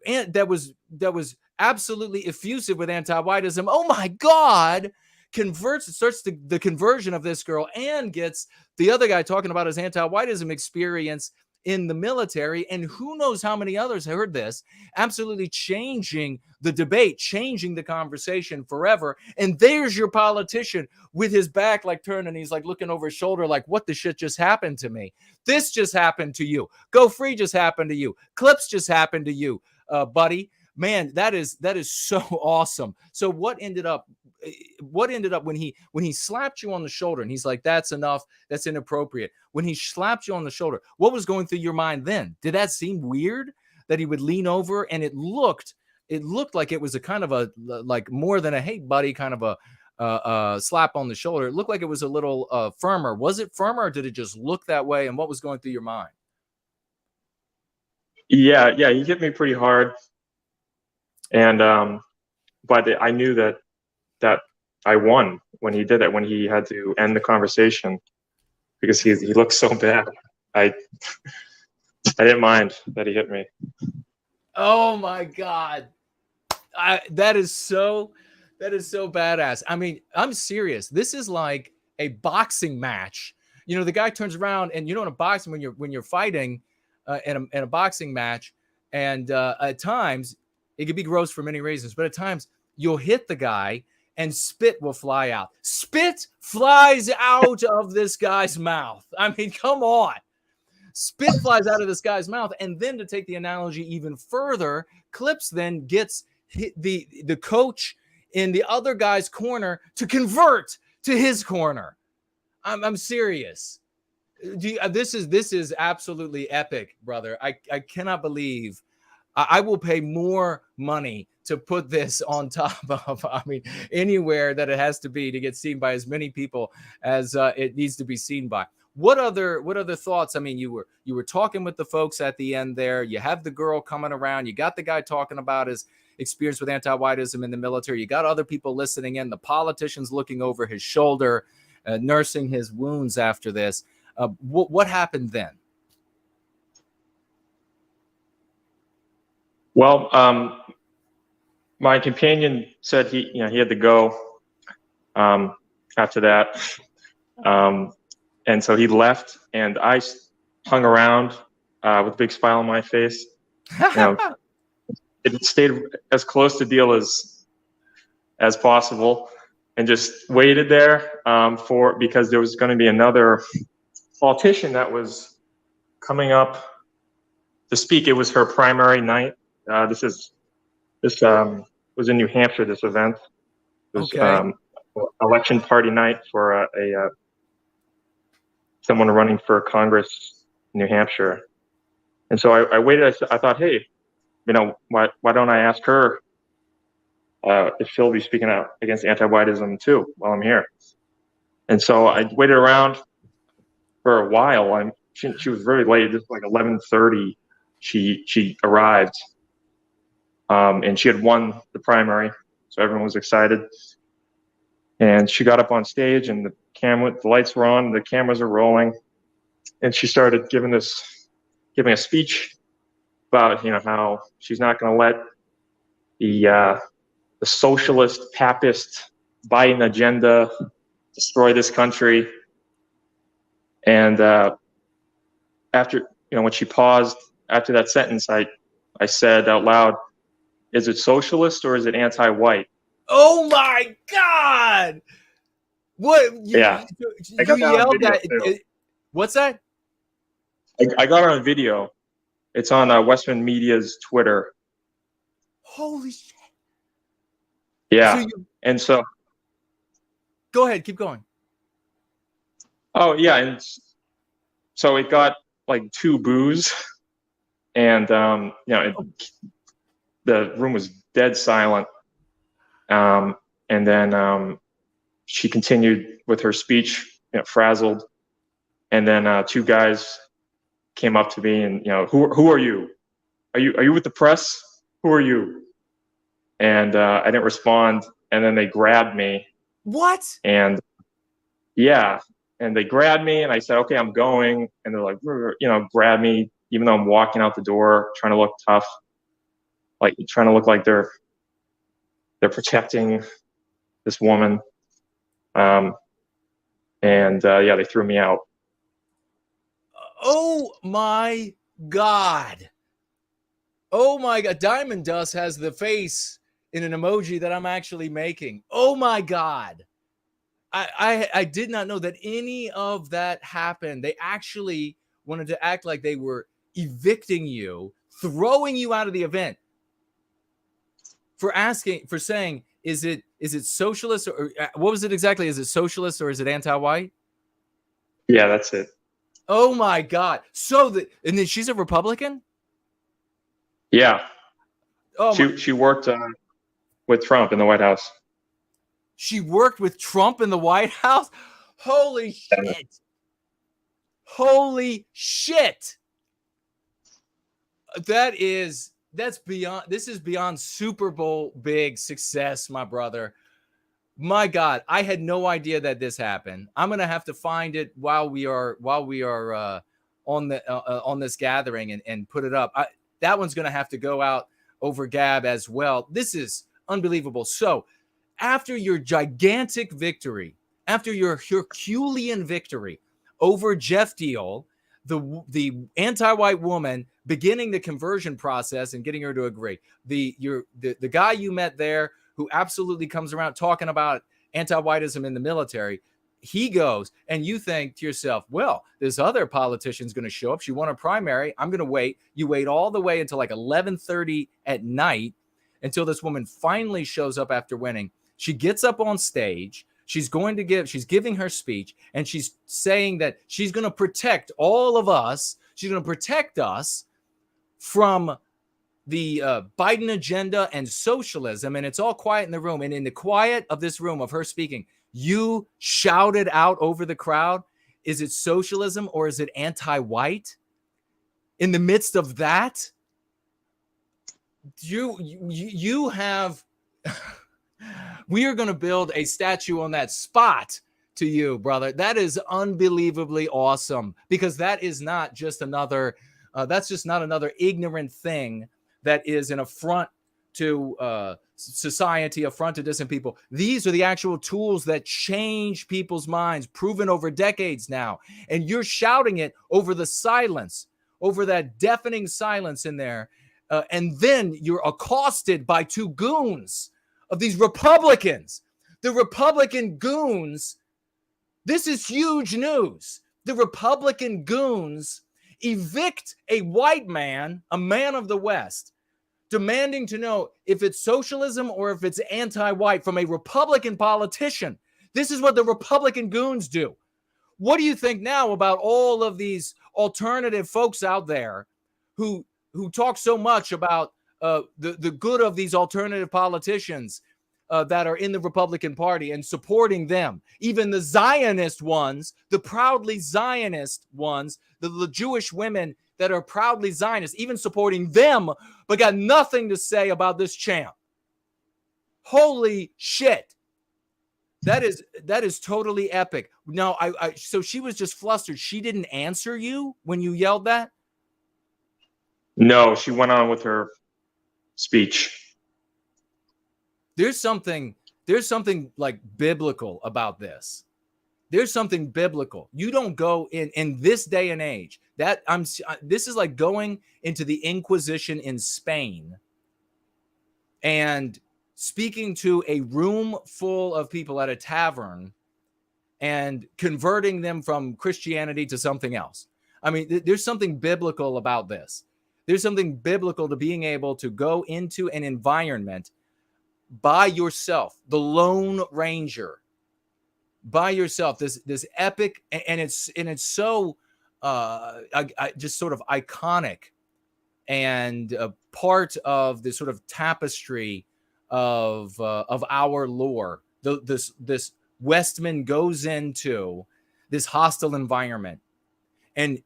was absolutely effusive with anti-whiteism. Oh my God! Starts the conversion of this girl and gets the other guy talking about his anti-whiteism experience in the military, and who knows how many others heard this, absolutely changing the debate, changing the conversation forever. And there's your politician with his back like turned, and he's like looking over his shoulder like, what the shit just happened to me? This just happened to you. Go Free just happened to you. Clips just happened to you, buddy. Man, that is so awesome. So what ended up when he slapped you on the shoulder and he's like, that's enough, that's inappropriate. When he slapped you on the shoulder, what was going through your mind then? Did that seem weird that he would lean over? And it looked like it was a kind of a, like more than a, hey buddy, kind of a slap on the shoulder. It looked like it was a little firmer. Was it firmer, or did it just look that way? And what was going through your mind? Yeah, he hit me pretty hard. And but I knew that I won when he did it, when he had to end the conversation, because he looked so bad. I didn't mind that he hit me. Oh my God. That is so badass. I mean, I'm serious. This is like a boxing match. You know, the guy turns around, and you know, in a boxing, when you're fighting in a boxing match, and at times it could be gross for many reasons, but at times you'll hit the guy and spit will fly out. Spit flies out of this guy's mouth. I mean, come on. Spit flies out of this guy's mouth. And then to take the analogy even further, Clips then gets the coach in the other guy's corner to convert to his corner. I'm serious. This is absolutely epic, brother. I cannot believe I will pay more money to put this on top of, I mean, anywhere that it has to be to get seen by as many people as it needs to be seen by. What other thoughts? I mean, you were talking with the folks at the end there. You have the girl coming around. You got the guy talking about his experience with anti-whiteism in the military. You got other people listening in. The politician's looking over his shoulder, nursing his wounds after this. What happened then? Well, my companion said he had to go after that, and so he left, and I hung around with a big smile on my face. It stayed as close to Diehl as possible, and just waited there because there was going to be another politician that was coming up to speak. It was her primary night. This was in New Hampshire, this event. It was okay. Election party night for someone running for Congress in New Hampshire. And so I waited. I thought, hey, why don't I ask her if she'll be speaking out against anti-whiteism too while I'm here? And so I waited around for a while. She was very late. Just like 11:30, she arrived. And she had won the primary, So everyone was excited. And she got up on stage, and the lights were on, the cameras are rolling, and she started giving a speech about, how she's not going to let the socialist, papist Biden agenda destroy this country. And after, when she paused after that sentence, I said out loud, "Is it socialist or is it anti-white?" Oh my God! What? Yeah. You yelled that. What's that? I got it on video. It's on Westmen Media's Twitter. Holy shit! Yeah. And so. Go ahead. Keep going. Oh yeah, and so it got like 2 boos, and the room was dead silent. And then she continued with her speech, frazzled. And then 2 guys came up to me and, who are you? Are you with the press? Who are you? And I didn't respond. And then they grabbed me. What? And yeah, and they grabbed me, and I said, "Okay, I'm going." And they're like, grab me, even though I'm walking out the door, trying to look tough, like trying to look like they're protecting this woman. And they threw me out. Oh my God. Oh my God. Diamond Dust has the face in an emoji that I'm actually making. Oh my God. I did not know that any of that happened. They actually wanted to act like they were evicting you, throwing you out of the event for saying, is it socialist or what was it exactly? Is it socialist or is it anti-white? Yeah, that's it. Oh my God. And then she's a Republican? Yeah. Oh, she worked with Trump in the White House. She worked with Trump in the White House? Holy shit. Holy shit. This is beyond Super Bowl big success, my brother. My God, I had no idea that this happened. I'm going to have to find it while we are on this gathering and put it up. That one's going to have to go out over Gab as well. This is unbelievable. So, after your gigantic victory, after your Herculean victory over Geoff Diehl, the anti-white woman beginning the conversion process and getting her to agree, the guy you met there who absolutely comes around talking about anti-whiteism in the military, he goes, and you think to yourself, well, this other politician's going to show up. She won a primary. I'm going to wait. You wait all the way until like 11:30 at night until this woman finally shows up after winning. She gets up on stage. She's giving her speech, and she's saying that she's going to protect all of us. She's going to protect us from the Biden agenda and socialism. And it's all quiet in the room. And in the quiet of this room of her speaking, you shouted out over the crowd, is it socialism or is it anti-white? In the midst of that, you have... We are going to build a statue on that spot to you, brother. That is unbelievably awesome, because that is not just another, that's just not another ignorant thing that is an affront to society, affront to decent people. These are the actual tools that change people's minds, proven over decades now. And you're shouting it over the silence, over that deafening silence in there. And then you're accosted by 2 goons of these Republicans. The Republican goons, this is huge news. The Republican goons evict a white man, a man of the West, demanding to know if it's socialism or if it's anti-white from a Republican politician. This is what the Republican goons do. What do you think now about all of these alternative folks out there who talk so much about the good of these alternative politicians that are in the Republican Party and supporting them? Even the Zionist ones, the proudly Zionist ones, the Jewish women that are proudly Zionist, even supporting them, but got nothing to say about this champ. Holy shit. That is totally epic. Now, so she was just flustered. She didn't answer you when you yelled that? No, she went on with her speech. There's something like biblical about this. There's something biblical. You don't go in this day and age. This is like going into the Inquisition in Spain and speaking to a room full of people at a tavern and converting them from Christianity to something else. I mean, there's something biblical about this. There's something biblical to being able to go into an environment by yourself, the Lone Ranger, by yourself. This epic, and it's so just sort of iconic and a part of the sort of tapestry of our lore. This Westman goes into this hostile environment, and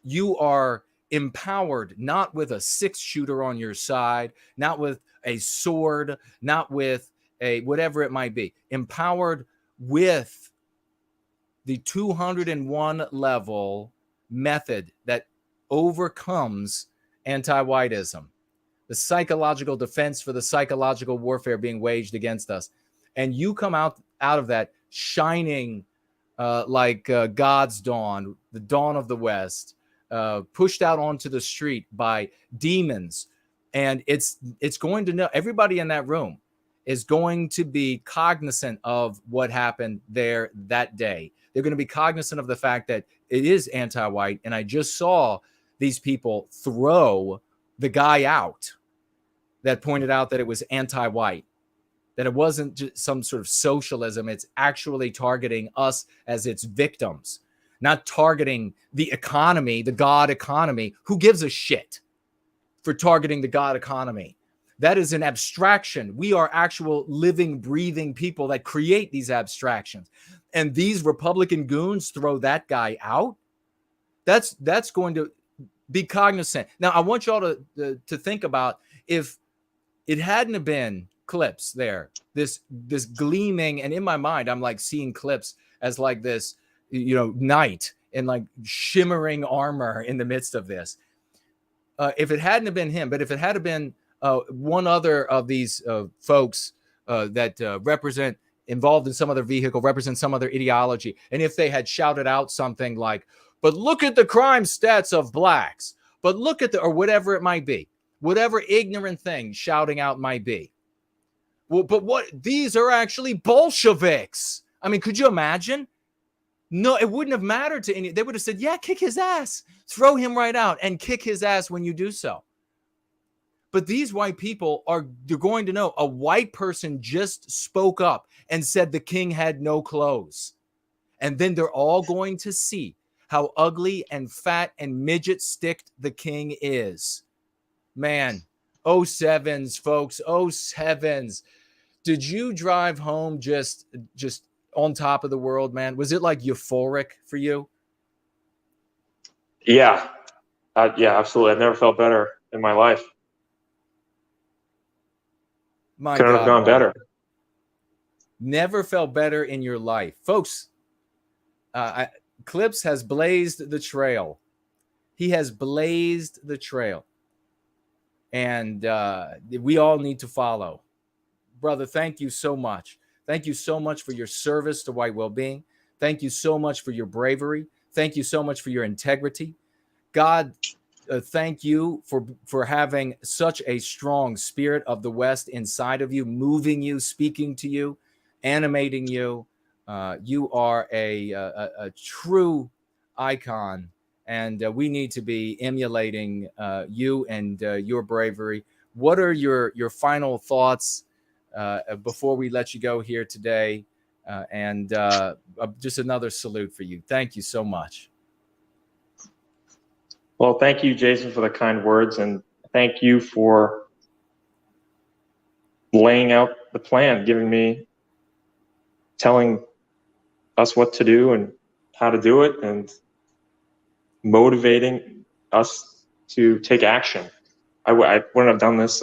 you are empowered not with a 6-shooter on your side, not with a sword, not with a whatever it might be, empowered with the 201 level method that overcomes anti-whiteism, the psychological defense for the psychological warfare being waged against us. And you come out of that shining like God's dawn, the dawn of the West, pushed out onto the street by demons. And it's going to know, everybody in that room is going to be cognizant of what happened there that day. They're going to be cognizant of the fact that it is anti-white. And I just saw these people throw the guy out that pointed out that it was anti-white, that it wasn't just some sort of socialism. It's actually targeting us as its victims, not targeting the economy, the God economy. Who gives a shit for targeting the God economy? That is an abstraction. We are actual living, breathing people that create these abstractions. And these Republican goons throw that guy out. That's going to be cognizant. Now, I want y'all to think about, if it hadn't have been Clips there, this gleaming, and in my mind, I'm like seeing Clips as like this, knight in like shimmering armor in the midst of this. If it hadn't have been him, but if it had have been one other of these folks that represent, involved in some other vehicle, represent some other ideology, and if they had shouted out something like, but look at the crime stats of blacks, but look at or whatever it might be, whatever ignorant thing shouting out might be. Well, but these are actually Bolsheviks. I mean, could you imagine? No, it wouldn't have mattered to any. They would have said, yeah, kick his ass, throw him right out and kick his ass when you do so. But these white people they're going to know a white person just spoke up and said the king had no clothes. And then they're all going to see how ugly and fat and midget sticked the king is. Man, 07s, folks, 07s. Did you drive home just on top of the world, man? Was it like euphoric for you? Yeah. Yeah, absolutely. I've never felt better in my life. Couldn't have gone better. Never felt better in your life. Folks, Clips has blazed the trail. He has blazed the trail. And we all need to follow. Brother, thank you so much. Thank you so much for your service to white well-being. Thank you so much for your bravery. Thank you so much for your integrity. God, thank you for having such a strong spirit of the West inside of you, moving you, speaking to you, animating you. You are a true icon, and we need to be emulating you and your bravery. What are your final thoughts before we let you go here today? And just another salute for you. Thank you so much. Well, thank you, Jason, for the kind words, and thank you for laying out the plan, telling us what to do and how to do it, and motivating us to take action. I wouldn't have done this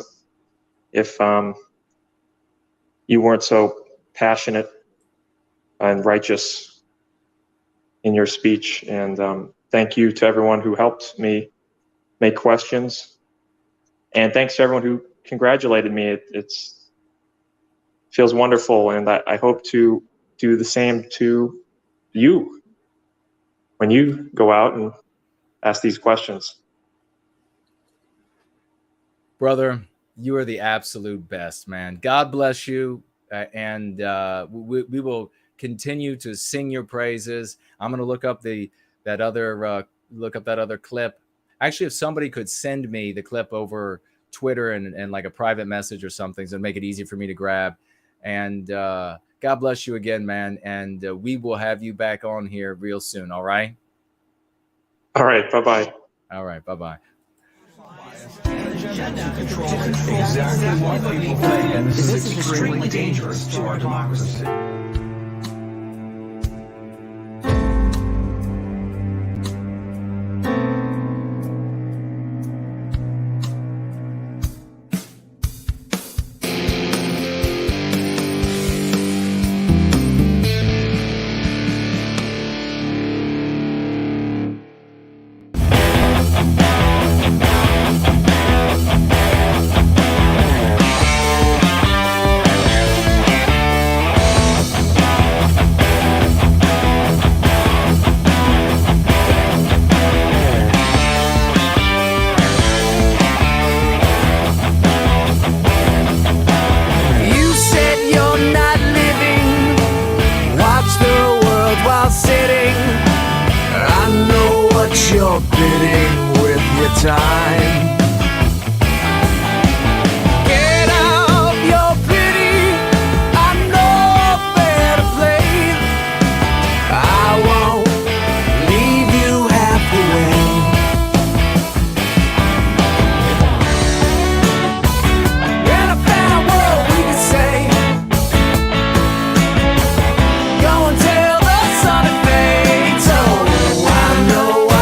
if you weren't so passionate and righteous in your speech. And thank you to everyone who helped me make questions. And thanks to everyone who congratulated me. It feels wonderful, and I hope to do the same to you when you go out and ask these questions. Brother, you are the absolute best, man. God bless you, and we will continue to sing your praises. I'm going to look up that other clip. Actually, if somebody could send me the clip over Twitter and like a private message or something, so make it easy for me to grab. And God bless you again, man. And we will have you back on here real soon. All right. All right. Bye-bye. All right. Bye-bye. Exactly what people think, and this is extremely dangerous to our democracy. You're bidding with your time. Get out your pity, I know a better place. I won't leave you half the way. In a fair world we could say, go and tell the sun it fades. Oh, I know why.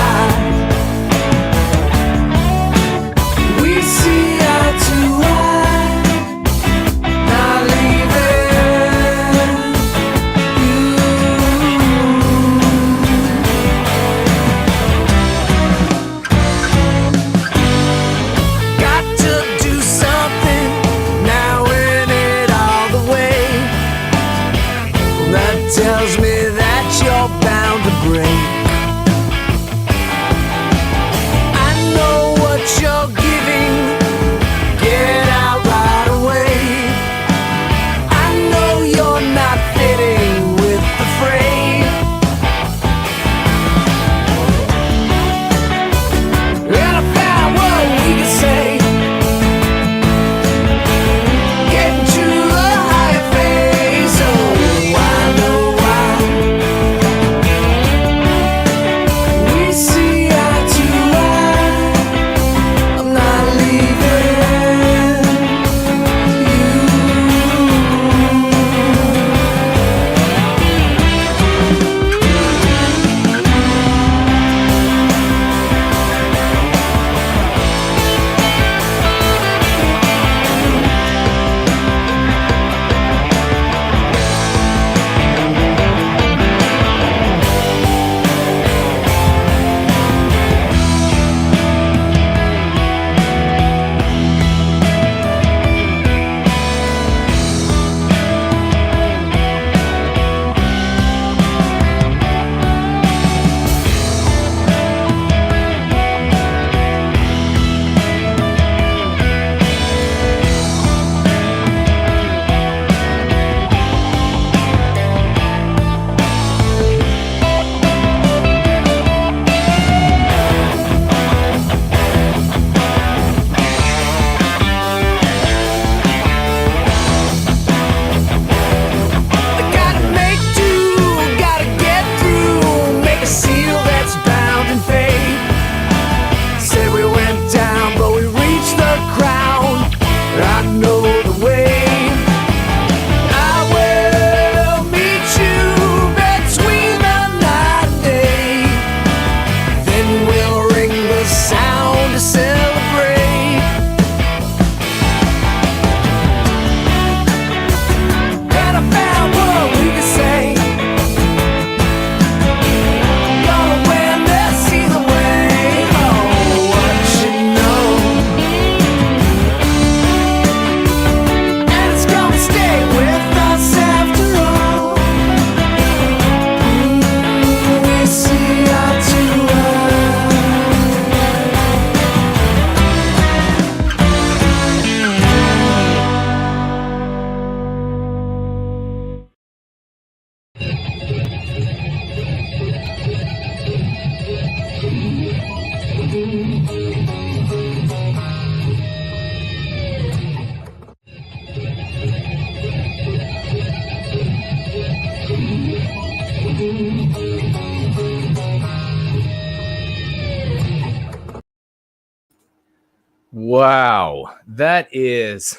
Wow. That is,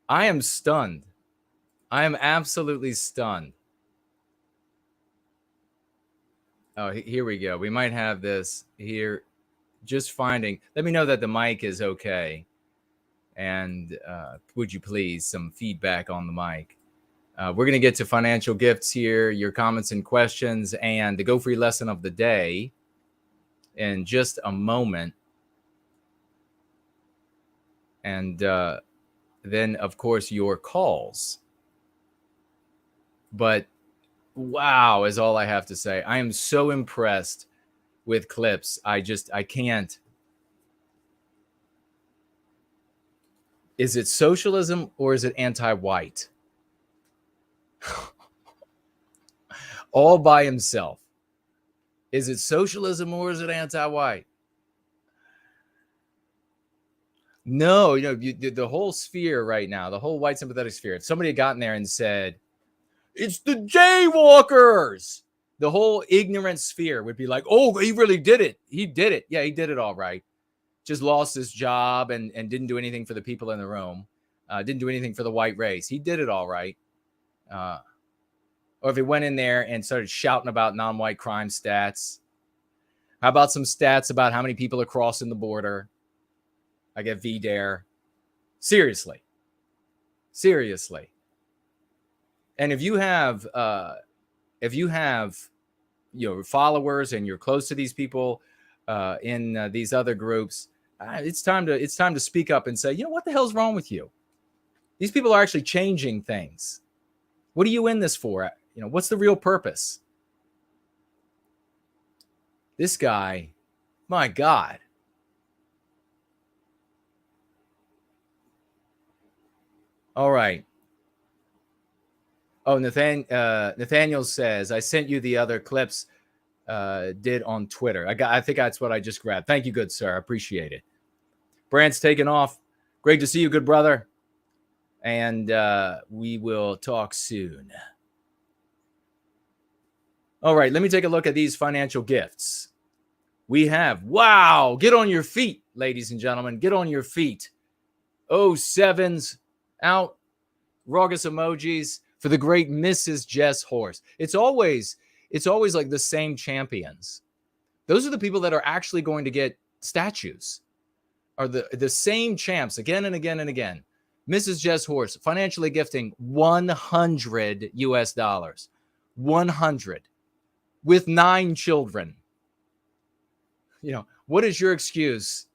I am stunned. I am absolutely stunned. Oh, here we go. We might have this here. Just finding, let me know that the mic is okay. And would you please, some feedback on the mic. We're going to get to financial gifts here, your comments and questions, and the Go Free lesson of the day in just a moment. And then, of course, your calls. But wow is all I have to say. I am so impressed with Clips. I can't. Is it socialism or is it anti-white? All by himself. Is it socialism or is it anti-white? No, the whole sphere right now, the whole white sympathetic sphere, if somebody had gotten there and said, it's the jaywalkers, the whole ignorant sphere would be like, oh, he really did it. He did it. Yeah, he did it all right. Just lost his job and didn't do anything for the people in the room. Didn't do anything for the white race. He did it all right. Or if he went in there and started shouting about non-white crime stats. How about some stats about how many people are crossing the border? I get VDARE. Seriously. And if you have followers and you're close to these people in these other groups, it's time to speak up and say, what the hell's wrong with you? These people are actually changing things. What are you in this for? What's the real purpose? This guy, my God. All right. Oh, Nathaniel says, I sent you the other clips did on Twitter. I think that's what I just grabbed. Thank you, good sir. I appreciate it. Brandt's taking off. Great to see you, good brother. And we will talk soon. All right, let me take a look at these financial gifts. We have, wow, get on your feet, ladies and gentlemen. Get on your feet. 07s out. Raucous emojis for the great Mrs. Jess Horse. It's always like the same champions. Those are the people that are actually going to get statues. Are the same champs again and again and again. Mrs. Jess Horse financially gifting $100 US. 100 with 9 children. What is your excuse?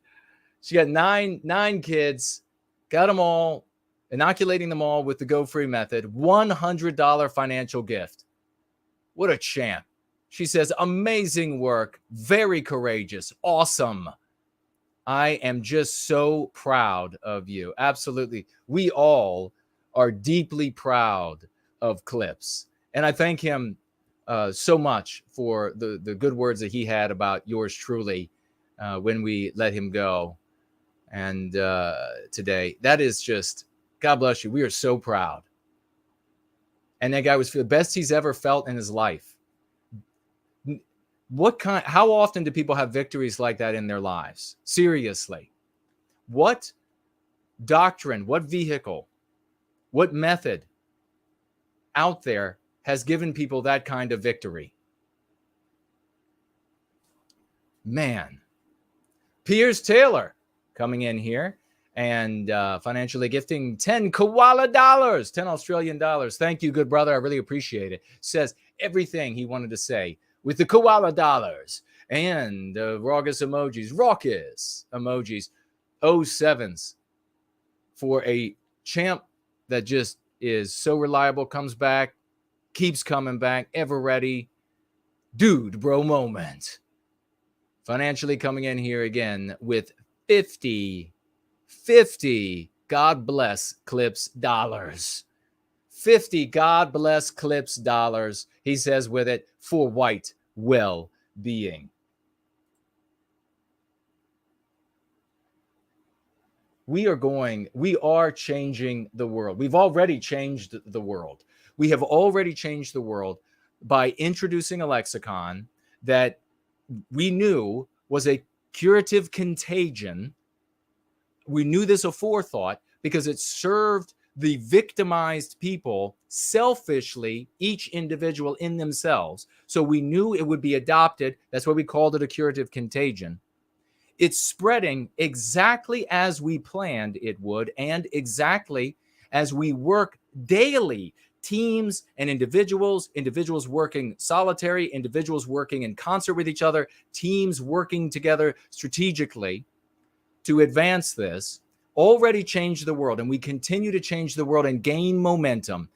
She got nine kids, got them all, inoculating them all with the Go Free method. $100 financial gift. What a champ. She says, amazing work, very courageous, awesome. I am just so proud of you. Absolutely. We all are deeply proud of Clips. And I thank him so much for the good words that he had about yours truly when we let him go. And today, that is just, God bless you. We are so proud. And that guy was the best he's ever felt in his life. How often do people have victories like that in their lives? Seriously. What doctrine, what vehicle, what method out there has given people that kind of victory? Man. Piers Taylor coming in here and financially gifting 10 koala dollars, 10 Australian dollars. Thank you, good brother. I really appreciate it. Says everything he wanted to say with the koala dollars and raucous emojis, 07s for a champ that just is so reliable, comes back, keeps coming back, ever ready. Dude, bro moment. Financially coming in here again with 50 God bless Clips dollars. 50 God bless Clips dollars. He says with it for white well-being. We are changing the world. We've already changed the world. We have already changed the world by introducing a lexicon that we knew was a curative contagion. We knew this aforethought because it served the victimized people selfishly, each individual in themselves. So we knew it would be adopted. That's why we called it a curative contagion. It's spreading exactly as we planned it would, and exactly as we work daily. Teams and individuals working solitary, individuals working in concert with each other, teams working together strategically to advance this, already changed the world. And we continue to change the world and gain momentum,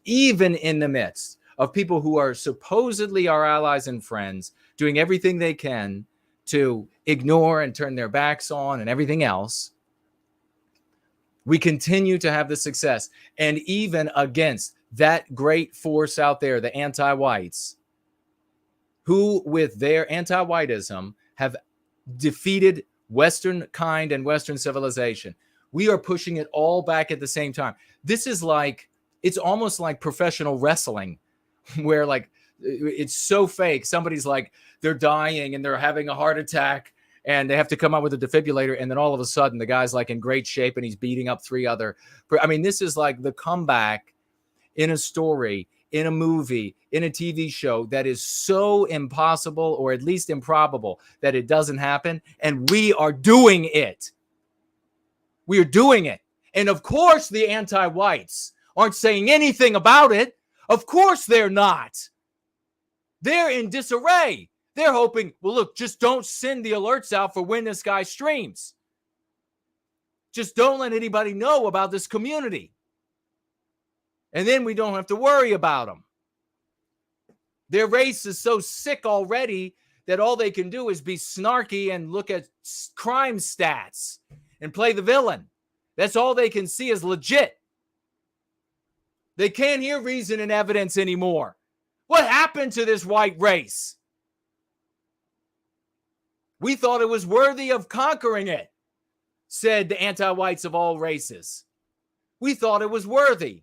even in the midst of people who are supposedly our allies and friends, doing everything they can to ignore and turn their backs on and everything else. We continue to have the success. And even against that great force out there, the anti-whites, who with their anti-whiteism have defeated Western kind and Western civilization, we are pushing it all back at the same time. This is like, it's almost like professional wrestling, where like it's so fake. Somebody's like, they're dying and they're having a heart attack and they have to come out with a defibrillator, and then all of a sudden the guy's like in great shape and he's beating up 3 other. I mean, this is like the comeback in a story, in a movie, in a TV show that is so impossible, or at least improbable, that it doesn't happen. And we are doing it. We are doing it. And of course, the anti-whites aren't saying anything about it. Of course they're not. They're in disarray. They're hoping, well, look, just don't send the alerts out for when this guy streams. Just don't let anybody know about this community. And then we don't have to worry about them. Their race is so sick already that all they can do is be snarky and look at crime stats and play the villain. That's all they can see is legit. They can't hear reason and evidence anymore. What happened to this white race? We thought it was worthy of conquering it, said the anti-whites of all races. We thought it was worthy.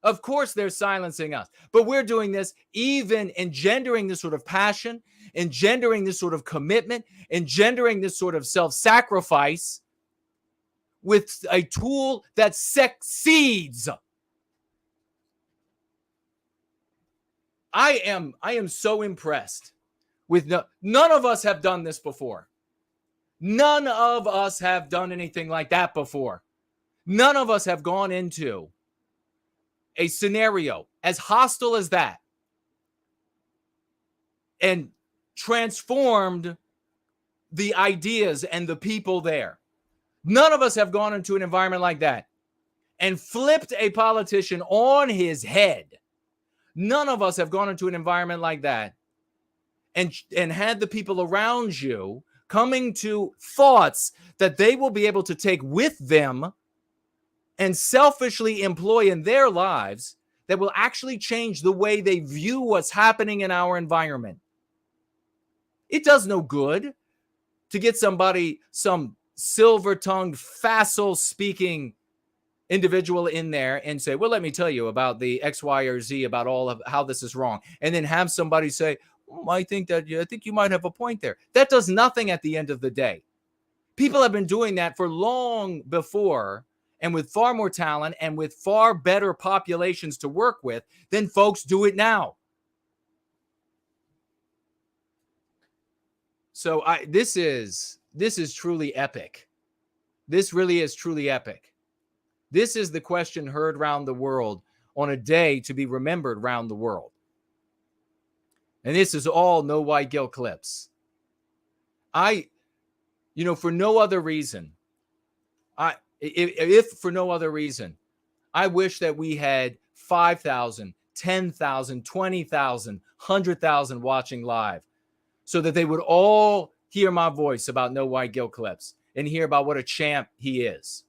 Of course, they're silencing us, but we're doing this, even engendering this sort of passion, engendering this sort of commitment, engendering this sort of self-sacrifice with a tool that succeeds. I am so impressed with none of us have done this before. None of us have done anything like that before. None of us have gone into a scenario as hostile as that and transformed the ideas and the people there. None of us have gone into an environment like that and flipped a politician on his head. None of us have gone into an environment like that and had the people around you coming to thoughts that they will be able to take with them and selfishly employ in their lives that will actually change the way they view what's happening in our environment. It does no good to get somebody, some silver-tongued, facile-speaking individual in there and say, well, let me tell you about the X, Y, or Z, about all of how this is wrong. And then have somebody say, I think you might have a point there. That does nothing at the end of the day. People have been doing that for long before, and with far more talent and with far better populations to work with than folks do it now. So this is truly epic. This really is truly epic. This is the question heard round the world on a day to be remembered round the world. And this is all No White Guilt Clips. For no other reason, if for no other reason, I wish that we had 5,000, 10,000, 20,000, 100,000 watching live so that they would all hear my voice about No White Guilt Clips and hear about what a champ he is.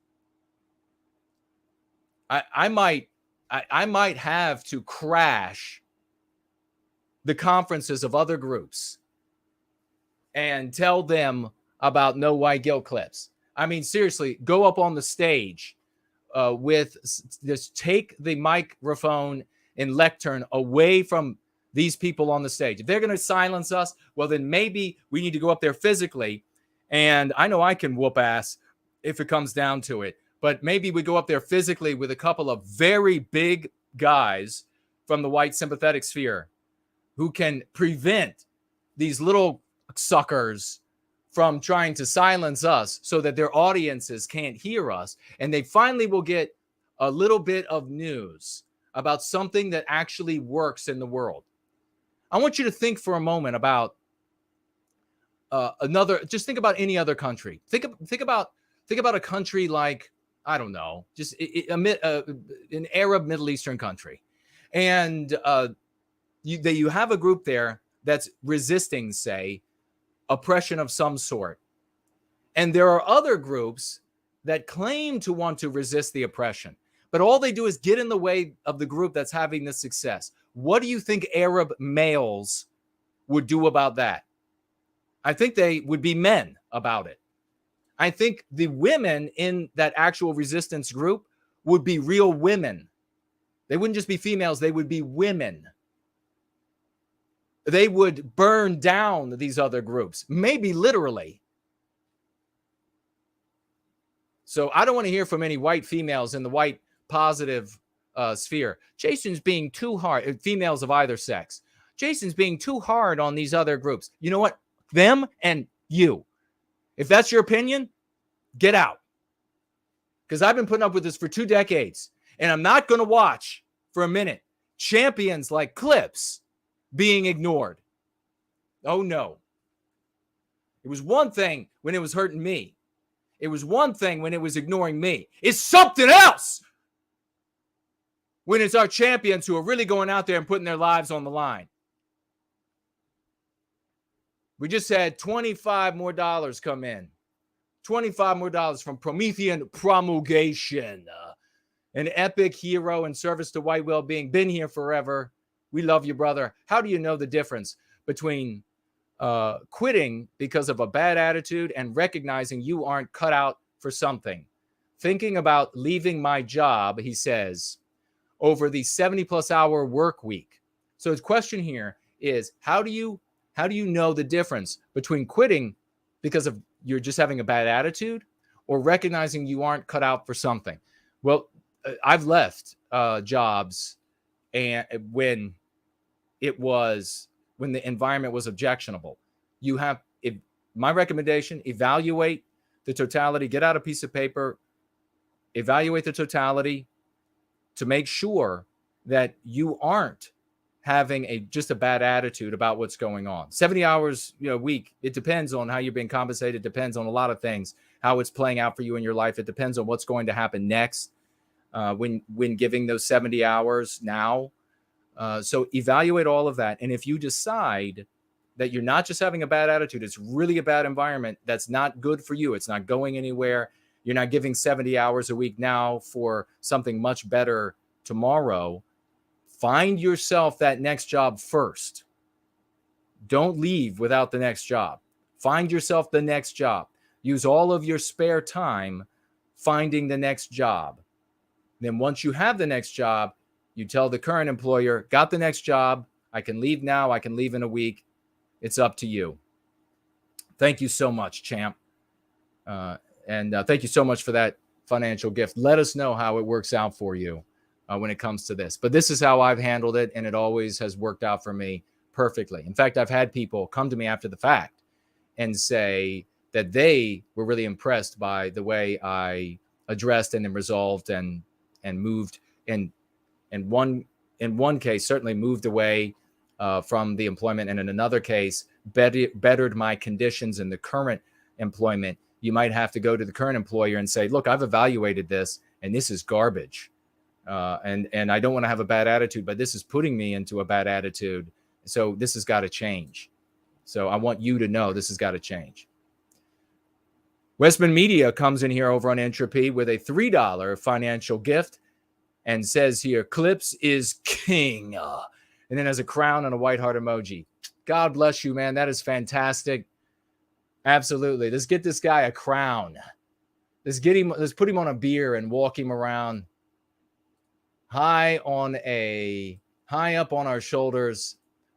I might have to crash the conferences of other groups and tell them about No White Guilt Clips. I mean, seriously, go up on the stage just take the microphone and lectern away from these people on the stage. If they're going to silence us, well, then maybe we need to go up there physically. And I know I can whoop ass if it comes down to it. But maybe we go up there physically with a couple of very big guys from the white sympathetic sphere who can prevent these little suckers from trying to silence us so that their audiences can't hear us. And they finally will get a little bit of news about something that actually works in the world. I want you to think for a moment about just think about any other country. Think about a country like, I don't know, just an Arab Middle Eastern country. And you have a group there that's resisting, say, oppression of some sort. And there are other groups that claim to want to resist the oppression, but all they do is get in the way of the group that's having the success. What do you think Arab males would do about that? I think they would be men about it. I think the women in that actual resistance group would be real women. They wouldn't just be females, they would be women. They would burn down these other groups, maybe literally. So I don't want to hear from any white females in the white positive sphere. Jason's being too hard, females of either sex. Jason's being too hard on these other groups. You know what? Them and you. If that's your opinion, get out. Because I've been putting up with this for 2 decades. And I'm not going to watch for a minute champions like Clips being ignored. Oh, no. It was one thing when it was hurting me. It was one thing when it was ignoring me. It's something else when it's our champions who are really going out there and putting their lives on the line. We just had $25 more come in. $25 more from Promethean Promulgation. An epic hero in service to white well-being. Been here forever. We love you, brother. How do you know the difference between quitting because of a bad attitude and recognizing you aren't cut out for something? Thinking about leaving my job, he says, over the 70-plus hour work week. So his question here is, how do you know the difference between quitting because of you're just having a bad attitude or recognizing you aren't cut out for something? Well, I've left jobs and when the environment was objectionable. My recommendation, evaluate the totality, get out a piece of paper, evaluate the totality to make sure that you aren't having just a bad attitude about what's going on. 70 hours a week, it depends on how you're being compensated, depends on a lot of things, how it's playing out for you in your life. It depends on what's going to happen next when giving those 70 hours now. So evaluate all of that. And if you decide that you're not just having a bad attitude, it's really a bad environment that's not good for you, it's not going anywhere, you're not giving 70 hours a week now for something much better tomorrow, find yourself that next job first. Don't leave without the next job. Find yourself the next job. Use all of your spare time finding the next job. Then once you have the next job, you tell the current employer, got the next job, I can leave now, I can leave in a week. It's up to you. Thank you so much, champ. And thank you so much for that financial gift. Let us know how it works out for you when it comes to this. But this is how I've handled it, and it always has worked out for me perfectly. In fact, I've had people come to me after the fact and say that they were really impressed by the way I addressed and then resolved and moved. And in one case, certainly moved away from the employment, and in another case, bettered my conditions in the current employment. You might have to go to the current employer and say, look, I've evaluated this, and this is garbage. And I don't want to have a bad attitude, but this is putting me into a bad attitude. So this has got to change. So I want you to know this has got to change. Westmen Media comes in here over on Entropy with a $3 financial gift and says here, Clips is king. And then has a crown and a white heart emoji. God bless you, man. That is fantastic. Absolutely. Let's get this guy a crown. Let's put him on a beer and walk him around high up on our shoulders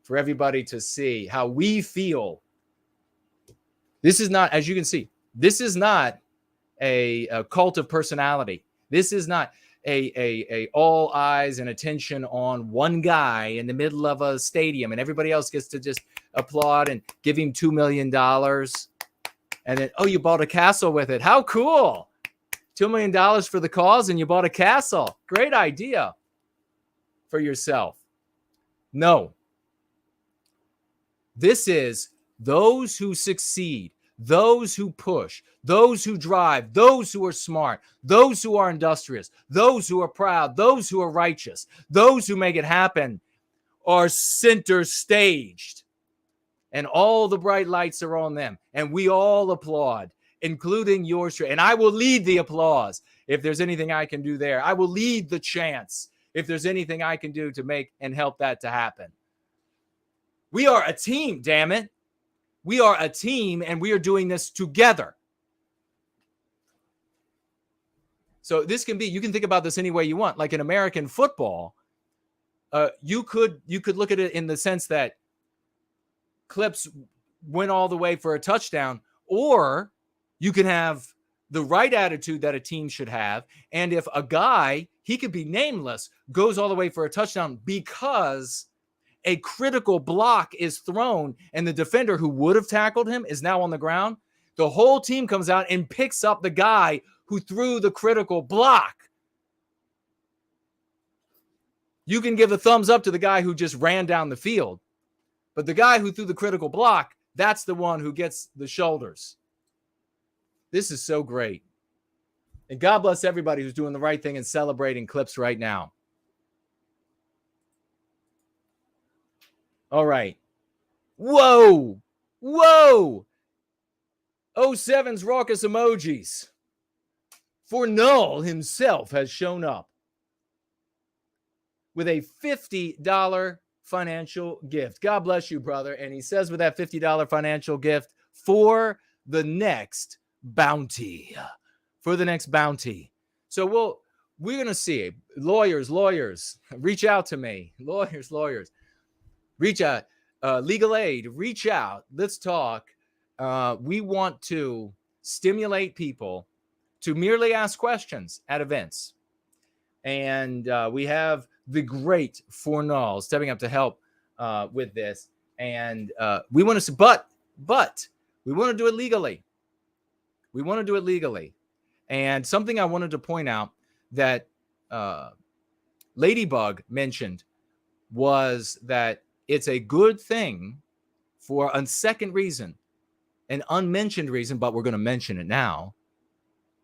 for everybody to see how we feel. This is not, as you can see, this is not a cult of personality. This is not a all eyes and attention on one guy in the middle of a stadium and everybody else gets to just applaud and give him $2 million. And then, oh, you bought a castle with it. How cool. $2 million for the cause and you bought a castle. Great idea for yourself. No. This is those who succeed, those who push, those who drive, those who are smart, those who are industrious, those who are proud, those who are righteous, those who make it happen are center staged. And all the bright lights are on them. And we all applaud, including yours. And I will lead the applause if there's anything I can do there. I will lead the chants if there's anything I can do to make and help that to happen. We are a team, damn it. We are a team and we are doing this together. So this can be, you can think about this any way you want. Like in American football, you could look at it in the sense that Clips went all the way for a touchdown, or you can have the right attitude that a team should have. And if a guy, he could be nameless, goes all the way for a touchdown because a critical block is thrown and the defender who would have tackled him is now on the ground, the whole team comes out and picks up the guy who threw the critical block. You can give a thumbs up to the guy who just ran down the field, but the guy who threw the critical block, that's the one who gets the shoulders. This is so great. And God bless everybody who's doing the right thing and celebrating Clips right now. All right. Whoa. Whoa. 07's raucous emojis. For Null himself has shown up with a $50 financial gift. God bless you, brother. And he says with that $50 financial gift, for the next bounty. For the next bounty. So we're going to see. Lawyers, reach out to me. Lawyers. Reach out. Legal aid, reach out. Let's talk. We want to stimulate people to merely ask questions at events. And we have the great Fornall stepping up to help with this. And we want to, but we want to do it legally. We want to do it legally. And something I wanted to point out that Ladybug mentioned was that it's a good thing for a second reason, an unmentioned reason, but we're going to mention it now,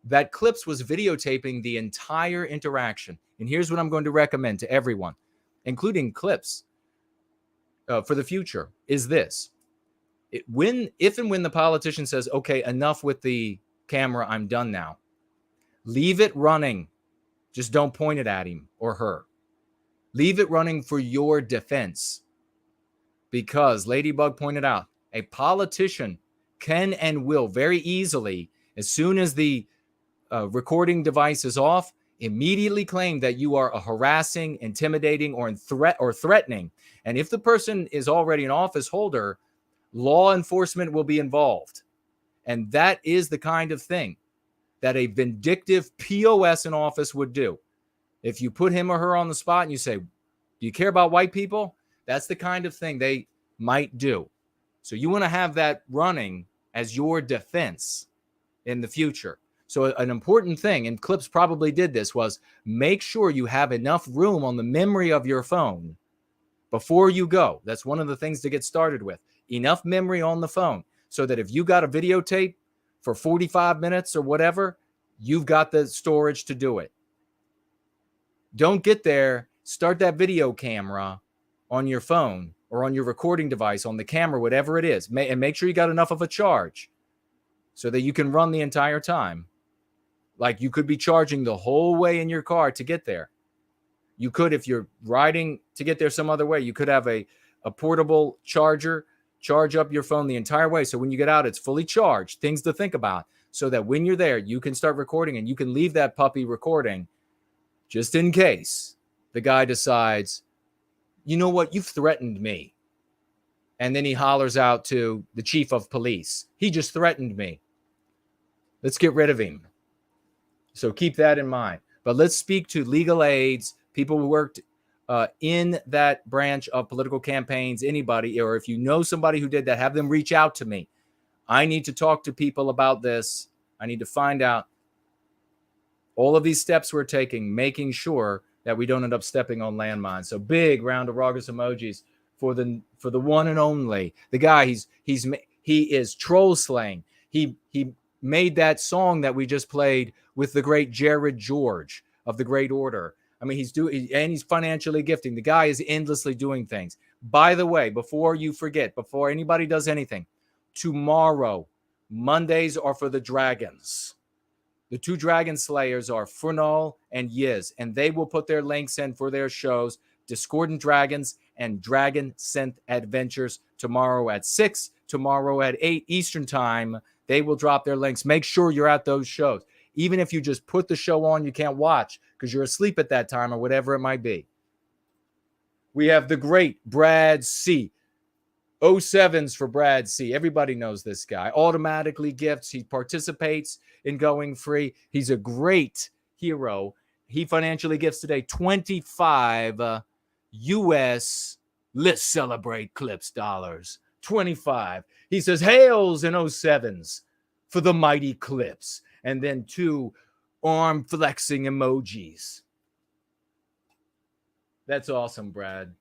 that Clips was videotaping the entire interaction. And here's what I'm going to recommend to everyone, including Clips, for the future, is this. If and when the politician says, okay, enough with the camera, I'm done now, leave it running. Just don't point it at him or her. Leave it running for your defense. Because Ladybug pointed out, a politician can and will very easily, as soon as the recording device is off, immediately claim that you are a harassing, intimidating, or threatening. And if the person is already an office holder, law enforcement will be involved. And that is the kind of thing that a vindictive POS in office would do. If you put him or her on the spot and you say, do you care about white people? That's the kind of thing they might do. So you want to have that running as your defense in the future. So an important thing, and Clips probably did this, was make sure you have enough room on the memory of your phone before you go. That's one of the things to get started with. Enough memory on the phone so that if you got a videotape for 45 minutes or whatever, you've got the storage to do it. Don't get there, start that video camera on your phone or on your recording device, on the camera, whatever it is, and make sure you got enough of a charge so that you can run the entire time. Like you could be charging the whole way in your car to get there. You could, if you're riding to get there some other way, you could have a portable charger, charge up your phone the entire way. So when you get out, it's fully charged. Things to think about so that when you're there, you can start recording and you can leave that puppy recording just in case the guy decides, you know what, you've threatened me. And then he hollers out to the chief of police. He just threatened me. Let's get rid of him. So keep that in mind. But let's speak to legal aids, people who worked in that branch of political campaigns, anybody, or if you know somebody who did that, have them reach out to me. I need to talk to people about this. I need to find out all of these steps we're taking, making sure that we don't end up stepping on landmines. So big round of Raucous emojis for the one and only. The guy, he is troll slaying. He made that song that we just played with the great Jared George of the Great Order. I mean, he's financially gifting. The guy is endlessly doing things. By the way, before you forget, before anybody does anything, tomorrow, Mondays are for the dragons. The two dragon slayers are Furnal and Yiz, and they will put their links in for their shows, Discordant Dragons and Dragon Synth Adventures, tomorrow at 6, tomorrow at 8 Eastern Time. They will drop their links. Make sure you're at those shows. Even if you just put the show on, you can't watch because you're asleep at that time or whatever it might be. We have the great Brad C. 07s for Brad C. Everybody knows this guy. Automatically gifts. He participates in going free. He's a great hero. He financially gifts today 25 US, let's celebrate Clips dollars. 25. He says, hails in 07s for the mighty Clips. And then 2 arm flexing emojis. That's awesome, Brad.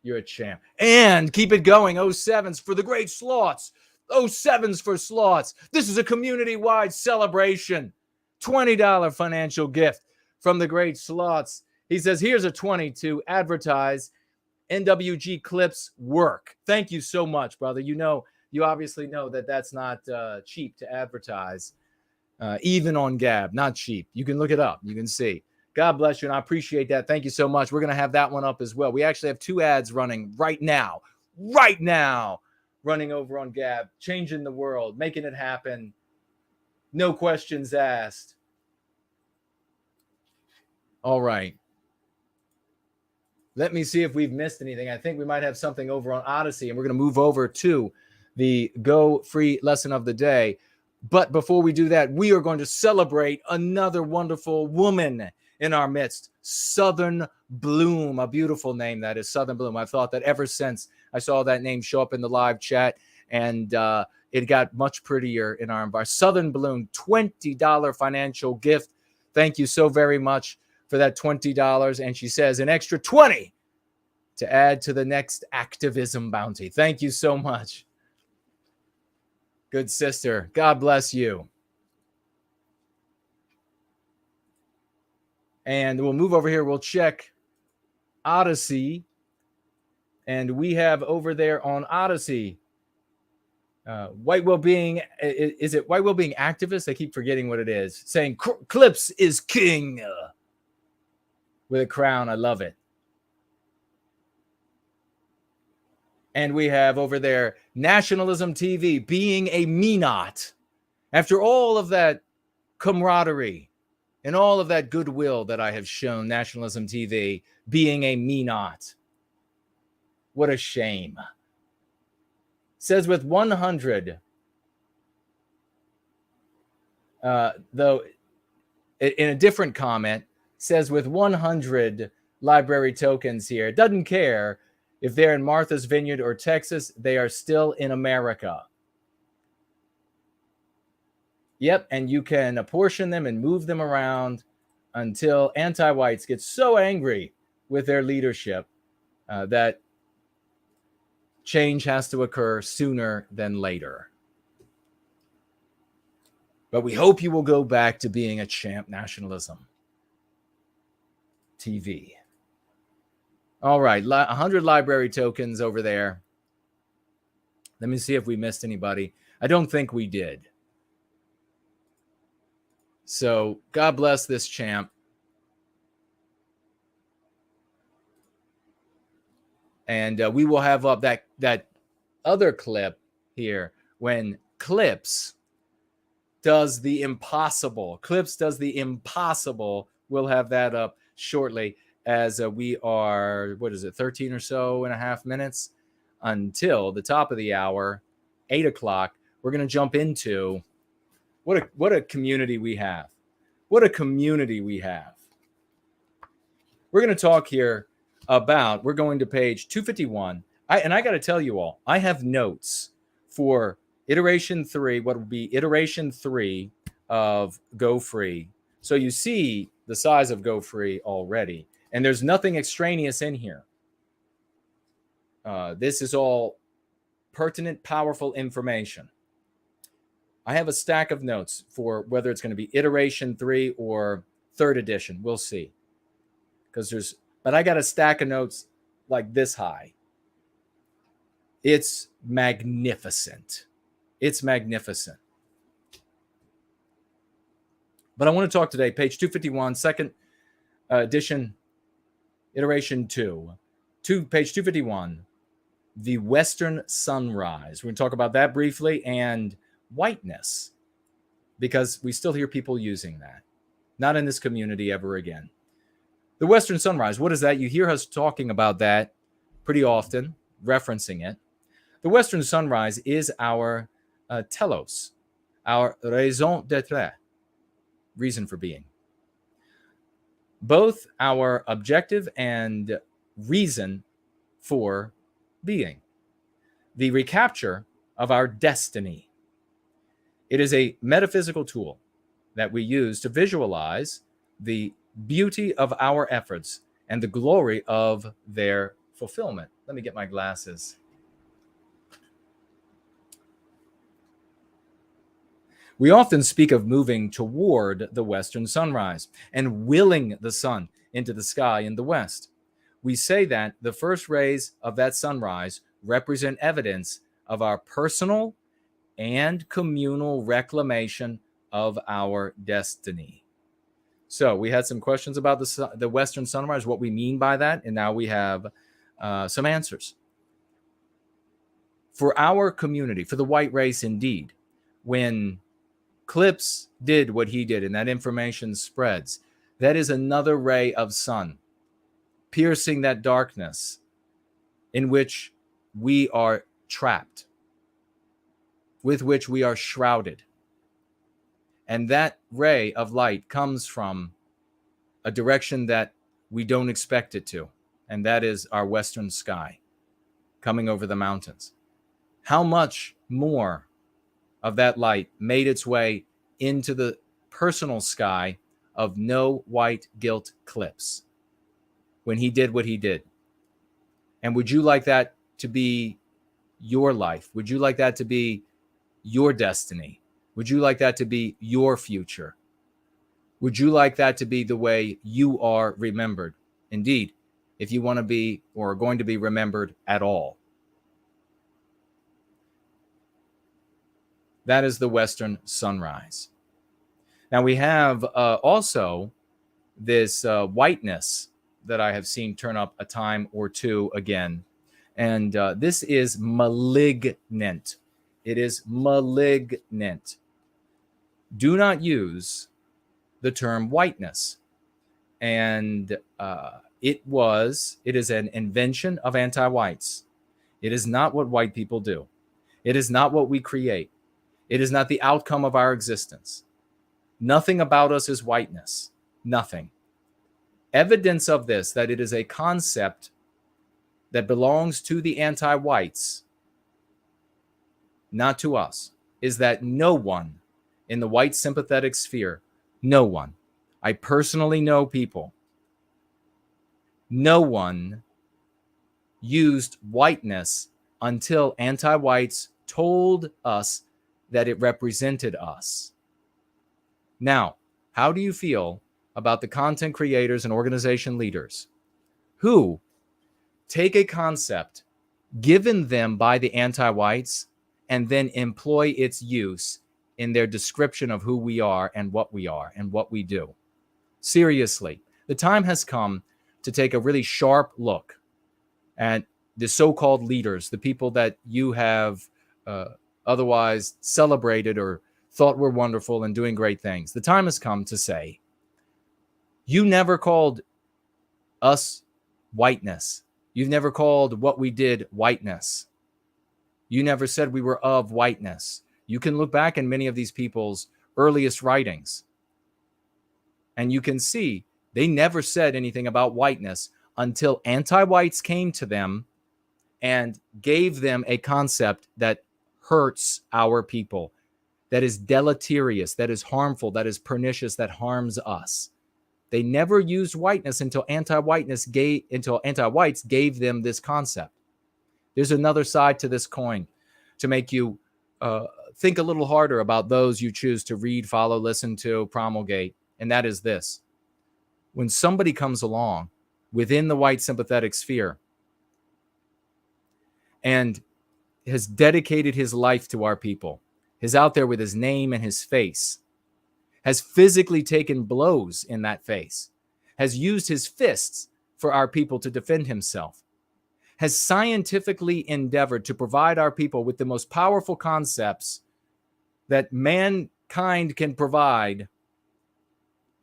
You're a champ. And keep it going. 07s for the great Slots. 07s for Slots. This is a community-wide celebration. $20 financial gift from the great Slots. He says, here's a 20 to advertise NWG Clips work. Thank you so much, brother. You obviously know that that's not cheap to advertise. Even on Gab, not cheap. You can look it up. You can see. God bless you, and I appreciate that. Thank you so much. We're going to have that one up as well. We actually have 2 ads running right now, running over on Gab, changing the world, making it happen. No questions asked. All right. Let me see if we've missed anything. I think we might have something over on Odyssey, and we're going to move over to the Go Free lesson of the day. But before we do that, we are going to celebrate another wonderful woman in our midst, Southern Bloom, a beautiful name that is, Southern Bloom. I've thought that ever since I saw that name show up in the live chat, and it got much prettier in our environment. Southern Bloom, $20 financial gift. Thank you so very much for that $20. And she says an extra 20 to add to the next activism bounty. Thank you so much. Good sister. God bless you. And we'll move over here. We'll check Odyssey. And we have over there on Odyssey, White Wellbeing. Is it White Wellbeing Activist? I keep forgetting what it is. Saying Clips is king with a crown. I love it. And we have over there Nationalism TV, being a me-not. After all of that camaraderie and all of that goodwill that I have shown Nationalism TV, being a me-not. What a shame. Says with 100, though in a different comment, says with 100 library tokens here, doesn't care if they're in Martha's Vineyard or Texas, they are still in America. Yep, and you can apportion them and move them around until anti-whites get so angry with their leadership that change has to occur sooner than later. But we hope you will go back to being a champ. Nationalism TV. All right, 100 library tokens over there. Let me see if we missed anybody. I don't think we did. So God bless this champ. And we will have up that other clip here when Clips does the impossible. Clips does the impossible. We'll have that up shortly as we are, 13 or so and a half minutes until the top of the hour, 8 o'clock. We're going to jump into what a community we have. What a community we have. We're going to talk here about, we're going to page 251. I got to tell you all, I have notes for iteration 3, what will be iteration 3 of Go Free. So you see the size of Go Free already, and there's nothing extraneous in here. This is all pertinent, powerful information. I have a stack of notes for whether it's going to be iteration 3 or 3rd edition. We'll see. But I got a stack of notes like this high. It's magnificent. It's magnificent. But I want to talk today, page 251, 2nd edition, iteration 2. Page 251, the Western Sunrise. We're going to talk about that briefly, and whiteness, because we still hear people using that. Not in this community ever again. The Western Sunrise, what is that? You hear us talking about that pretty often, referencing it. The Western Sunrise is our telos, our raison d'être, reason for being. Both our objective and reason for being. The recapture of our destiny. It is a metaphysical tool that we use to visualize the beauty of our efforts and the glory of their fulfillment. Let me get my glasses. We often speak of moving toward the Western sunrise and willing the sun into the sky in the west. We say that the first rays of that sunrise represent evidence of our personal and communal reclamation of our destiny. So we had some questions about the Western sunrise, what we mean by that, and now we have some answers. For our community, for the white race indeed, when Clips did what he did and that information spreads, that is another ray of sun piercing that darkness in which we are trapped, with which we are shrouded. And that ray of light comes from a direction that we don't expect it to, and that is our western sky coming over the mountains. How much more of that light made its way into the personal sky of No White Guilt Clips when he did what he did? And would you like that to be your life? Would you like that to be your destiny? Would you like that to be your future? Would you like that to be the way you are remembered? Indeed, if you want to be or are going to be remembered at all. That is the Western sunrise. Now we have also this whiteness that I have seen turn up a time or two again. And this is malignant. It is malignant. Do not use the term whiteness. And it is an invention of anti-whites. It is not what white people do. It is not what we create. It is not the outcome of our existence. Nothing about us is whiteness. Nothing. Evidence of this, that it is a concept that belongs to the anti-whites, not to us, is that no one in the white sympathetic sphere, no one, I personally know people, no one used whiteness until anti-whites told us that it represented us. Now, how do you feel about the content creators and organization leaders who take a concept given them by the anti-whites and then employ its use in their description of who we are and what we do? Seriously, the time has come to take a really sharp look at the so-called leaders, the people that you have otherwise celebrated or thought were wonderful and doing great things. The time has come to say, you never called us whiteness. You've never called what we did whiteness. You never said we were of whiteness. You can look back in many of these people's earliest writings, and you can see they never said anything about whiteness until anti-whites came to them and gave them a concept that hurts our people, that is deleterious, that is harmful, that is pernicious, that harms us. They never used whiteness until anti-whites gave them this concept. There's another side to this coin to make you think a little harder about those you choose to read, follow, listen to, promulgate, and that is this. When somebody comes along within the white sympathetic sphere and has dedicated his life to our people, is out there with his name and his face, has physically taken blows in that face, has used his fists for our people to defend himself, has scientifically endeavored to provide our people with the most powerful concepts that mankind can provide.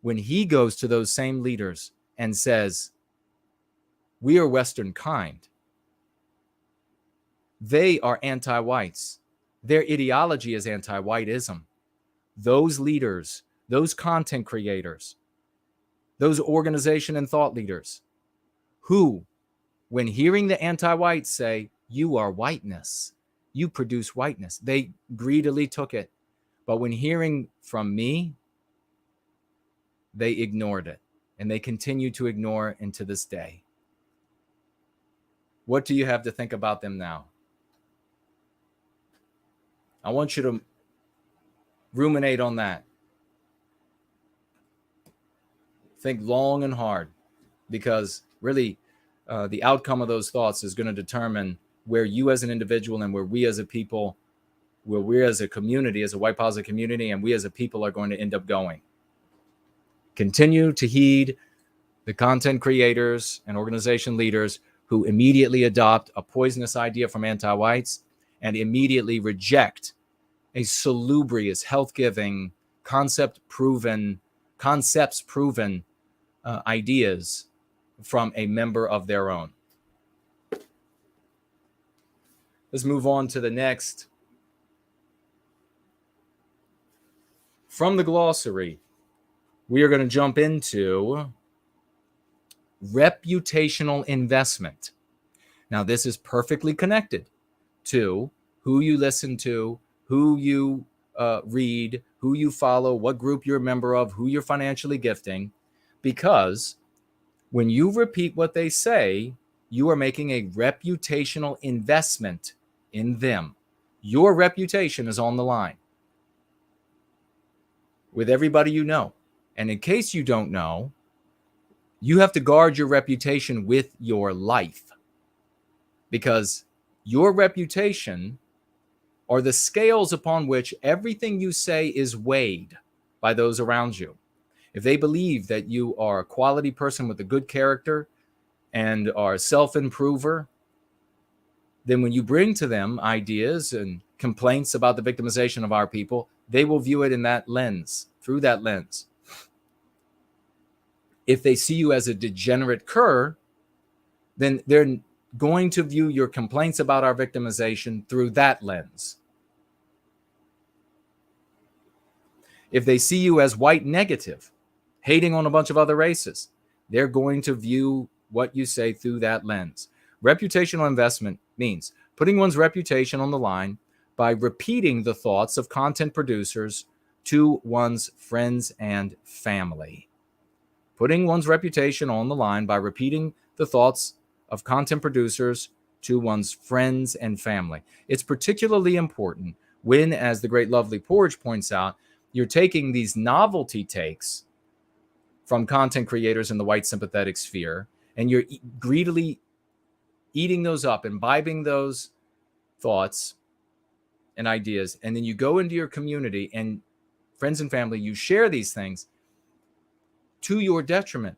When he goes to those same leaders and says, we are Western kind, they are anti-whites. Their ideology is anti-whiteism. Those leaders, those content creators, those organization and thought leaders who, when hearing the anti-whites say, you are whiteness, you produce whiteness, they greedily took it. But when hearing from me, they ignored it, and they continue to ignore it to this day. What do you have to think about them now? I want you to ruminate on that. Think long and hard, because really the outcome of those thoughts is going to determine where you as an individual and where we as a people, where we as a community, as a white positive community, and we as a people are going to end up going. Continue to heed the content creators and organization leaders who immediately adopt a poisonous idea from anti-whites and immediately reject a salubrious, health-giving, concepts-proven ideas from a member of their own. Let's move on to the next. From the glossary, we are going to jump into reputational investment. Now, this is perfectly connected to who you listen to, who you read, who you follow, what group you're a member of, who you're financially gifting, because when you repeat what they say, you are making a reputational investment in them. Your reputation is on the line with everybody you know. And in case you don't know, you have to guard your reputation with your life, because your reputation are the scales upon which everything you say is weighed by those around you. If they believe that you are a quality person with a good character and are a self-improver, then when you bring to them ideas and complaints about the victimization of our people, they will view it in that lens, through that lens. If they see you as a degenerate cur, then they're going to view your complaints about our victimization through that lens. If they see you as white negative, hating on a bunch of other races, they're going to view what you say through that lens. Reputational investment means putting one's reputation on the line by repeating the thoughts of content producers to one's friends and family. Putting one's reputation on the line by repeating the thoughts of content producers to one's friends and family. It's particularly important when, as the great lovely Porge points out, you're taking these novelty takes from content creators in the white sympathetic sphere, and you're greedily eating those up, imbibing those thoughts and ideas, and then you go into your community and friends and family, you share these things to your detriment,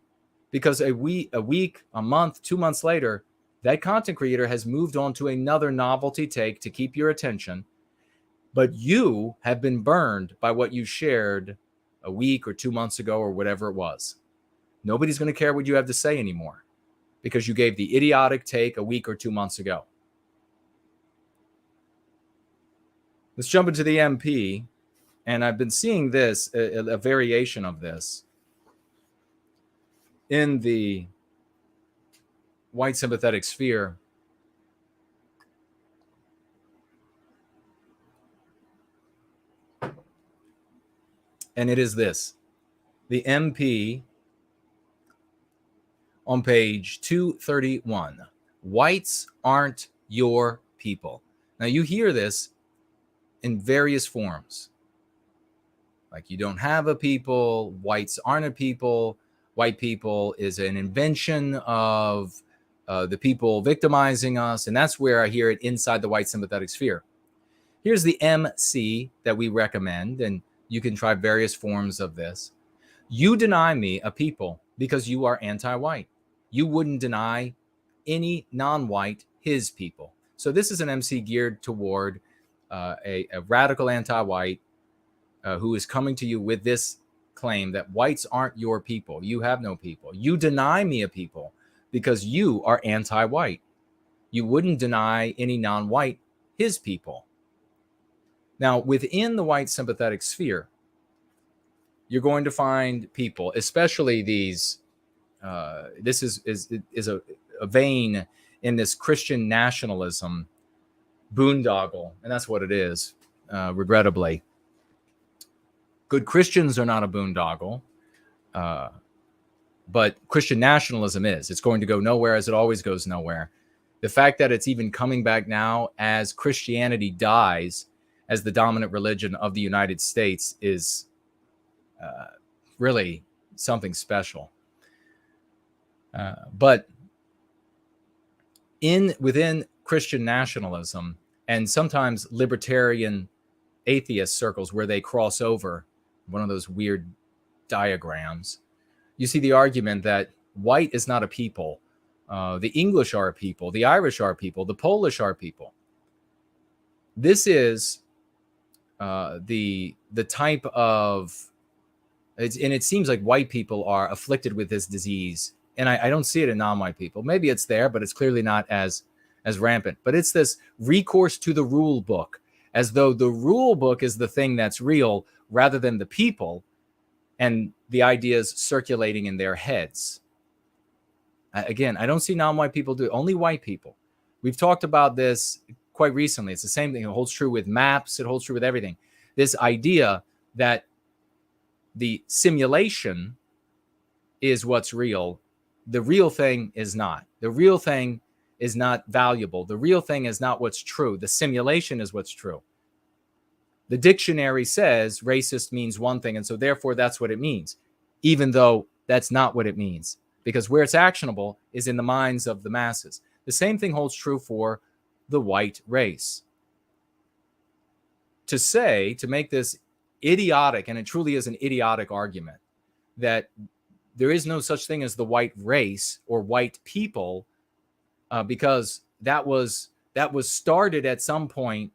because a week, a month, 2 months later, that content creator has moved on to another novelty take to keep your attention, but you have been burned by what you shared a week or 2 months ago or whatever it was. Nobody's going to care what you have to say anymore, because you gave the idiotic take a week or 2 months ago. Let's jump into the MP. And I've been seeing this, a variation of this, in the white sympathetic sphere. And it is this. The MP on page 231. Whites aren't your people. Now you hear this in various forms. Like, you don't have a people, whites aren't a people, white people is an invention of the people victimizing us. And that's where I hear it inside the white sympathetic sphere. Here's the MC that we recommend, and you can try various forms of this. You deny me a people because you are anti-white. You wouldn't deny any non-white his people. So this is an MC geared toward a radical anti-white who is coming to you with this claim that whites aren't your people. You have no people. You deny me a people because you are anti-white. You wouldn't deny any non-white his people. Now, within the white sympathetic sphere, you're going to find people, especially these, this is a vein in this Christian nationalism boondoggle, and that's what it is, regrettably. Good Christians are not a boondoggle, but Christian nationalism is. It's going to go nowhere, as it always goes nowhere. The fact that it's even coming back now as Christianity dies as the dominant religion of the United States is really something special. But within Christian nationalism and sometimes libertarian atheist circles where they cross over, one of those weird diagrams, you see the argument that white is not a people. The English are a people. The Irish are a people. The Polish are people. This is the type of, and it seems like white people are afflicted with this disease. And I don't see it in non-white people. Maybe it's there, but it's clearly not as rampant. But it's this recourse to the rule book, as though the rule book is the thing that's real rather than the people and the ideas circulating in their heads. Again, I don't see non-white people do it, only white people. We've talked about this quite recently. It's the same thing. It holds true with maps. It holds true with everything. This idea that the simulation is what's real. The real thing is not. The real thing is not valuable. The real thing is not what's true. The simulation is what's true. The dictionary says racist means one thing, and so therefore that's what it means, even though that's not what it means, because where it's actionable is in the minds of the masses. The same thing holds true for the white race. To make this idiotic, and it truly is an idiotic argument, that there is no such thing as the white race or white people, because that was started at some point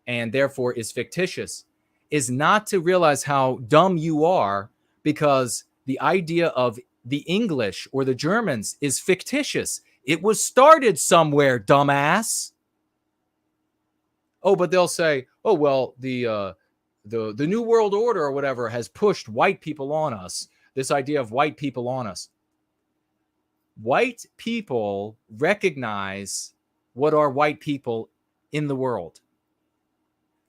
and therefore is fictitious, is not to realize how dumb you are, because the idea of the English or the Germans is fictitious. It was started somewhere, dumbass. Oh, but they'll say, oh, well, the New World Order or whatever has pushed white people on us. This idea of white people on us. White people recognize what are white people in the world.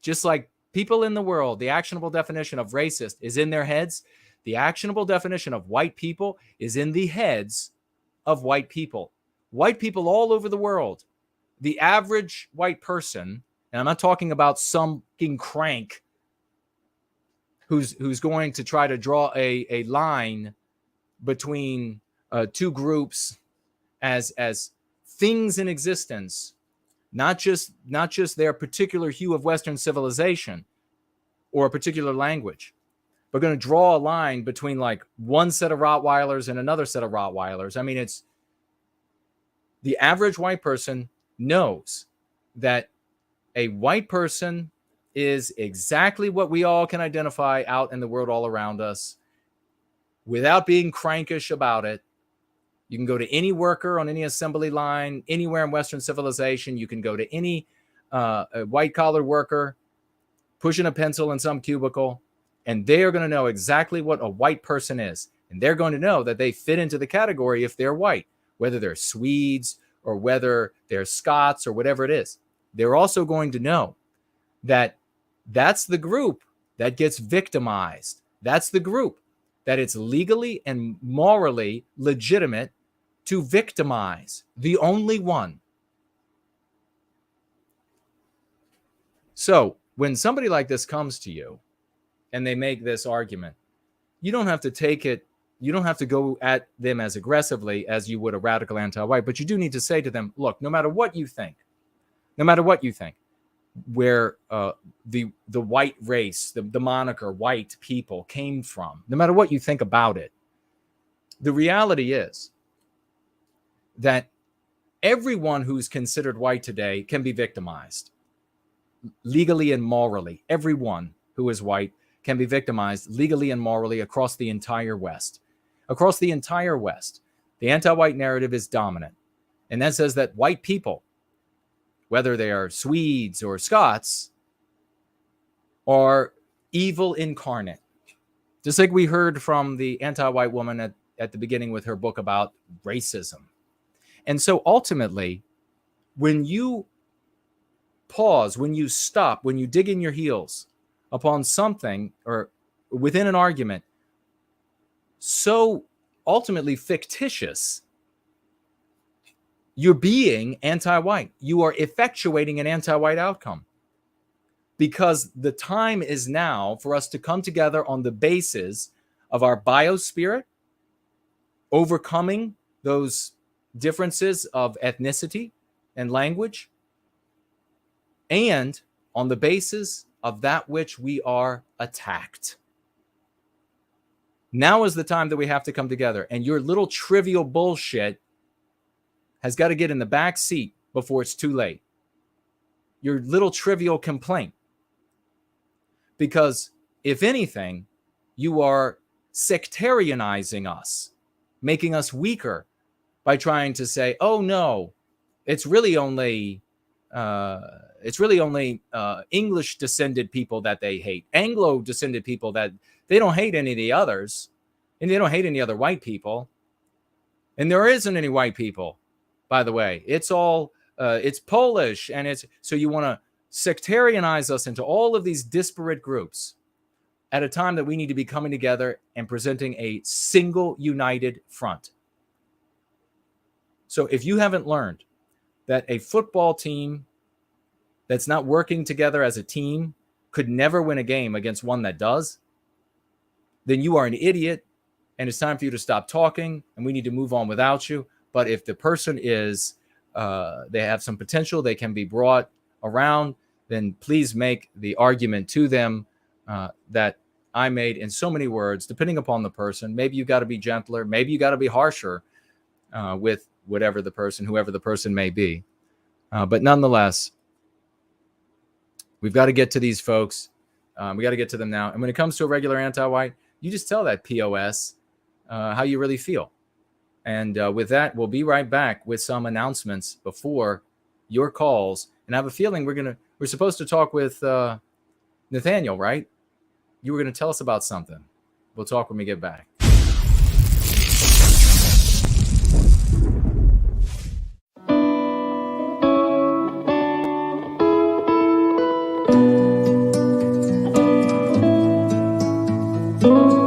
Just like people in the world, the actionable definition of racist is in their heads. The actionable definition of white people is in the heads of white people. White people all over the world. The average white person, and I'm not talking about some fucking crank who's going to try to draw a line between two groups as things in existence, not just their particular hue of Western civilization or a particular language. We're going to draw a line between like one set of Rottweilers and another set of Rottweilers. I mean, it's the average white person knows that a white person is exactly what we all can identify out in the world all around us without being crankish about it. You can go to any worker on any assembly line, anywhere in Western civilization. You can go to any white-collar worker pushing a pencil in some cubicle, and they are going to know exactly what a white person is. And they're going to know that they fit into the category if they're white, whether they're Swedes or whether they're Scots or whatever it is. They're also going to know that that's the group that gets victimized. That's the group that it's legally and morally legitimate to victimize, the only one. So when somebody like this comes to you and they make this argument, you don't have to take it, you don't have to go at them as aggressively as you would a radical anti-white, but you do need to say to them, look, no matter what you think, where the white race, the moniker white people came from, no matter what you think about it, the reality is that everyone who's considered white today can be victimized legally and morally. Everyone who is white can be victimized legally and morally across the entire West. Across the entire West, the anti-white narrative is dominant. And that says that white people, whether they are Swedes or Scots, are evil incarnate. Just like we heard from the anti-white woman at the beginning with her book about racism. And so ultimately, when you pause, when you stop, when you dig in your heels upon something or within an argument so ultimately fictitious, you're being anti-white. You are effectuating an anti-white outcome, because the time is now for us to come together on the basis of our biospirit, overcoming those differences of ethnicity and language, and on the basis of that which we are attacked. Now is the time that we have to come together, and your little trivial bullshit has got to get in the back seat before it's too late. Your little trivial complaint. Because if anything, you are sectarianizing us, making us weaker by trying to say, oh no, it's really only English descended people that they hate. Anglo descended people that they don't hate any of the others, and they don't hate any other white people. And there isn't any white people, by the way. It's all it's Polish, and it's so you want to sectarianize us into all of these disparate groups at a time that we need to be coming together and presenting a single united front. So if you haven't learned that a football team that's not working together as a team could never win a game against one that does, then you are an idiot, and it's time for you to stop talking, and we need to move on without you. But if the person is, they have some potential, they can be brought around, then please make the argument to them that I made in so many words, depending upon the person. Maybe you got to be gentler, maybe you got to be harsher with whoever the person may be. But nonetheless, we've got to get to these folks. We got to get to them now. And when it comes to a regular anti-white, you just tell that POS how you really feel. And with that, we'll be right back with some announcements before your calls. And I have a feeling we're supposed to talk with Nathaniel, right? You were going to tell us about something. We'll talk when we get back. Ooh.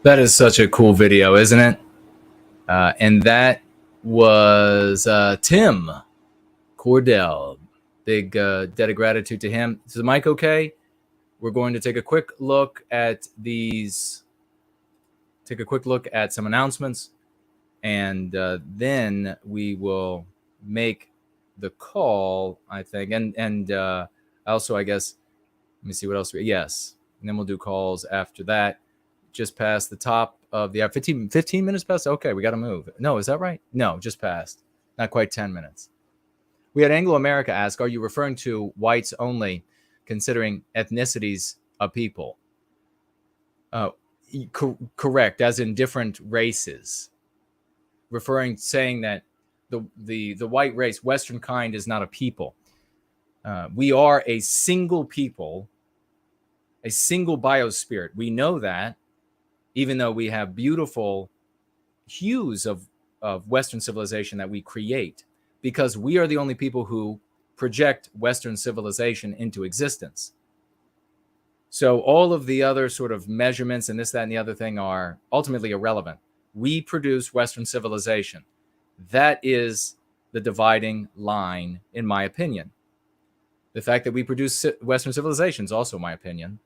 That is such a cool video, isn't it? And that was Tim Cordell. Big debt of gratitude to him. Is the mic okay? We're going to take a quick look at these. Take a quick look at some announcements, and then we will make the call, I think. And also, I guess, let me see what else. Yes. And then we'll do calls after that. Just past the top of the 15 minutes past. Okay, we got to move. No, is that right? No, just past. Not quite 10 minutes. We had Anglo-America ask, are you referring to whites only, considering ethnicities of people? Correct, as in different races. Saying that the white race, Western kind, is not a people. We are a single people, a single biospirit. We know that, even though we have beautiful hues of Western civilization that we create, because we are the only people who project Western civilization into existence. So all of the other sort of measurements and this, that, and the other thing are ultimately irrelevant. We produce Western civilization. That is the dividing line, in my opinion. The fact that we produce Western civilization is also my opinion.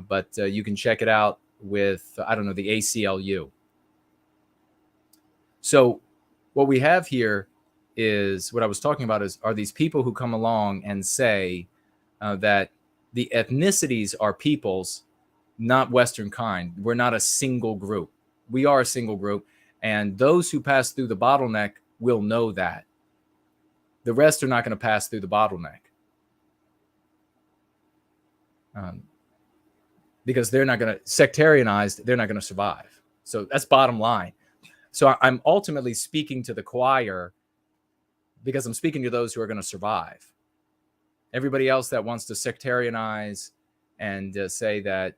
But you can check it out with, I don't know, the ACLU. So what we have here is, what I was talking about are these people who come along and say that the ethnicities are peoples, not Western kind. We're not a single group. We are a single group. And those who pass through the bottleneck will know that. The rest are not going to pass through the bottleneck. Because they're not going to, sectarianized, they're not going to survive. So that's bottom line. So I'm ultimately speaking to the choir because I'm speaking to those who are going to survive. Everybody else that wants to sectarianize and say that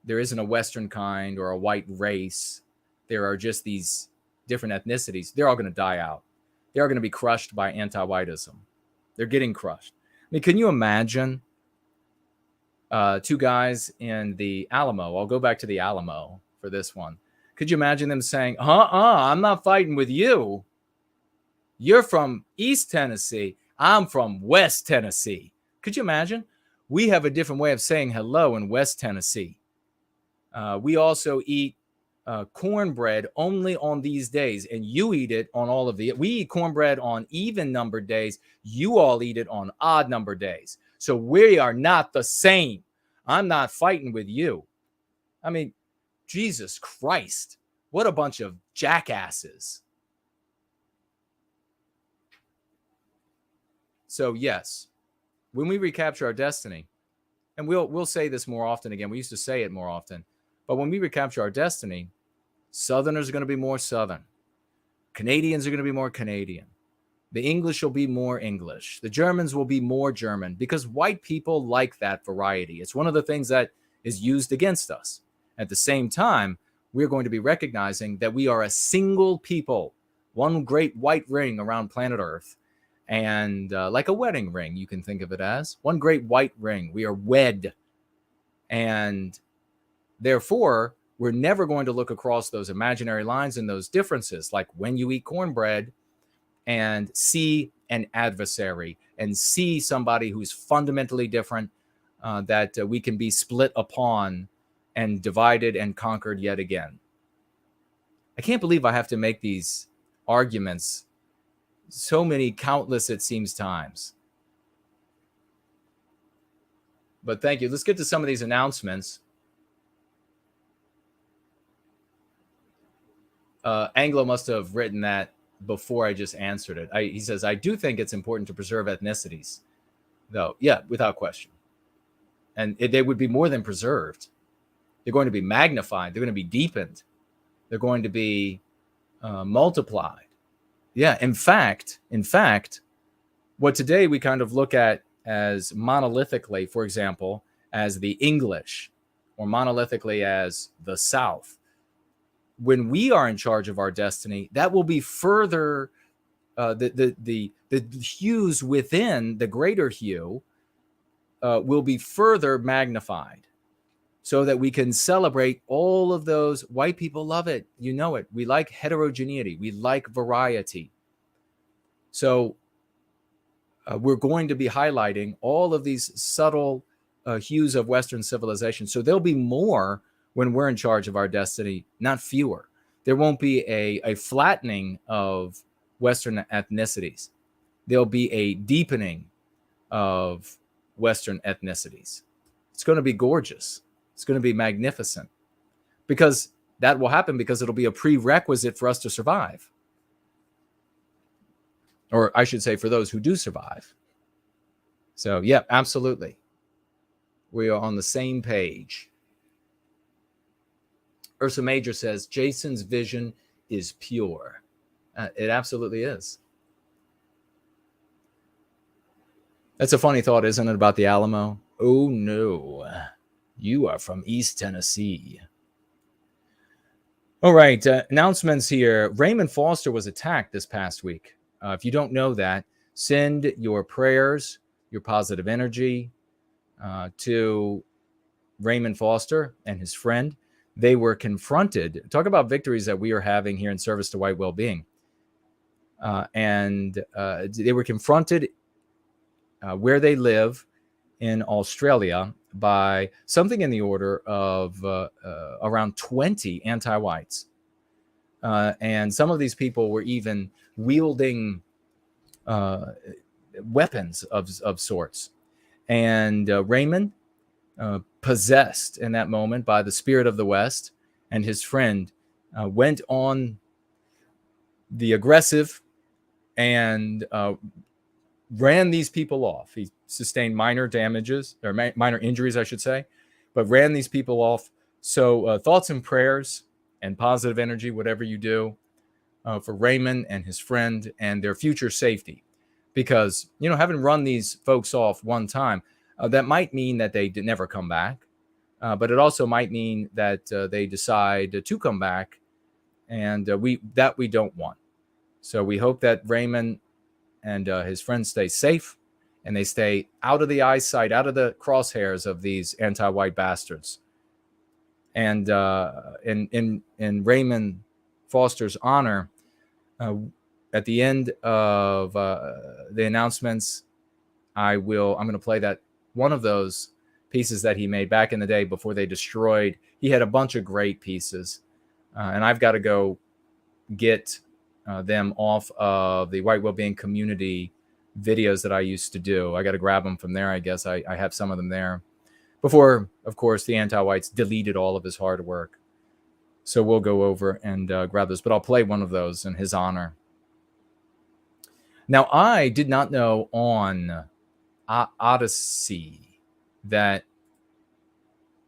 there isn't a Western kind or a white race, there are just these different ethnicities, they're all going to die out. They are going to be crushed by anti-whiteism. They're getting crushed. I mean, can you imagine two guys in the Alamo? I'll go back to the Alamo for this one. Could you imagine them saying, I'm not fighting with you. You're from East Tennessee. I'm from West Tennessee. Could you imagine? We have a different way of saying hello in West Tennessee. We also eat cornbread only on these days, and you eat it on all of the. We eat cornbread on even numbered days. You all eat it on odd numbered days. So we are not the same. I'm not fighting with you. I mean, Jesus Christ, what a bunch of jackasses. So yes, when we recapture our destiny, and we'll say this more often again, we used to say it more often, but when we recapture our destiny, Southerners are going to be more Southern. Canadians are going to be more Canadian. The English will be more English. The Germans will be more German, because white people like that variety. It's one of the things that is used against us. At the same time, we're going to be recognizing that we are a single people, one great white ring around planet Earth. And like a wedding ring, you can think of it as one great white ring. We are wed. And therefore, we're never going to look across those imaginary lines and those differences, like when you eat cornbread and see an adversary and see somebody who's fundamentally different, that we can be split upon and divided and conquered yet again. I can't believe I have to make these arguments so many, countless, it seems, times. But thank you. Let's get to some of these announcements. Anglo must have written that before I just answered it. He says, I do think it's important to preserve ethnicities, though. Yeah, without question. And they would be more than preserved. They're going to be magnified. They're going to be deepened. They're going to be multiplied. Yeah, in fact, what today we kind of look at as monolithically, for example, as the English, or monolithically as the South, when we are in charge of our destiny, that will be further, the hues within the greater hue will be further magnified. so that we can celebrate all of those. White people love it. You know it. We like heterogeneity. We like variety. So we're going to be highlighting all of these subtle hues of Western civilization. So there'll be more when we're in charge of our destiny, not fewer. There won't be a flattening of Western ethnicities. There'll be a deepening of Western ethnicities. It's going to be gorgeous. It's going to be magnificent, because that will happen because it'll be a prerequisite for us to survive. Or I should say, for those who do survive. So, yeah, absolutely. We are on the same page. Ursa Major says, Jason's vision is pure. It absolutely is. That's a funny thought, isn't it, about the Alamo? Oh, no. You are from East Tennessee. All right, announcements here. Raymond Foster was attacked this past week. If you don't know that, send your prayers, your positive energy to Raymond Foster and his friend. They were confronted. Talk about victories that we are having here in service to white well-being. And they were confronted where they live in Australia by something in the order of around 20 anti-whites. And some of these people were even wielding weapons of sorts. And Raymond, possessed in that moment by the spirit of the West, and his friend went on the aggressive and ran these people off. He sustained minor damages, or minor injuries, I should say, but ran these people off. So thoughts and prayers and positive energy, whatever you do, for Raymond and his friend and their future safety. Because, having run these folks off one time, that might mean that they never come back. But it also might mean that they decide to come back, and we don't want. So we hope that Raymond and his friends stay safe, and they stay out of the eyesight, out of the crosshairs of these anti-white bastards. And in Raymond Foster's honor, at the end of the announcements, I'm going to play that one of those pieces that he made back in the day before they destroyed. He had a bunch of great pieces, and I've got to go get them off of the White Wellbeing Community videos that I used to do. I got to grab them from there. I guess I have some of them there before, of course, the anti-whites deleted all of his hard work. So we'll go over and grab those, but I'll play one of those in his honor. Now, I did not know on Odyssey that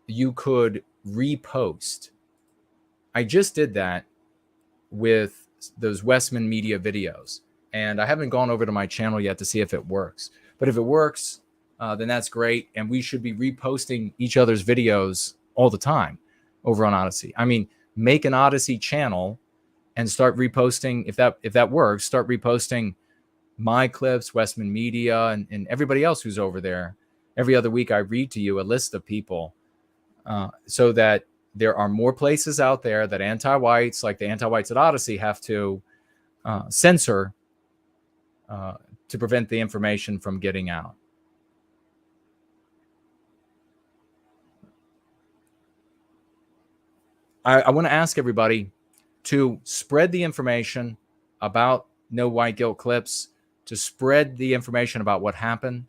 you could repost. I just did that with those Westmen media videos, and I haven't gone over to my channel yet to see if it works. But if it works, then that's great, and we should be reposting each other's videos all the time over on Odyssey. I mean, make an Odyssey channel and start reposting. If that works, start reposting my clips, Westmen Media, and everybody else who's over there. Every other week, I read to you a list of people so that there are more places out there that anti-whites, like the anti-whites at Odyssey, have to censor to prevent the information from getting out. I want to ask everybody to spread the information about No White Guilt Clips, to spread the information about what happened,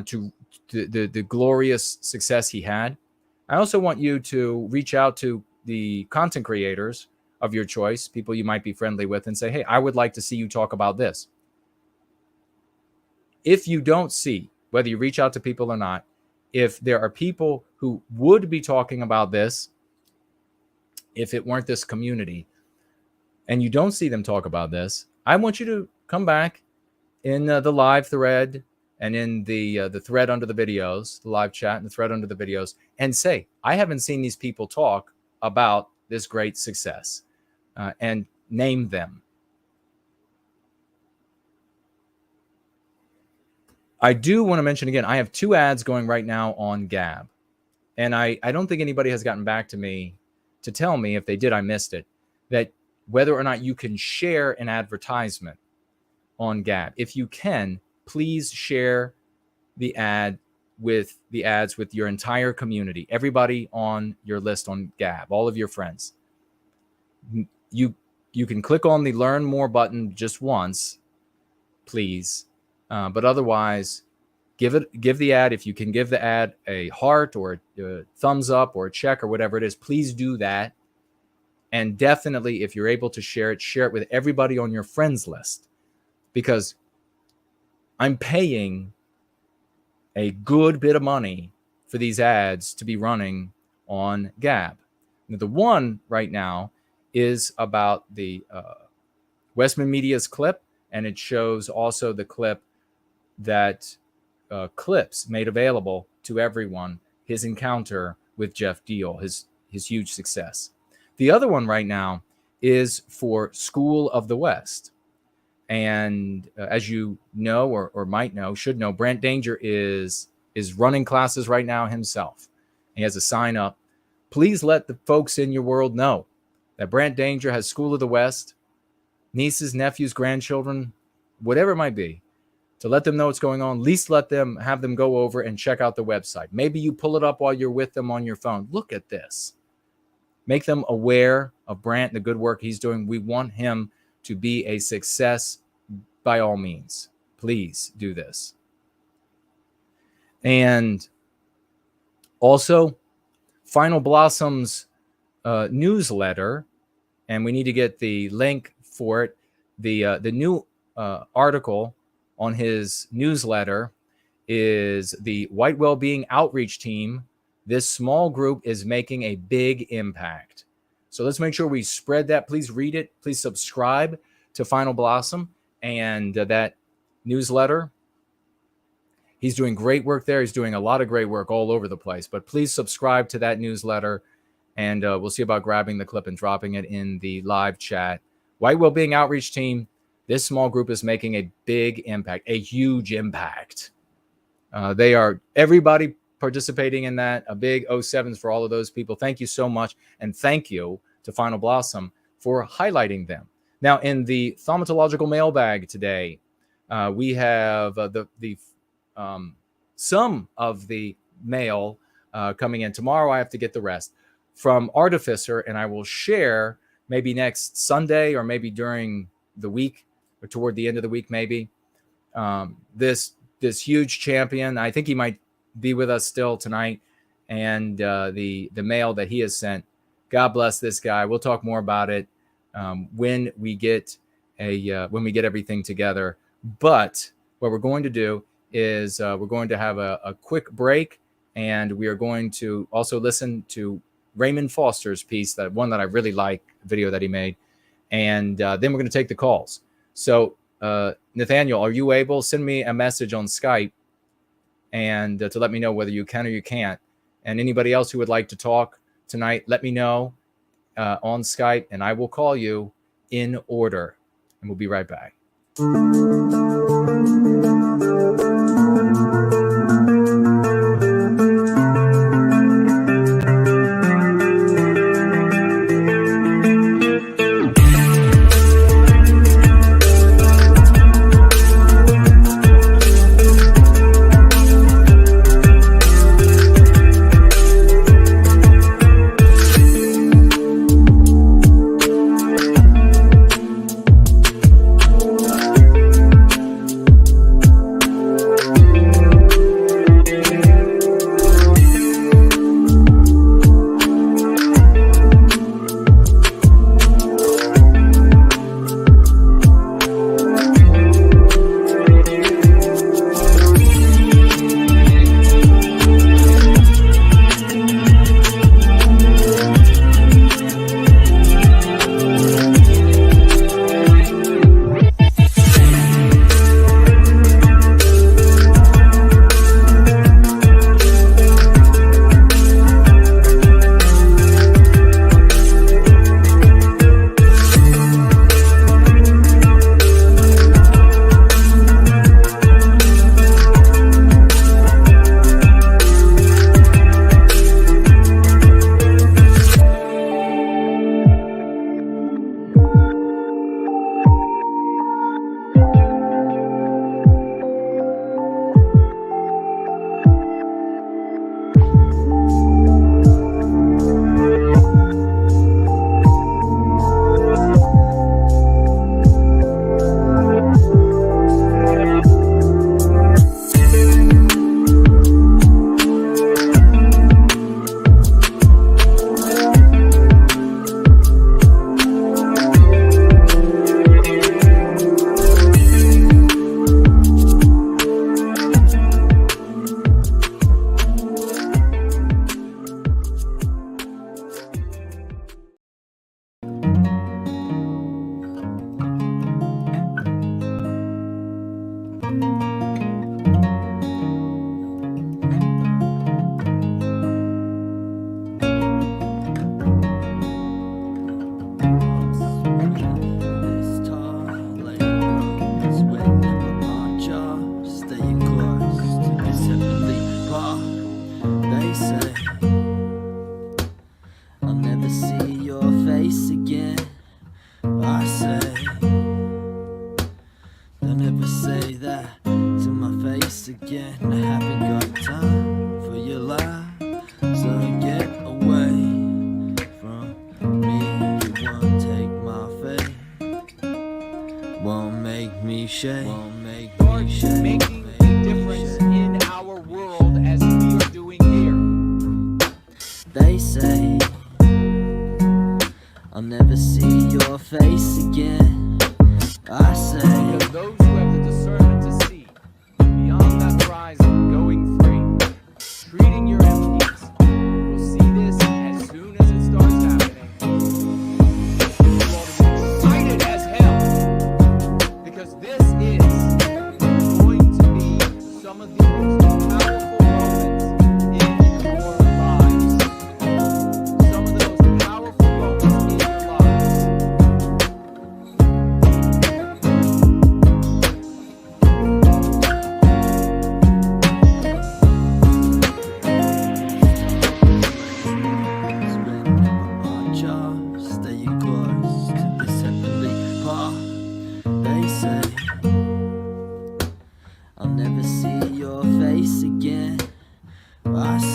to the glorious success he had. I also want you to reach out to the content creators of your choice, people you might be friendly with, and say, hey, I would like to see you talk about this. If you don't see, whether you reach out to people or not, if there are people who would be talking about this, if it weren't this community, and you don't see them talk about this, I want you to come back in the live thread and in the thread under the videos, the live chat and the thread under the videos, and say, I haven't seen these people talk about this great success, and name them. I do want to mention again, I have 2 ads going right now on Gab. and I don't think anybody has gotten back to me to tell me. If they did, I missed it, that whether or not you can share an advertisement on Gab. If you can, please share the ads with your entire community, everybody on your list on Gab, all of your friends. You can click on the Learn More button just once, please, but otherwise, give the ad. If you can give the ad a heart or a thumbs up or a check or whatever it is, please do that. And definitely, if you're able to share it with everybody on your friends list, because I'm paying a good bit of money for these ads to be running on Gab. Now, the one right now is about the Westmen Media's clip, and it shows also the clip that Clips made available to everyone, his encounter with Geoff Diehl, his huge success. The other one right now is for School of the West. And as you know, or might know, should know, Brant Danger is running classes right now himself. He has a sign up. Please let the folks in your world know that Brant Danger has School of the West, nieces, nephews, grandchildren, whatever it might be, to let them know what's going on. At least have them go over and check out the website. Maybe you pull it up while you're with them on your phone. Look at this. Make them aware of Brant, the good work he's doing. We want him to be a success by all means. Please do this. And also, Final Blossom's newsletter, and we need to get the link for it. The new article on his newsletter is the White Wellbeing Outreach Team. This small group is making a big impact. So let's make sure we spread that. Please read it. Please subscribe to Final Blossom and that newsletter. He's doing great work there. He's doing a lot of great work all over the place. But please subscribe to that newsletter, and we'll see about grabbing the clip and dropping it in the live chat. White Wellbeing Outreach Team. This small group is making a big impact, a huge impact. They are everybody participating in that. A big 07s for all of those people. Thank you so much. And thank you to Final Blossom for highlighting them. Now, in the thaumatological mailbag today, we have some of the mail coming in. Tomorrow I have to get the rest from Artificer, and I will share maybe next Sunday or maybe during the week or toward the end of the week, maybe. This huge champion, I think he might be with us still tonight, and the mail that he has sent. God bless this guy. We'll talk more about it when we get everything together. But what we're going to do is we're going to have a quick break, and we are going to also listen to Raymond Foster's piece, that one that I really like, video that he made, and then we're going to take the calls. So Nathaniel, are you able? Send me a message on Skype and to let me know whether you can or you can't. And anybody else who would like to talk tonight, let me know on Skype, and I will call you in order. And we'll be right back.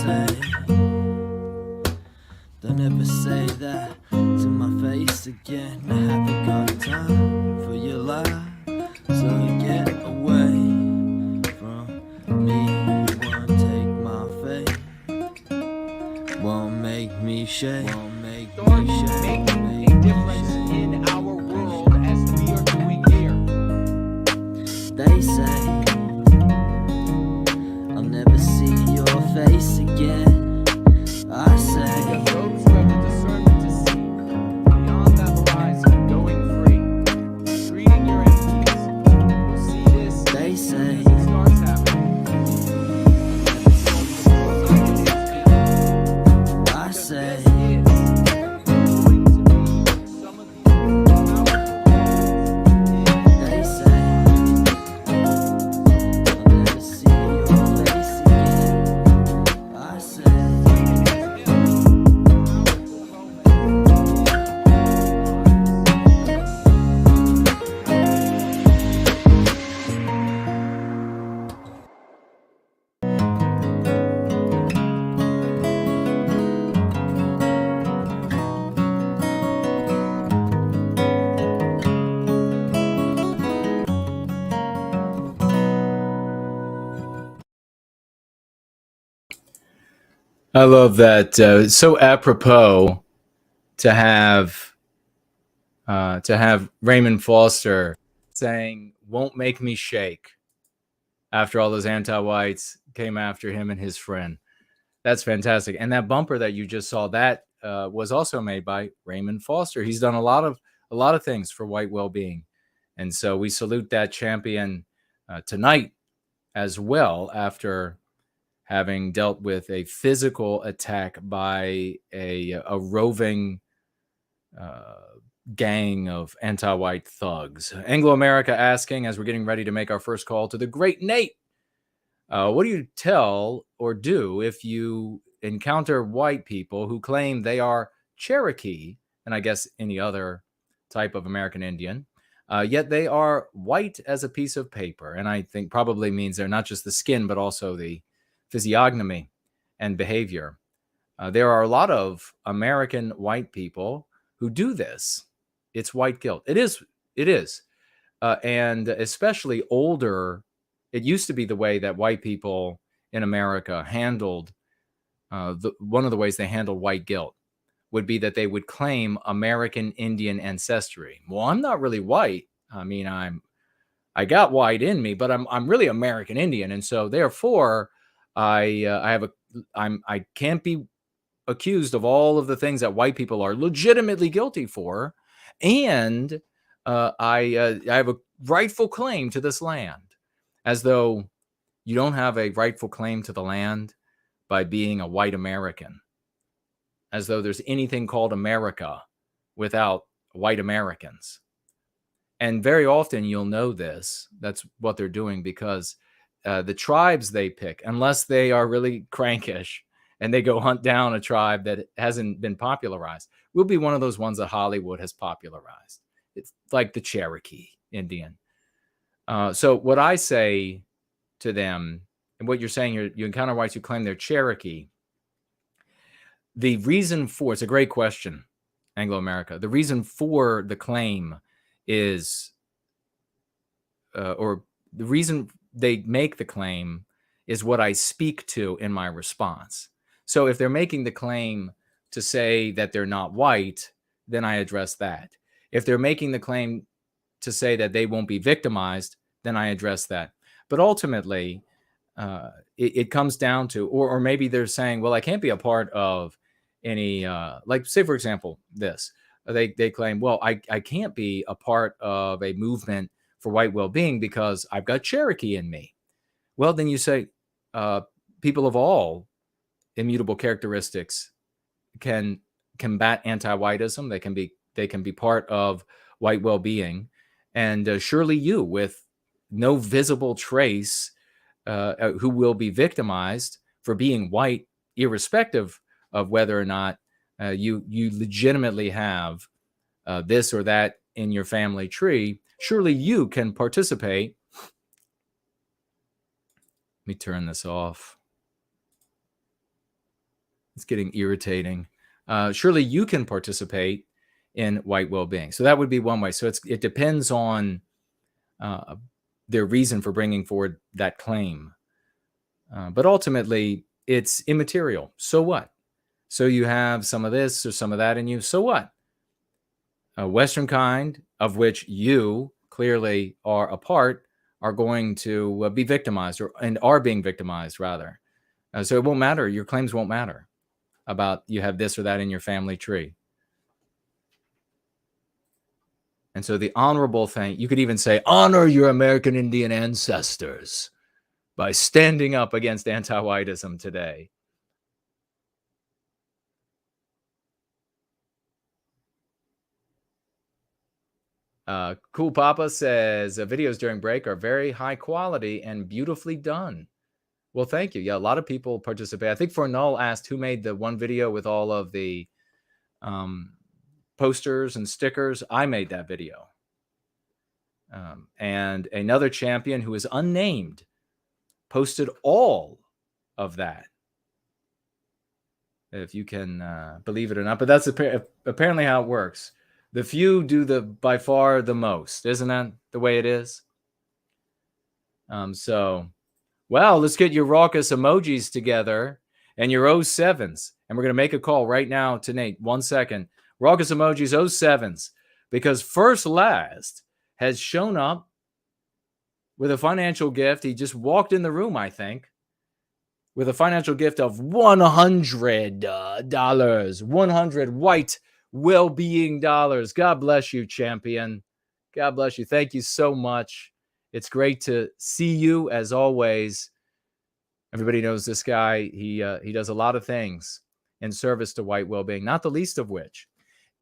say, don't ever say that to my face again. I haven't got time for your lie, so get away from me. You won't take my faith, won't make me shake, won't make me shake. In our world as we are doing here. They say I'll never see your face again. I say Those who have the discernment to see beyond that horizon, going free, treating your enemies, will see this. They say as it starts happening. I say they say I'll never see your face again. I say I love that. So apropos to have Raymond Foster saying "won't make me shake" after all those anti-whites came after him and his friend. That's fantastic. And that bumper that you just saw, that was also made by Raymond Foster. He's done a lot of things for white well-being, and so we salute that champion tonight as well, after having dealt with a physical attack by a roving gang of anti-white thugs. Anglo-America asking, as we're getting ready to make our first call to the great Nate, what do you tell or do if you encounter white people who claim they are Cherokee, and I guess any other type of American Indian, yet they are white as a piece of paper? And I think probably means they're not just the skin, but also the physiognomy and behavior. There are a lot of American white people who do this. It's white guilt. It is. And especially older, it used to be the way that white people in America handled, one of the ways they handled white guilt would be that they would claim American Indian ancestry. Well, I'm not really white. I mean, I got white in me, but I'm really American Indian. And so therefore I can't be accused of all of the things that white people are legitimately guilty for. And I have a rightful claim to this land, as though you don't have a rightful claim to the land by being a white American, as though there's anything called America without white Americans. And very often you'll know this. That's what they're doing, because the tribes they pick, unless they are really crankish and they go hunt down a tribe that hasn't been popularized, will be one of those ones that Hollywood has popularized. It's like the Cherokee Indian. So what I say to them, and what you're saying here, you encounter whites who claim they're Cherokee. The reason for, it's a great question, Anglo-America. The reason for the claim is, or the reason they make the claim is what I speak to in my response. So if they're making the claim to say that they're not white, then I address that. If they're making the claim to say that they won't be victimized, then I address that. But ultimately, it comes down to, or maybe they're saying, well, I can't be a part of any, like, say, for example, this. They claim, well, I can't be a part of a movement for white well-being because I've got Cherokee in me. Well, then you say people of all immutable characteristics can combat anti-whiteism. They can be part of white well-being, and surely you, with no visible trace, who will be victimized for being white, irrespective of whether or not you legitimately have this or that in your family tree, surely you can participate. Let me turn this off. It's getting irritating. Surely you can participate in white well-being. So that would be one way. So it depends on their reason for bringing forward that claim. But ultimately, it's immaterial. So what? So you have some of this or some of that in you. So what? A Western kind, of which you clearly are a part, are going to be victimized and are being victimized, rather. So it won't matter. Your claims won't matter about you have this or that in your family tree. And so the honorable thing, you could even say, honor your American Indian ancestors by standing up against anti-whiteism today. Cool Papa says videos during break are very high quality and beautifully done. Well, thank you. Yeah, a lot of people participate. I think Fornull asked who made the one video with all of the posters and stickers. I made that video. And another champion who is unnamed posted all of that. If you can believe it or not. But that's apparently how it works. The few do by far the most. Isn't that the way it is? So, well, let's get your raucous emojis together and your 07s. And we're going to make a call right now to Nate. 1 second. Raucous emojis 07s. Because First Last has shown up with a financial gift. He just walked in the room, I think, with a financial gift of $100. 100 white well-being dollars. God bless you, champion. God bless you. Thank you so much. It's great to see you as always. Everybody knows this guy. He does a lot of things in service to white well-being, not the least of which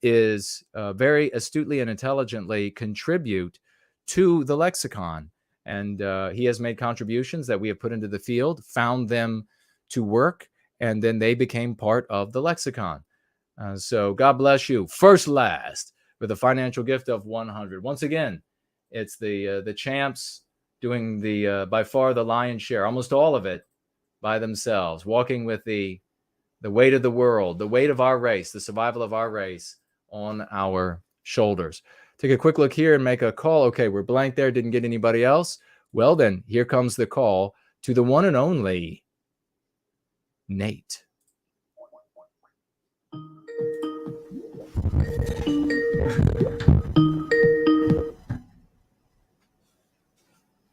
is very astutely and intelligently contribute to the lexicon. And he has made contributions that we have put into the field, found them to work, and then they became part of the lexicon. So God bless you. First Last with a financial gift of 100. Once again, it's the champs doing the by far the lion's share, almost all of it by themselves, walking with the weight of the world, the weight of our race, the survival of our race on our shoulders. Take a quick look here and make a call. Okay, we're blank there. Didn't get anybody else. Well, then here comes the call to the one and only Nate.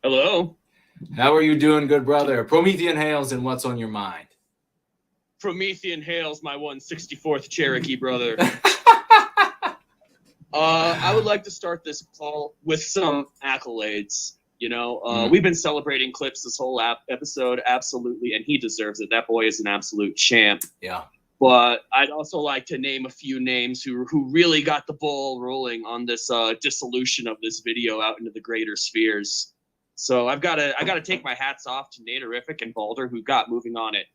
Hello. How are you doing, good brother? Promethean hails and what's on your mind? Promethean hails, my 164th Cherokee brother. I would like to start this call with some accolades. You know, we've been celebrating Clips this whole episode, absolutely, and he deserves it. That boy is an absolute champ. Yeah. But I'd also like to name a few names who really got the ball rolling on this dissolution of this video out into the greater spheres. So I got to take my hats off to Naderific and Balder, who got moving on it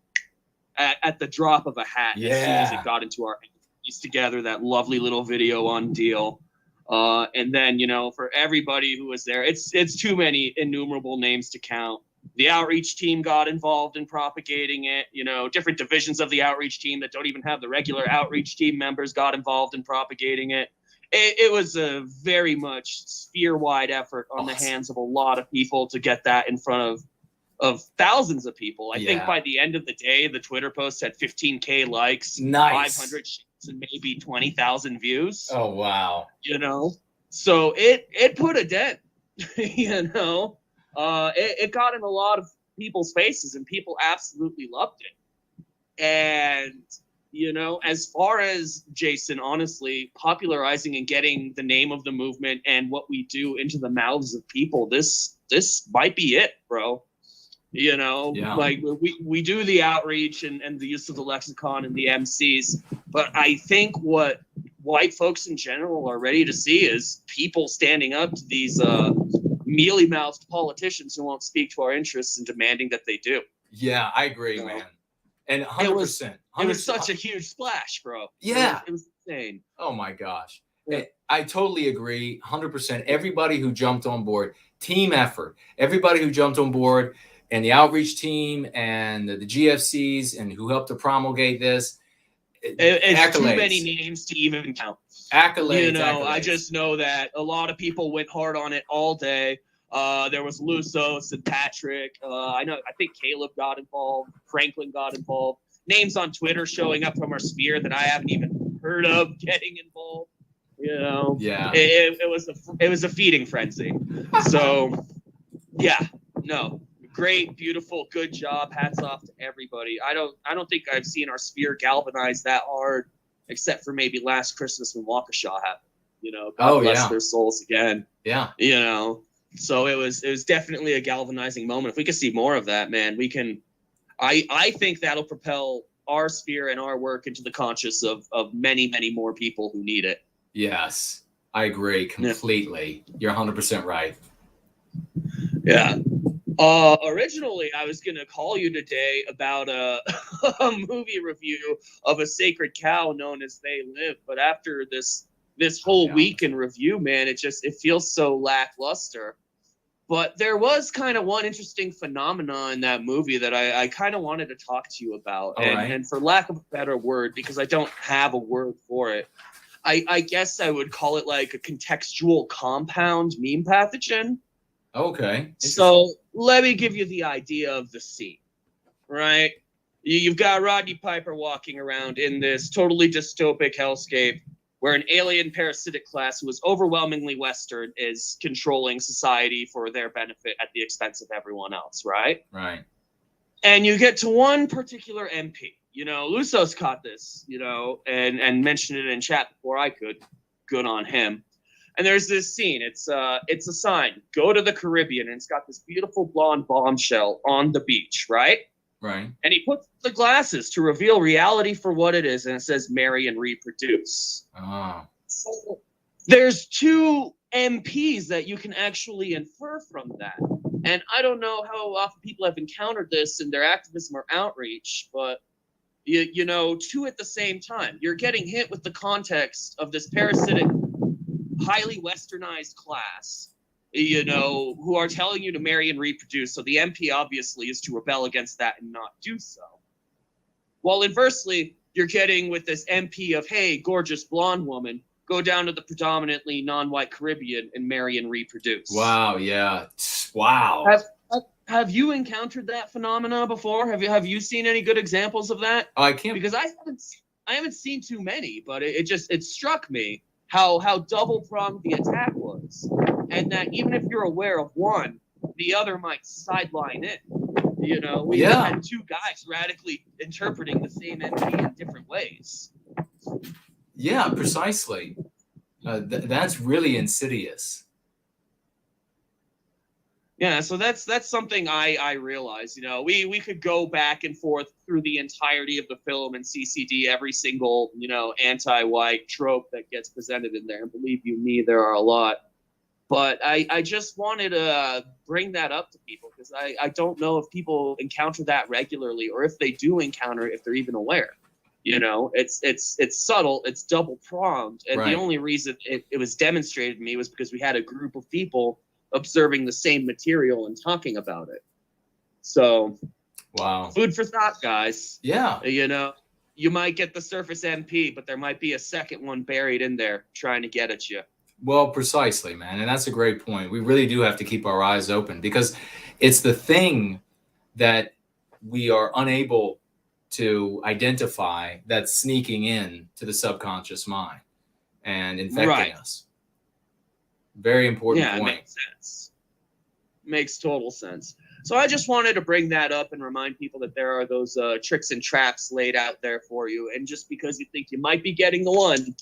at the drop of a hat as soon as it got into our hands. Pieced together that lovely little video on Diehl. And then, you know, for everybody who was there, it's too many innumerable names to count. The outreach team got involved in propagating it. You know, different divisions of the outreach team that don't even have the regular outreach team members got involved in propagating it. It was a very much sphere-wide effort on the hands of a lot of people to get that in front of thousands of people. I think by the end of the day, the Twitter post had 15K likes, 500 shares, and maybe 20,000 views. Oh, wow. You know, so it put a dent, you know. It got in a lot of people's faces, and people absolutely loved it. And, you know, as far as Jason, honestly, popularizing and getting the name of the movement and what we do into the mouths of people, this might be it, bro. You know, like we do the outreach and the use of the lexicon and the MCs, but I think what white folks in general are ready to see is people standing up to these mealy-mouthed politicians who won't speak to our interests and demanding that they do. Yeah, I agree, man. And 100%. It was such a huge splash, bro. Yeah. It was insane. Oh, my gosh. Yeah. I totally agree. 100%. Everybody who jumped on board, team effort, everybody who jumped on board, and the outreach team and the GFCs and who helped to promulgate this. It's too many names to even count. Accolades. You know, accolades. I just know that a lot of people went hard on it all day. There was Lusos and Patrick. I think Caleb got involved. Franklin got involved. Names on Twitter showing up from our sphere that I haven't even heard of getting involved. You know, yeah, it was a feeding frenzy. So, yeah, no, great, beautiful, good job. Hats off to everybody. I don't think I've seen our sphere galvanize that hard, except for maybe last Christmas when Waukesha happened. You know, God bless their souls again. Yeah, you know. So it was definitely a galvanizing moment. If we could see more of that, man, we can. I think that'll propel our sphere and our work into the conscious of many, many more people who need it. Yes, I agree completely. Yeah. You're 100% right. Yeah. Originally, I was going to call you today about a movie review of a sacred cow known as They Live. But after this whole week in review, man, it feels so lackluster. But there was kind of one interesting phenomenon in that movie that I kind of wanted to talk to you about. And for lack of a better word, because I don't have a word for it, I guess I would call it like a contextual compound meme pathogen. Okay. So let me give you the idea of the scene, right? You've got Rodney Piper walking around in this totally dystopic hellscape where an alien parasitic class who is overwhelmingly Western is controlling society for their benefit at the expense of everyone else, right? Right. And you get to one particular MP. You know, Lusos caught this, you know, and mentioned it in chat before I could. Good on him. And there's this scene. It's a sign. Go to the Caribbean. And it's got this beautiful blonde bombshell on the beach, right? Right. And he puts the glasses to reveal reality for what it is. And it says, marry and reproduce. Oh. So there's two MPs that you can actually infer from that. And I don't know how often people have encountered this in their activism or outreach, but you know, two at the same time. You're getting hit with the context of this parasitic, highly westernized class, you know, who are telling you to marry and reproduce. So the MP obviously is to rebel against that and not do so. While inversely, you're getting with this MP of, hey, gorgeous blonde woman, go down to the predominantly non-white Caribbean and marry and reproduce. Wow, yeah. Wow. Have you encountered that phenomena before? Have you seen any good examples of that? I can't, because I haven't seen too many, but it struck me how double-pronged the attack was, and that even if you're aware of one, the other might sideline it. You know, we had two guys radically interpreting the same MP in different ways. Yeah, precisely. That's really insidious. Yeah, so that's something I realize. You know, we could go back and forth through the entirety of the film and CCD every single, you know, anti-white trope that gets presented in there. And believe you me, there are a lot. But I just wanted to bring that up to people because I don't know if people encounter that regularly, or if they do encounter it, if they're even aware. You know, it's subtle, it's double-pronged. And the only reason it was demonstrated to me was because we had a group of people observing the same material and talking about it. So, wow, food for thought, guys. Yeah. You know, you might get the surface MP, but there might be a second one buried in there trying to get at you. Well, precisely, man. And that's a great point. We really do have to keep our eyes open because it's the thing that we are unable to identify that's sneaking in to the subconscious mind and infecting us. Very important point. Yeah, it makes sense. Makes total sense. So I just wanted to bring that up and remind people that there are those tricks and traps laid out there for you. And just because you think you might be getting the one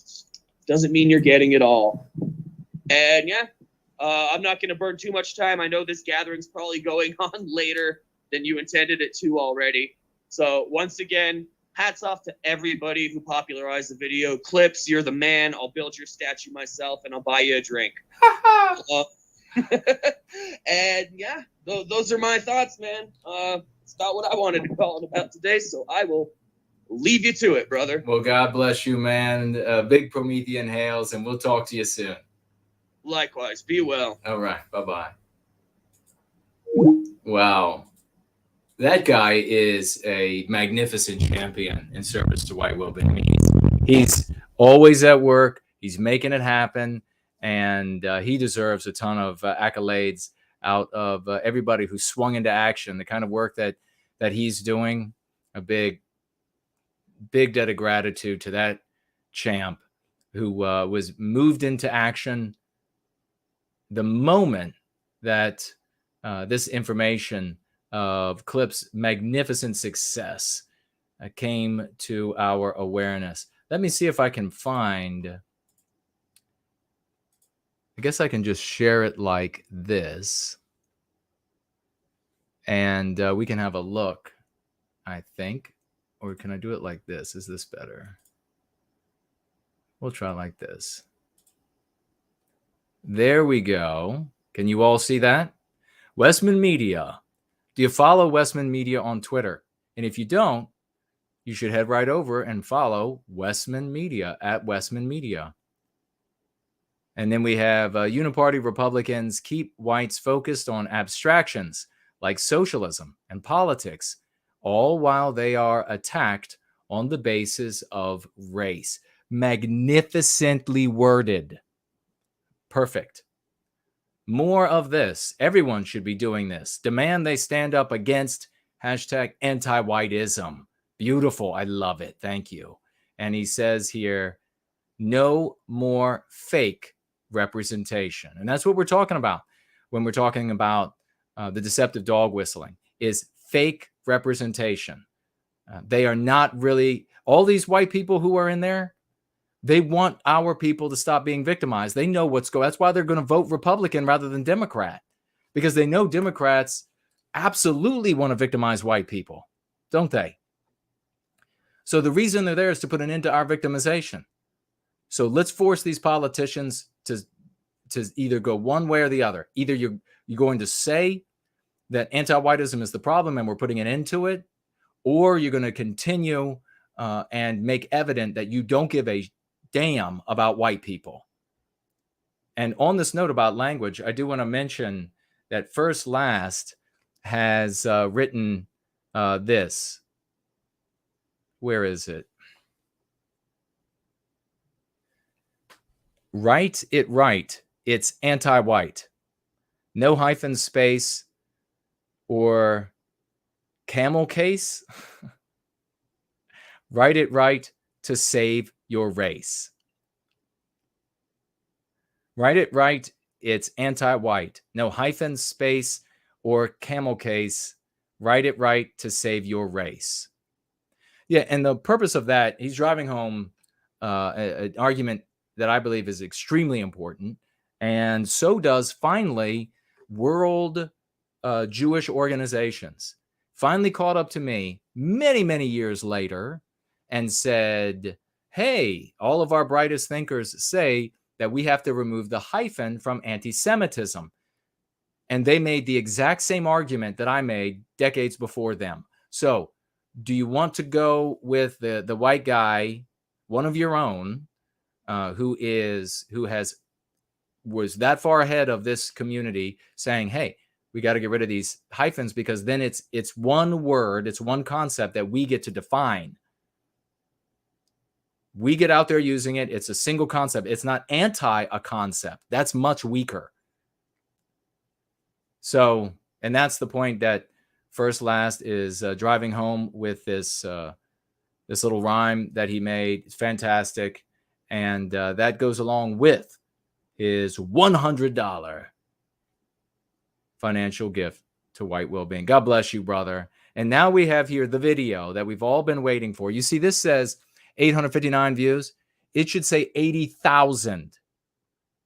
doesn't mean you're getting it all. And yeah, I'm not going to burn too much time. I know this gathering's probably going on later than you intended it to already. So once again, hats off to everybody who popularized the video. Clips, you're the man. I'll build your statue myself, and I'll buy you a drink. And yeah, those are my thoughts, man. It's not what I wanted to call it about today, so I will leave you to it, brother. Well, God bless you, man. Big Promethean hails, and we'll talk to you soon. Likewise. Be well. All right. Bye-bye. Wow. that guy is a magnificent champion in service to white well-being. He's always at work. He's making it happen, and he deserves a ton of accolades out of everybody who swung into action. The kind of work that he's doing, a big debt of gratitude to that champ who was moved into action the moment that this information of Clips' magnificent success came to our awareness. Let me see if I can find, I guess I can just share it like this, and we can have a look, I think. Or can I do it like this? Is this better? We'll try it like this. There we go. Can you all see that? Westmen Media. Do you follow Westmen Media on Twitter? And if you don't, you should head right over and follow Westmen Media at Westmen Media. And then we have Uniparty Republicans keep whites focused on abstractions like socialism and politics, all while they are attacked on the basis of race. Magnificently worded. Perfect. More of this. Everyone should be doing this. Demand they stand up against #anti-whiteism. Beautiful. I love it. Thank you. And he says here, no more fake representation. And that's what we're talking about when we're talking about the deceptive dog whistling, is fake representation. They are not really, all these white people who are in there, they want our people to stop being victimized. They know what's going on. That's why they're going to vote Republican rather than Democrat, because they know Democrats absolutely want to victimize white people, don't they? So the reason they're there is to put an end to our victimization. So let's force these politicians to either go one way or the other. Either you're going to say that anti-whiteism is the problem and we're putting an end to it, or you're going to continue and make evident that you don't give a damn about white people. And on this note about language, I do want to mention that First Last has written this. Where is it? Write it right. It's anti-white. No hyphen space or camel case. Write it right to save your race. Write it right. It's anti-white. No hyphen space or camel case. Write it right to save your race. Yeah, and the purpose of that, he's driving home an argument that I believe is extremely important. And so does, finally, world Jewish organizations. Finally caught up to me many, many years later and said, hey, all of our brightest thinkers say that we have to remove the hyphen from anti-Semitism. And they made the exact same argument that I made decades before them. So do you want to go with the white guy, one of your own, who was that far ahead of this community, saying, hey, we got to get rid of these hyphens because then it's one word, it's one concept that we get to define. We get out there using it. It's a single concept. It's not anti a concept. That's much weaker. So, and that's the point that First Last is driving home with this little rhyme that he made. It's fantastic. And that goes along with his $100 financial gift to white well-being. God bless you, brother. And now we have here the video that we've all been waiting for. You see, this says 859 views. It should say 80,000.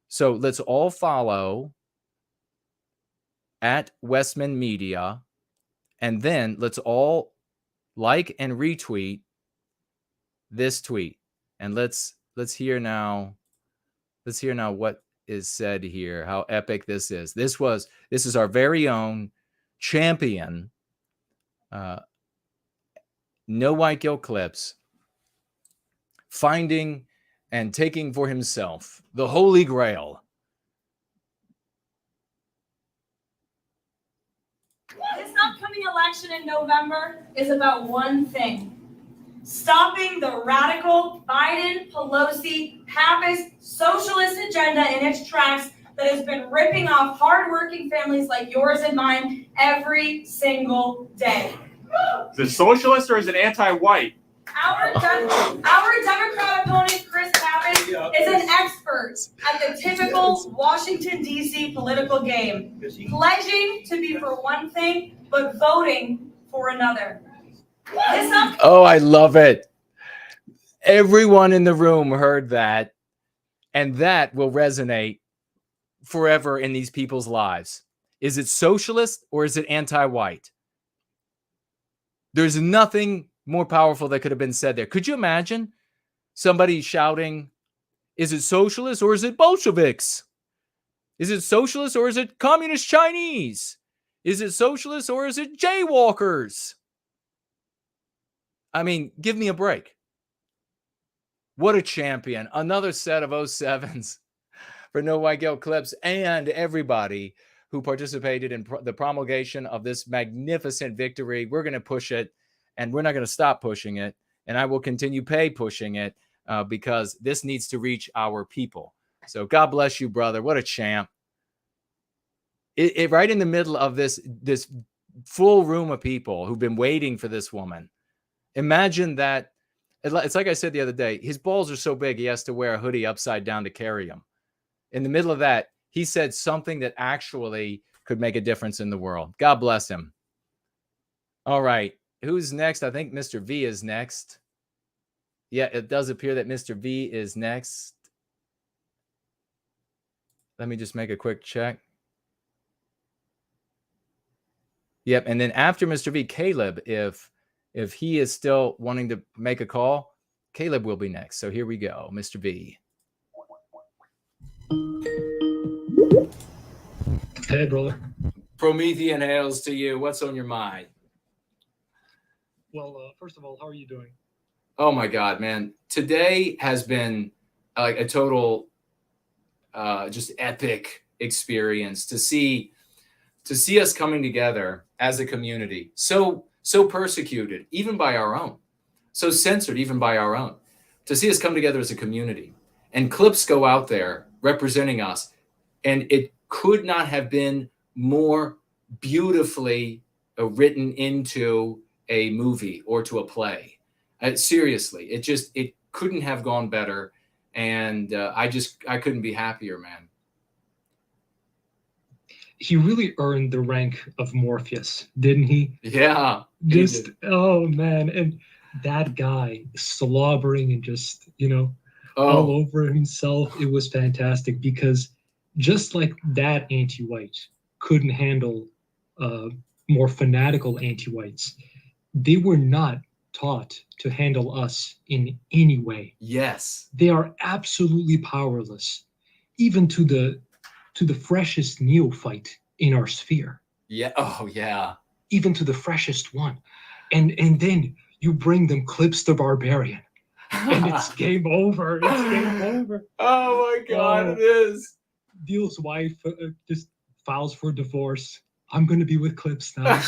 So let's all follow at Westmen Media. And then let's all like and retweet this tweet. And let's hear now. Let's hear now what is said here, how epic this is. This is our very own champion, No White Guilt Clips, finding and taking for himself the Holy Grail. It's not coming alive. election in November is about one thing: stopping the radical Biden, Pelosi, Papist, socialist agenda in its tracks that has been ripping off hardworking families like yours and mine every single day. Is it socialist or is it anti-white? Our Democrat opponent, Chris Papist, is an expert at the typical Washington, D.C. political game, pledging to be for one thing, but voting for another. Oh, I love it. Everyone in the room heard that, and that will resonate forever in these people's lives. Is it socialist or is it anti-white? There's nothing more powerful that could have been said there. Could you imagine somebody shouting, is it socialist or is it Bolsheviks? Is it socialist or is it communist Chinese? Is it socialist or is it jaywalkers? I mean, give me a break. What a champion. Another set of 07s for No White Guilt Clips and everybody who participated in the promulgation of this magnificent victory. We're going to push it, and we're not going to stop pushing it. And I will continue pushing it because this needs to reach our people. So God bless you, brother. What a champ. It right in the middle of this full room of people who've been waiting for this woman. Imagine that. It's like I said the other day, his balls are so big he has to wear a hoodie upside down to carry them. In the middle of that, he said something that actually could make a difference in the world. God bless him. All right. Who's next? I think Mr. V is next. Yeah, it does appear that Mr. V is next. Let me just make a quick check. Yep. And then after Mr. V, Caleb, if he is still wanting to make a call, Caleb will be next. So here we go, Mr. V. Hey, brother. Promethean hails to you. What's on your mind? Well, first of all, how are you doing? Oh my God, man. Today has been like a total just epic experience to see us coming together as a community. So persecuted, even by our own. So censored, even by our own. To see us come together as a community. And Clips go out there representing us. And it could not have been more beautifully written into a movie or to a play. Seriously, it couldn't have gone better. And I couldn't be happier, man. He really earned the rank of Morpheus, didn't he? Yeah. Just, oh man. And that guy slobbering and just, all over himself. It was fantastic because just like that anti-white couldn't handle more fanatical anti-whites, they were not taught to handle us in any way. Yes. They are absolutely powerless, even to the freshest neophyte in our sphere. Yeah. Oh, yeah. Even to the freshest one. And then you bring them Clips the Barbarian. And it's game over. It's game over. Oh, my God, it is. Diehl's wife just files for divorce. I'm going to be with Clips now.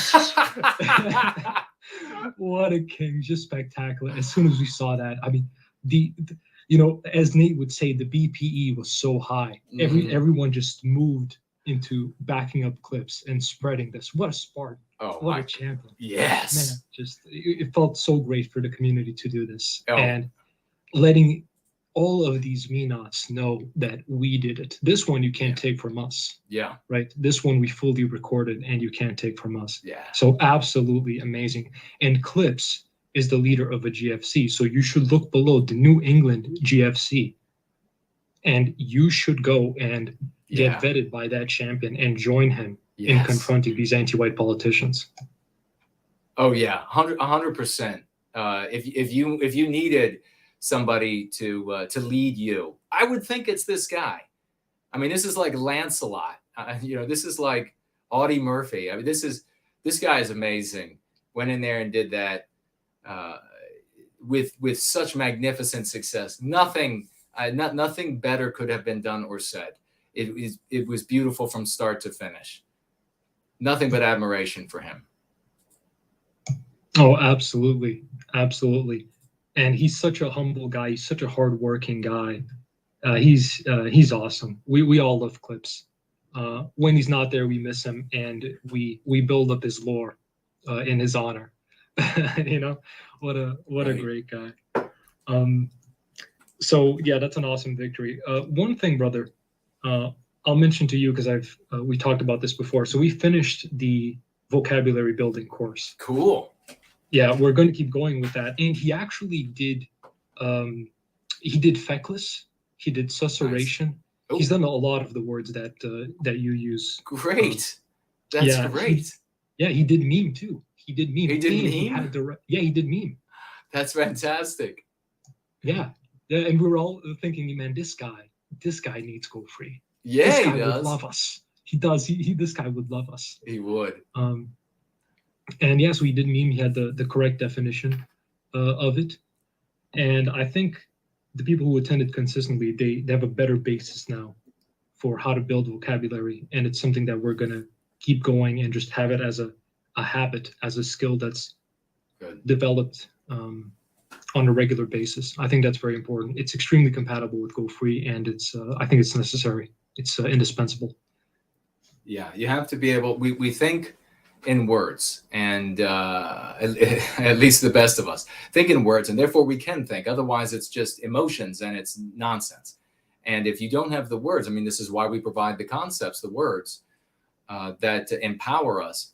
What a king. Just spectacular. As soon as we saw that, I mean, the as Nate would say, the BPE was so high. Everyone just moved into backing up Clips and spreading this. What a spark. Oh, what a champion. Yes. Man, just it felt so great for the community to do this. And letting all of these me-nots know that we did it. This one you can't take from us. Yeah. Right? This one we fully recorded and you can't take from us. Yeah. So absolutely amazing. And Clips is the leader of a GFC. So you should look below the New England GFC. And you should go and get vetted by that champion and join him in confronting these anti-white politicians. Oh yeah, 100%. If you needed somebody to lead you, I would think it's this guy. I mean, this is like Lancelot. This is like Audie Murphy. I mean, this guy is amazing. Went in there and did that with such magnificent success. Nothing better could have been done or said. It was beautiful from start to finish. Nothing but admiration for him. Oh, absolutely, absolutely. And he's such a humble guy. He's such a hardworking guy. He's awesome. We all love Clips. When he's not there, we miss him, and we build up his lore in his honor. You know, what a great guy. So yeah, that's an awesome victory. One thing, brother, I'll mention to you because we talked about this before. So we finished the vocabulary building course. Cool. Yeah, we're going to keep going with that. And he actually did feckless. He did susurration. Nice. He's done a lot of the words that you use. Great. That's great. He did meme too. He did meme. He did meme? He did meme. That's fantastic. Yeah. And we were all thinking, man, this guy needs Go Free. Yeah, this guy he does. Would love us. He does. This guy would love us. He would. And yes, we did meme. He had the correct definition of it. And I think the people who attended consistently, they have a better basis now for how to build vocabulary. And it's something that we're going to keep going and just have it as a habit, as a skill that's developed on a regular basis. I think that's very important. It's extremely compatible with Go Free, and I think it's necessary. It's indispensable. Yeah, you have to be able, we think in words, and at least the best of us think in words, and therefore we can think. Otherwise, it's just emotions and it's nonsense. And if you don't have the words, I mean, this is why we provide the concepts, the words that empower us.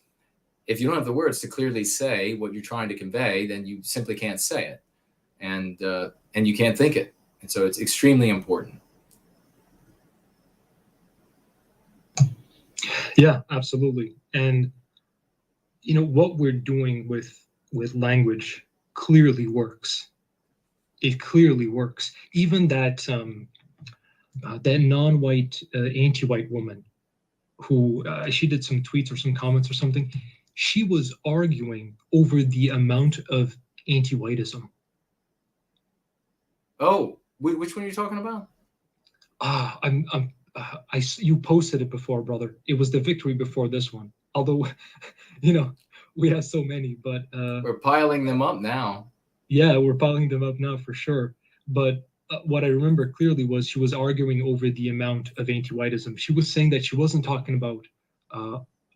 If you don't have the words to clearly say what you're trying to convey, then you simply can't say it, and you can't think it. And so it's extremely important. Yeah, absolutely. And you know what we're doing with language clearly works. It clearly works. Even that that non-white anti-white woman who she did some tweets or some comments or something. She was arguing over the amount of anti-whiteism. Oh, which one are you talking about? You posted it before, brother. It was the victory before this one. Although, you know, we have so many, but we're piling them up now. Yeah, we're piling them up now for sure. But what I remember clearly was she was arguing over the amount of anti-whiteism. She was saying that she wasn't talking about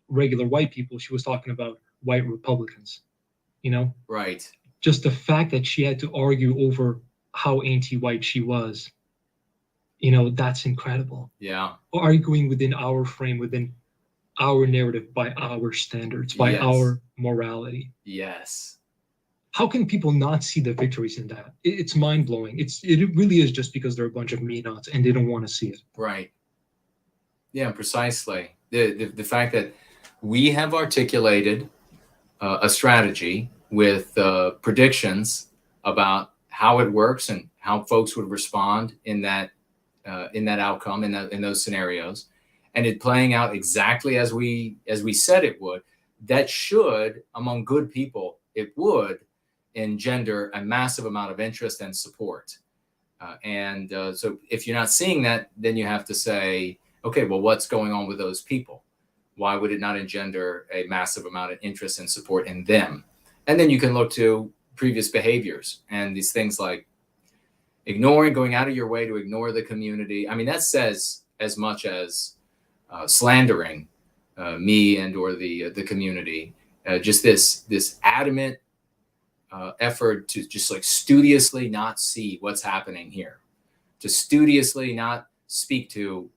regular white people. She was talking about white Republicans, you know? Right. Just the fact that she had to argue over how anti-white she was, you know, that's incredible. Yeah. Arguing within our frame, within our narrative, by our standards, by our morality. Yes. How can people not see the victories in that? It's mind-blowing. It really is just because they're a bunch of me-nots and they don't want to see it. Right. Yeah, precisely. The fact that we have articulated a strategy with predictions about how it works and how folks would respond in that outcome, in those scenarios, and it playing out exactly as we said it would, that should, among good people, it would engender a massive amount of interest and support. So if you're not seeing that, then you have to say, okay, well, what's going on with those people? Why would it not engender a massive amount of interest and support in them? And then you can look to previous behaviors and these things like going out of your way to ignore the community. I mean, that says as much as slandering me and or the community. Just this adamant effort to just like studiously not see what's happening here, to studiously not speak to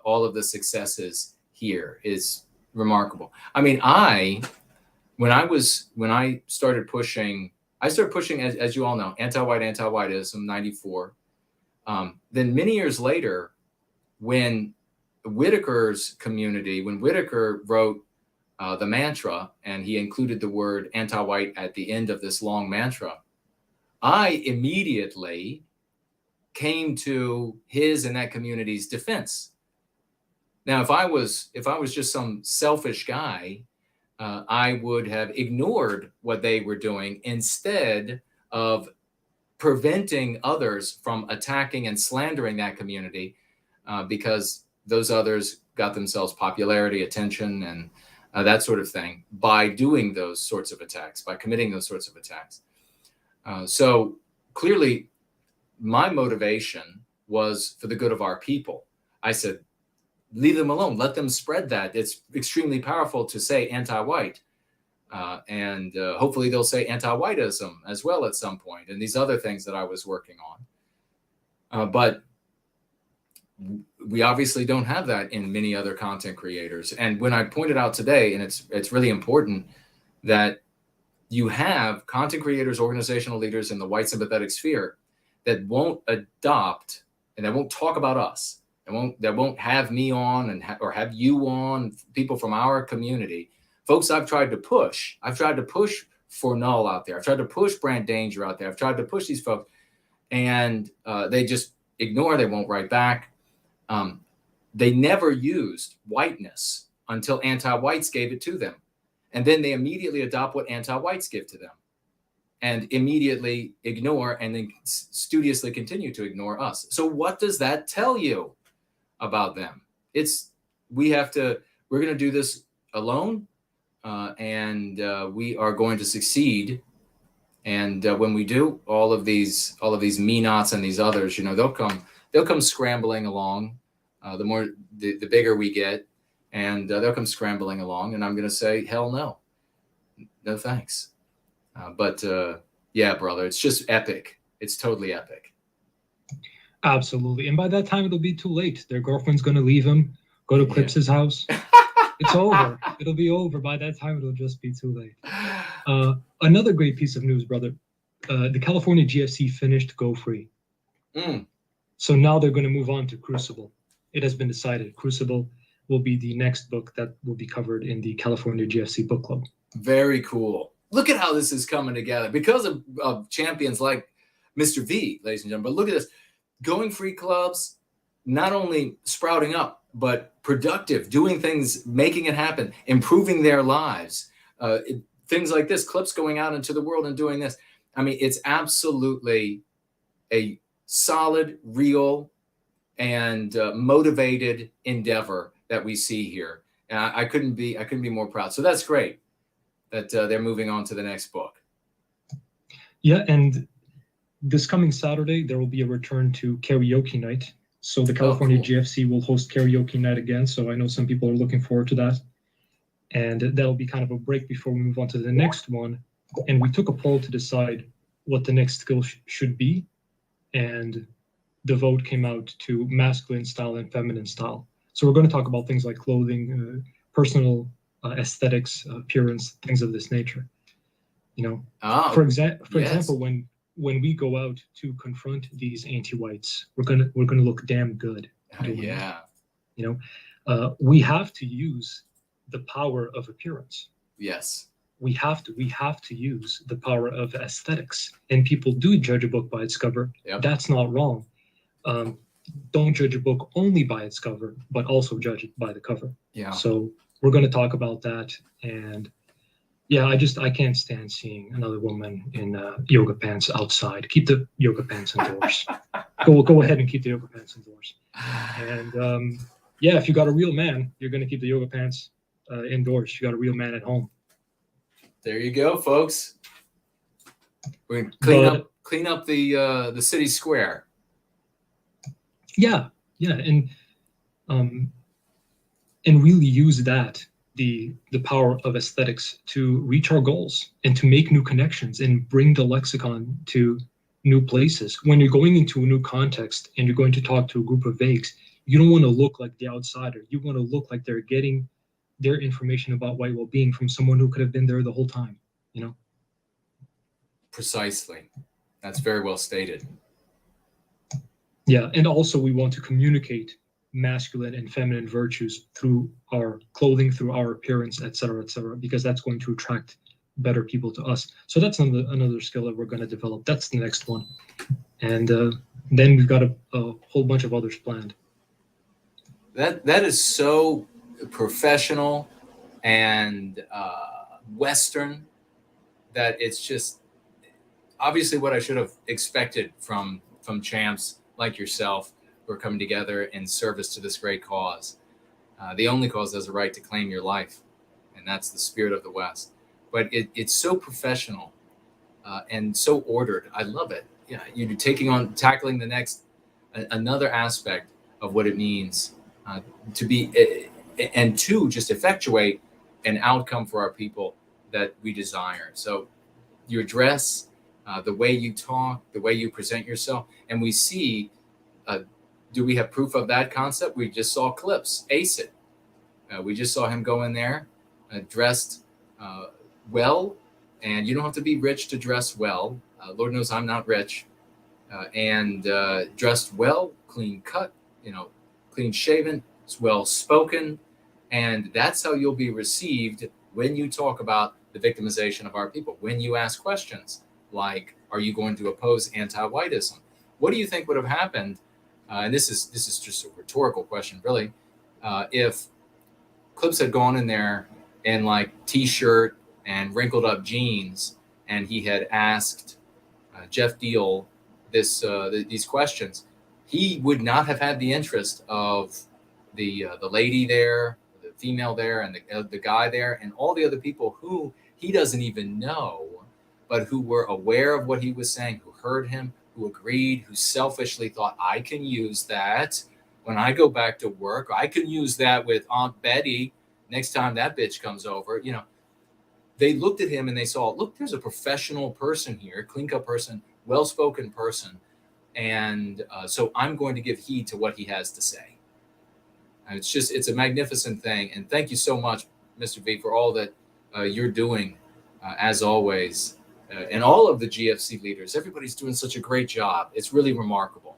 all of the successes here is remarkable. I mean, when I started pushing, as you all know, anti-whiteism, 94. Then many years later, when Whitaker's community, when Whitaker wrote the mantra, and he included the word anti-white at the end of this long mantra, I immediately came to his and that community's defense. Now, if I was just some selfish guy, I would have ignored what they were doing instead of preventing others from attacking and slandering that community, because those others got themselves popularity, attention, that sort of thing, by doing those sorts of attacks, by committing those sorts of attacks. So clearly, my motivation was for the good of our people. I said, leave them alone. Let them spread that. It's extremely powerful to say anti-white. And hopefully they'll say anti-whiteism as well at some point, and these other things that I was working on. But we obviously don't have that in many other content creators. And when I pointed out today, and it's really important that you have content creators, organizational leaders in the white sympathetic sphere that won't adopt and that won't talk about us, that won't have me on or have you on, people from our community. Folks, I've tried to push for Null out there. I've tried to push Brand Danger out there. I've tried to push these folks, and they just ignore. They won't write back. They never used whiteness until anti-whites gave it to them. And then they immediately adopt what anti-whites give to them and immediately ignore and then studiously continue to ignore us. So what does that tell you about them? We're going to do this alone, and we are going to succeed. And when we do, all of these me-nots and these others, they'll come scrambling along. The bigger we get, and they'll come scrambling along, and I'm going to say, hell no, no thanks. But yeah, brother, it's just epic. It's totally epic. Absolutely. And by that time, it'll be too late. Their girlfriend's going to leave him, go to Clips's house. It's over. It'll be over. By that time, it'll just be too late. Another great piece of news, brother. The California GFC finished Go Free. So now they're going to move on to Crucible. It has been decided. Crucible will be the next book that will be covered in the California GFC book club. Very cool. Look at how this is coming together because of champions like Mr. V, ladies and gentlemen. But look at this. Going free clubs, not only sprouting up, but productive, doing things, making it happen, improving their lives. Things like this, Clips going out into the world and doing this. I mean, it's absolutely a solid, real, and motivated endeavor that we see here. And I couldn't be more proud. So that's great that they're moving on to the next book. Yeah, and this coming Saturday, there will be a return to karaoke night. So the California GFC will host karaoke night again. So I know some people are looking forward to that. And that'll be kind of a break before we move on to the next one. And we took a poll to decide what the next skill should be. And the vote came out to masculine style and feminine style. So we're going to talk about things like clothing, personal aesthetics, appearance, things of this nature. For example, when we go out to confront these anti-whites, we're gonna look damn good. Yeah. We have to use the power of appearance. Yes. We have to use the power of aesthetics. And people do judge a book by its cover. Yep. That's not wrong. Don't judge a book only by its cover, but also judge it by the cover. Yeah. So we're going to talk about that. And yeah, I can't stand seeing another woman in yoga pants outside. Keep the yoga pants indoors. Go ahead and keep the yoga pants indoors. And yeah, if you got a real man, you're going to keep the yoga pants indoors. You got a real man at home. There you go, folks. We're gonna clean up the city square. Yeah, and really use the power of aesthetics to reach our goals and to make new connections and bring the lexicon to new places. When you're going into a new context and you're going to talk to a group of vagues, you don't want to look like the outsider. You want to look like they're getting their information about white well-being from someone who could have been there the whole time, Precisely. That's very well stated. Yeah, and also we want to communicate masculine and feminine virtues through our clothing, through our appearance, et cetera, because that's going to attract better people to us. So that's another skill that we're going to develop. That's the next one. And then we've got a whole bunch of others planned. That is so professional and Western that it's just obviously what I should have expected from champs like yourself who are coming together in service to this great cause. The only cause that has a right to claim your life and that's the spirit of the West. But it's so professional and so ordered. I love it. Yeah, you're tackling the next another aspect of what it means to be and to just effectuate an outcome for our people that we desire. So your dress, the way you talk, the way you present yourself, and we see. Do we have proof of that concept? We just saw Clips ace it. We just saw him go in there, dressed well, and you don't have to be rich to dress well. Lord knows I'm not rich, and dressed well, clean cut, clean shaven, well spoken, and that's how you'll be received when you talk about the victimization of our people. When you ask questions like, "Are you going to oppose anti-whiteism?" What do you think would have happened? And this is just a rhetorical question, really. If Clips had gone in there in like t-shirt and wrinkled up jeans, and he had asked Geoff Diehl these questions, he would not have had the interest of the lady there, the female there, and the guy there, and all the other people who he doesn't even know, but who were aware of what he was saying, who heard him, who agreed, who selfishly thought, I can use that when I go back to work. I can use that with Aunt Betty next time that bitch comes over. They looked at him and they saw, look, there's a professional person here, clean-cut person, well-spoken person. And so I'm going to give heed to what he has to say. And it's a magnificent thing. And thank you so much, Mr. V, for all that you're doing, as always. And all of the GFC leaders, everybody's doing such a great job. It's really remarkable.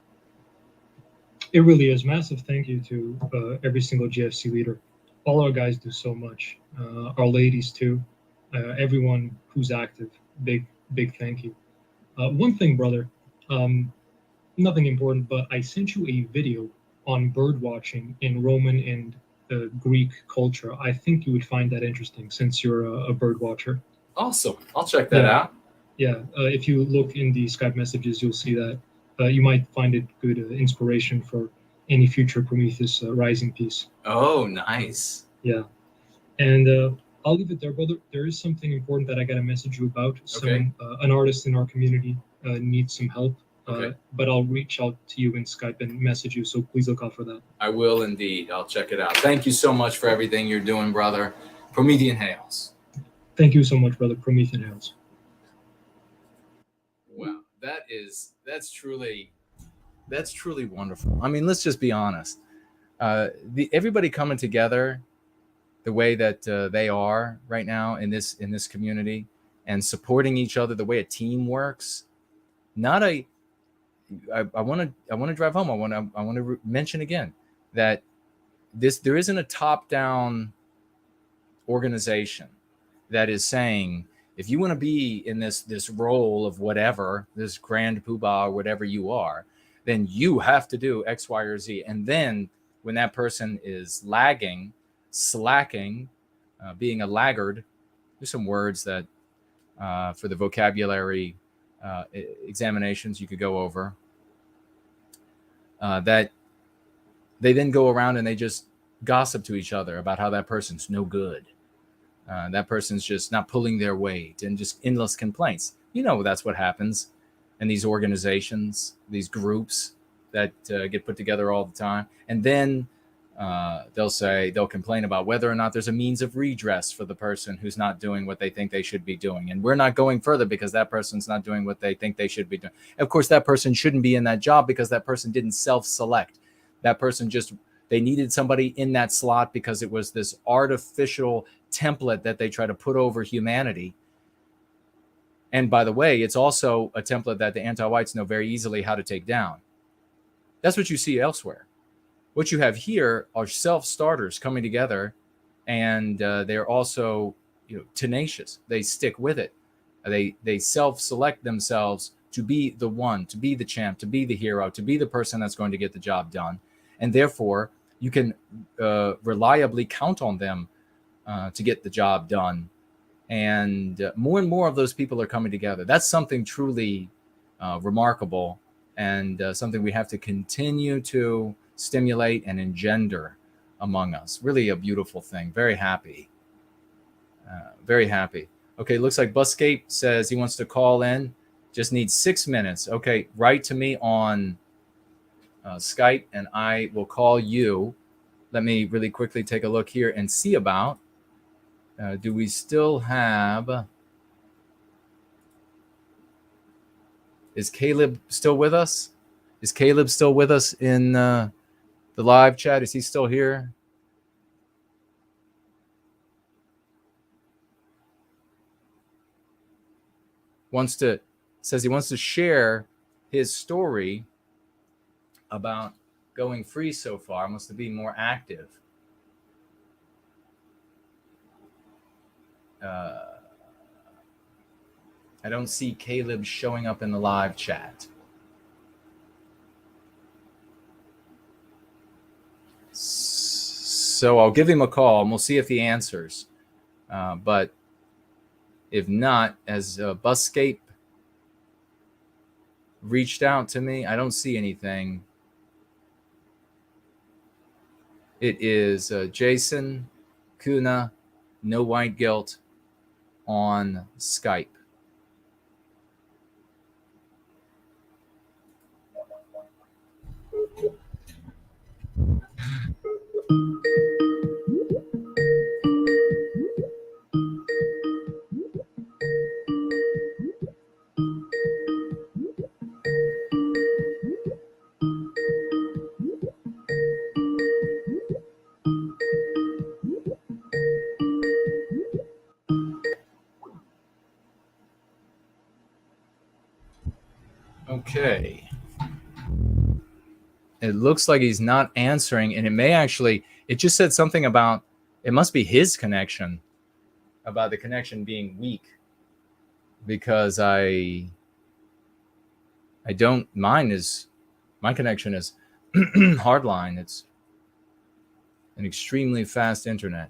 It really is. Massive thank you to every single GFC leader. All our guys do so much. Our ladies too. Everyone who's active. Big thank you. One thing, brother, nothing important, but I sent you a video on bird watching in Roman and Greek culture. I think you would find that interesting since you're a bird watcher. Awesome. I'll check that out. Yeah, if you look in the Skype messages, you'll see that. You might find it good inspiration for any future Prometheus Rising piece. Oh, nice. Yeah. And I'll leave it there, brother. There is something important that I got to message you about. Okay. An artist in our community needs some help. Okay. But I'll reach out to you in Skype and message you, so please look out for that. I will indeed. I'll check it out. Thank you so much for everything you're doing, brother. Promethean Hails. Thank you so much, brother. Promethean Hails. Wow, that's truly wonderful. I mean, let's just be honest. Everybody coming together the way that they are right now in this community and supporting each other the way a team works. I want to drive home. I want to mention again that there isn't a top-down organization that is saying, if you want to be in this role of whatever, this grand poobah or whatever you are, then you have to do X, Y, or Z. And then when that person is lagging, slacking, being a laggard, there's some words that for the vocabulary examinations you could go over, that they then go around and they just gossip to each other about how that person's no good. That person's just not pulling their weight, and just endless complaints. That's what happens in these organizations, these groups that get put together all the time. And then they'll complain about whether or not there's a means of redress for the person who's not doing what they think they should be doing. And we're not going further because that person's not doing what they think they should be doing. Of course, that person shouldn't be in that job because that person didn't self-select. That person they needed somebody in that slot because it was this artificial template that they try to put over humanity. And by the way, it's also a template that the anti-whites know very easily how to take down. That's what you see elsewhere. What you have here are self-starters coming together, and they're also tenacious. They stick with it. They self-select themselves to be the one, to be the champ, to be the hero, to be the person that's going to get the job done. And therefore, you can reliably count on them to get the job done. And more of those people are coming together. That's something truly remarkable, and something we have to continue to stimulate and engender among us. Really a beautiful thing. Very happy Very happy. Okay, looks like Buscape says he wants to call in. Just needs 6 minutes. Okay, write to me on Skype, and I will call you. Let me really quickly take a look here and see about. Do we still have? Is Caleb still with us? Is Caleb still with us in the live chat? Is he still here? Says he wants to share his story about going free so far. Wants to be more active. I don't see Caleb showing up in the live chat. So I'll give him a call and we'll see if he answers. But if not, as Buscape reached out to me, I don't see anything. It is Jason Kuna, No White Guilt on Skype. Okay. It looks like he's not answering, and it may actually, it just said something about, it must be his connection, about the connection being weak, because I don't, my connection is hardline. It's an extremely fast internet.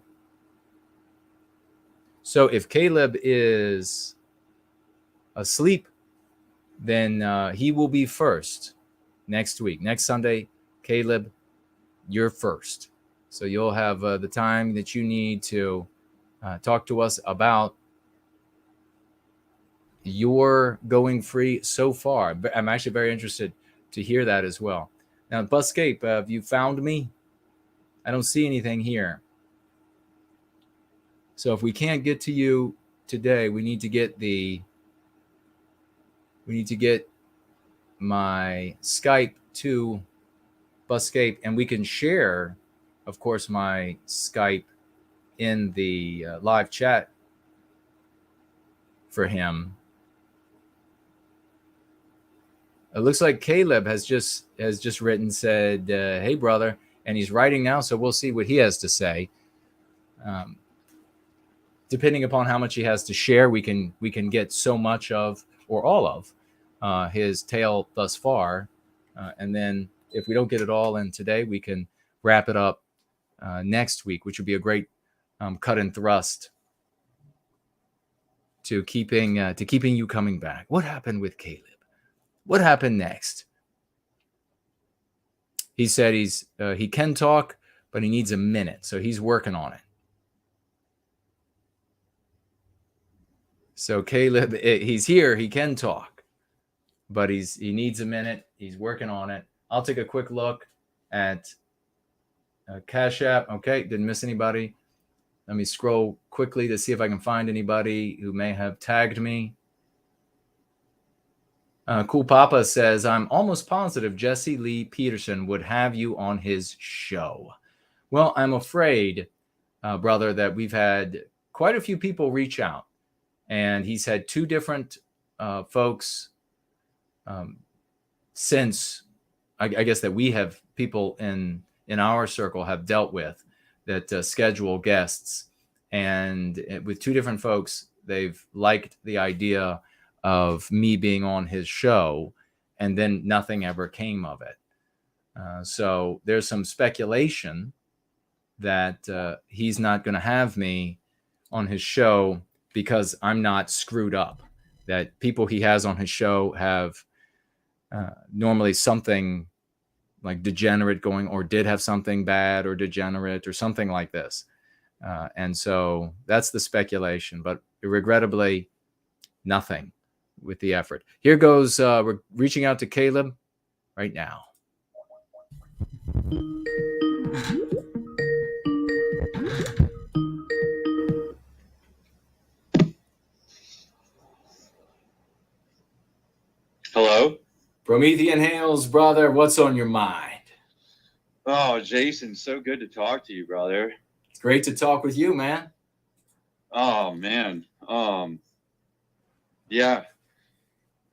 So if Caleb is asleep, then he will be first next week. Next Sunday, Caleb, you're first. So you'll have the time that you need to talk to us about your going free so far. I'm actually very interested to hear that as well. Now, Buscape, have you found me? I don't see anything here. So if we can't get to you today, we need to get my Skype to Buscape, and we can share, of course, my Skype in the live chat for him. It looks like Caleb has just written, said, "Hey brother," and he's writing now, so we'll see what he has to say. Depending upon how much he has to share, we can get so much of, or all of, his tale thus far, and then if we don't get it all in today, we can wrap it up next week, which would be a great cut and thrust to keeping you coming back. What happened with Caleb? What happened next? He said he can talk, but he needs a minute, so he's working on it. So Caleb, he's here. He can talk, but he needs a minute. He's working on it. I'll take a quick look at Cash App. Okay, didn't miss anybody. Let me scroll quickly to see if I can find anybody who may have tagged me. Cool Papa says, I'm almost positive Jesse Lee Peterson would have you on his show. Well, I'm afraid, brother, that we've had quite a few people reach out. And he's had two different folks since, I guess, that we have people in our circle have dealt with that schedule guests. And with two different folks, they've liked the idea of me being on his show, and then nothing ever came of it. So there's some speculation that he's not going to have me on his show because I'm not screwed up. That people he has on his show have normally something like degenerate going, or did have something bad or degenerate or something like this. And so that's the speculation, but regrettably, nothing with the effort. Here goes, we're reaching out to Caleb right now. Hello? Promethean Hales, brother, what's on your mind? Oh, Jason, so good to talk to you, brother. It's great to talk with you, man. Oh, man. Yeah.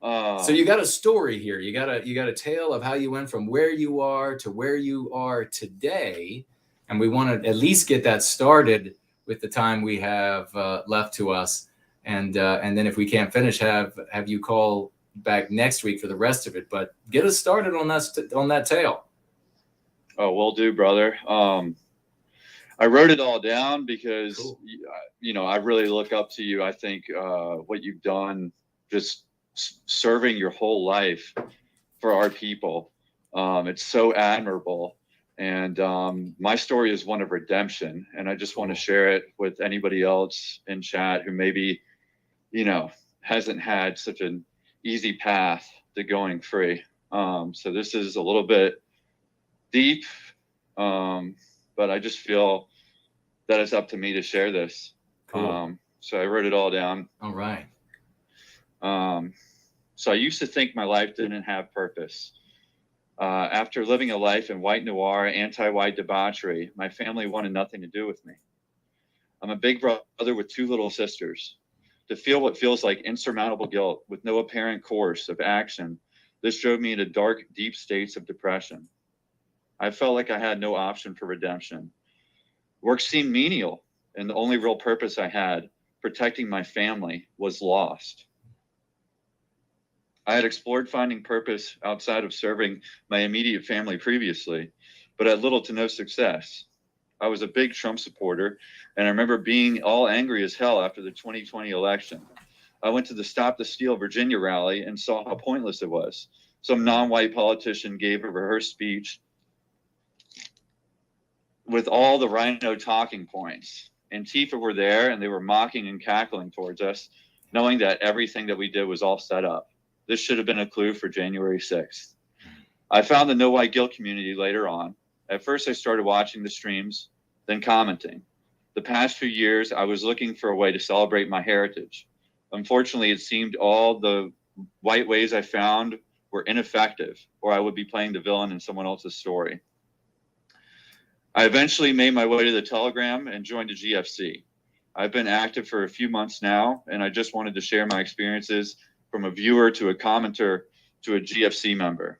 So you got a story here. You got a tale of how you went from where you are to where you are today, and we want to at least get that started with the time we have left to us, and then if we can't finish, have you call back next week for the rest of it. But get us started on that tale. Oh, will do, brother. I wrote it all down because, Cool. I really look up to you. I think what you've done, just serving your whole life for our people, it's so admirable. And my story is one of redemption. And I just want to share it with anybody else in chat who maybe, hasn't had such an easy path to going free. So this is a little bit deep, but I just feel that it's up to me to share this. Cool. So I wrote it all down. All right. So I used to think my life didn't have purpose. After living a life in white noir, anti-white debauchery, my family wanted nothing to do with me. I'm a big brother with two little sisters. To feel what feels like insurmountable guilt with no apparent course of action, this drove me into dark, deep states of depression. I felt like I had no option for redemption. Work seemed menial, and the only real purpose I had, protecting my family, was lost. I had explored finding purpose outside of serving my immediate family previously, but had little to no success. I was a big Trump supporter, and I remember being all angry as hell after the 2020 election. I went to the Stop the Steal Virginia rally and saw how pointless it was. Some non-white politician gave a rehearsed speech with all the rhino talking points. Antifa were there, and they were mocking and cackling towards us, knowing that everything that we did was all set up. This should have been a clue for January 6th. I found the No White Guilt community later on. At first, I started watching the streams, then commenting. The past few years, I was looking for a way to celebrate my heritage. Unfortunately, it seemed all the white ways I found were ineffective, or I would be playing the villain in someone else's story. I eventually made my way to the Telegram and joined the GFC. I've been active for a few months now, and I just wanted to share my experiences from a viewer to a commenter to a GFC member.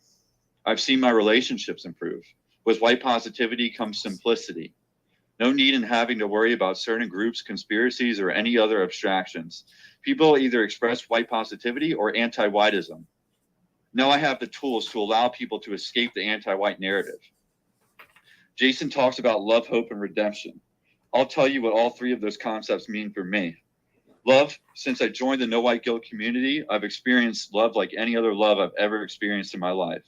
I've seen my relationships improve. With white positivity comes simplicity. No need in having to worry about certain groups, conspiracies, or any other abstractions. People either express white positivity or anti-whiteism. Now I have the tools to allow people to escape the anti-white narrative. Jason talks about love, hope, and redemption. I'll tell you what all three of those concepts mean for me. Love, since I joined the No White Guilt community, I've experienced love like any other love I've ever experienced in my life.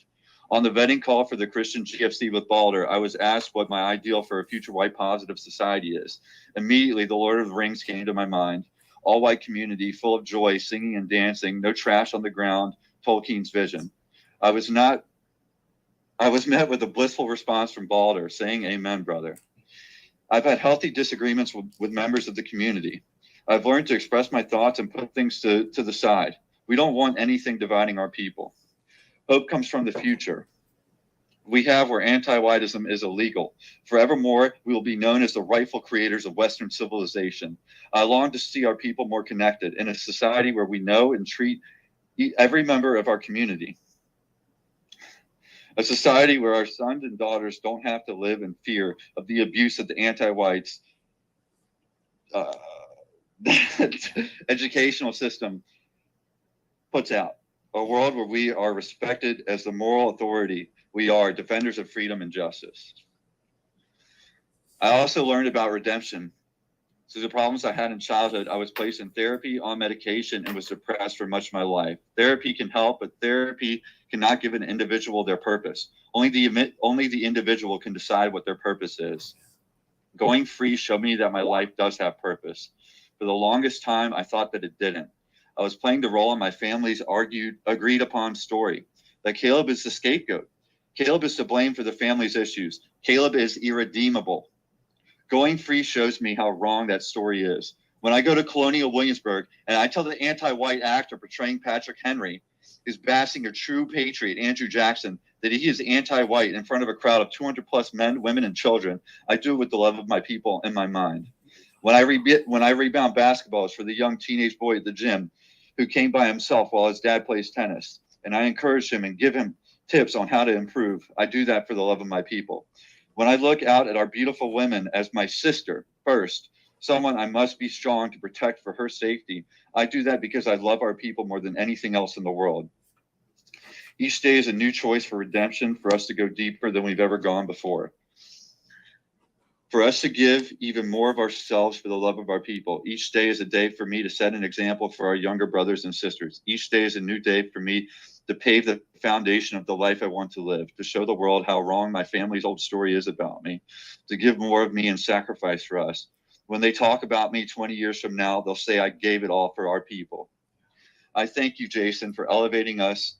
On the vetting call for the Christian GFC with Balder, I was asked what my ideal for a future white positive society is. Immediately, the Lord of the Rings came to my mind. All white community, full of joy, singing and dancing, no trash on the ground, Tolkien's vision. I was met with a blissful response from Balder, saying, "Amen, brother." I've had healthy disagreements with members of the community. I've learned to express my thoughts and put things to the side. We don't want anything dividing our people. Hope comes from the future. We have where anti-whiteism is illegal. Forevermore, we will be known as the rightful creators of Western civilization. I long to see our people more connected in a society where we know and treat every member of our community. A society where our sons and daughters don't have to live in fear of the abuse of the anti-whites educational system puts out. A world where we are respected as the moral authority we are, defenders of freedom and justice. I also learned about redemption. Through the problems I had in childhood, I was placed in therapy, on medication, and was depressed for much of my life. Therapy can help, but therapy cannot give an individual their purpose. Only the individual can decide what their purpose is. Going free showed me that my life does have purpose. For the longest time, I thought that it didn't. I was playing the role in my family's agreed upon story, that Caleb is the scapegoat. Caleb is to blame for the family's issues. Caleb is irredeemable. Going free shows me how wrong that story is. When I go to Colonial Williamsburg and I tell the anti-white actor portraying Patrick Henry is bashing a true patriot, Andrew Jackson, that he is anti-white in front of a crowd of 200 plus men, women, and children, I do it with the love of my people in my mind. When I rebound basketballs for the young teenage boy at the gym who came by himself while his dad plays tennis, and I encourage him and give him tips on how to improve, I do that for the love of my people. When I look out at our beautiful women as my sister first, someone I must be strong to protect for her safety, I do that because I love our people more than anything else in the world. Each day is a new choice for redemption, for us to go deeper than we've ever gone before. For us to give even more of ourselves for the love of our people. Each day is a day for me to set an example for our younger brothers and sisters. Each day is a new day for me to pave the foundation of the life I want to live, to show the world how wrong my family's old story is about me, to give more of me and sacrifice for us. When they talk about me 20 years from now, they'll say I gave it all for our people. I thank you, Jason, for elevating us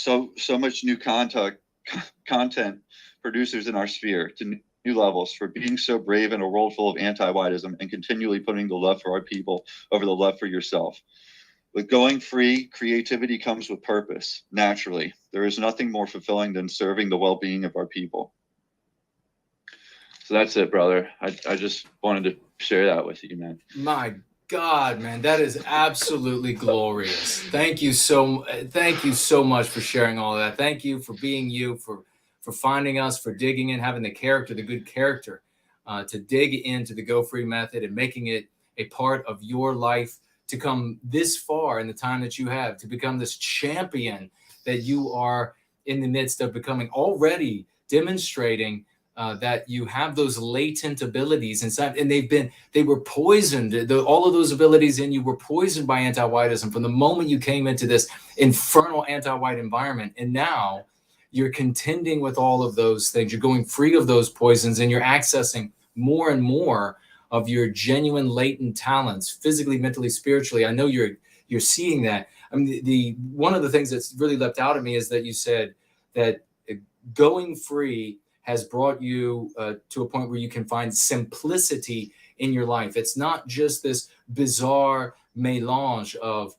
to so much new content producers in our sphere to new levels, for being so brave in a world full of anti-whiteism and continually putting the love for our people over the love for yourself. With going free, creativity comes with purpose, naturally. There is nothing more fulfilling than serving the well-being of our people. So that's it, brother. I just wanted to share that with you, man. My God, man, that is absolutely glorious. Thank you so much for sharing all of that. Thank you for being you, for finding us, for digging in, having the good character, to dig into the Go Free method and making it a part of your life, to come this far in the time that you have, to become this champion that you are in the midst of becoming, already demonstrating that you have those latent abilities inside, and they were poisoned. All of those abilities in you were poisoned by anti-whiteism from the moment you came into this infernal anti-white environment. And now you're contending with all of those things. You're going free of those poisons, and you're accessing more and more of your genuine latent talents, physically, mentally, spiritually. I know you're seeing that. I mean, the one of the things that's really leapt out at me is that you said that going free has brought you to a point where you can find simplicity in your life. It's not just this bizarre melange of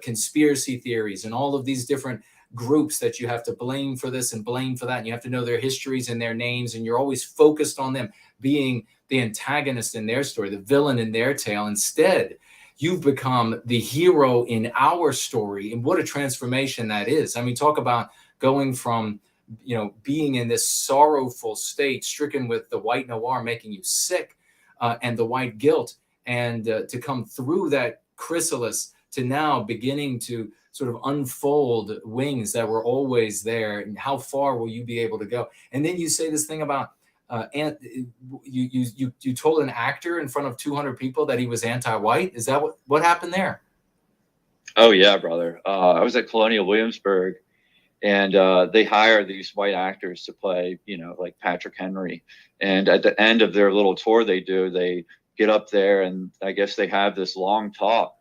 conspiracy theories and all of these different groups that you have to blame for this and blame for that. And you have to know their histories and their names. And you're always focused on them being the antagonist in their story, the villain in their tale. Instead, you've become the hero in our story. And what a transformation that is. I mean, talk about going from, being in this sorrowful state, stricken with the white noir making you sick, and the white guilt, and to come through that chrysalis to now beginning to sort of unfold wings that were always there. And how far will you be able to go? And then you say this thing about you told an actor in front of 200 people that he was anti-white. Is that what happened there? Oh yeah, brother. I was at Colonial Williamsburg, and they hire these white actors to play, like Patrick Henry. And at the end of their little tour they get up there, and I guess they have this long talk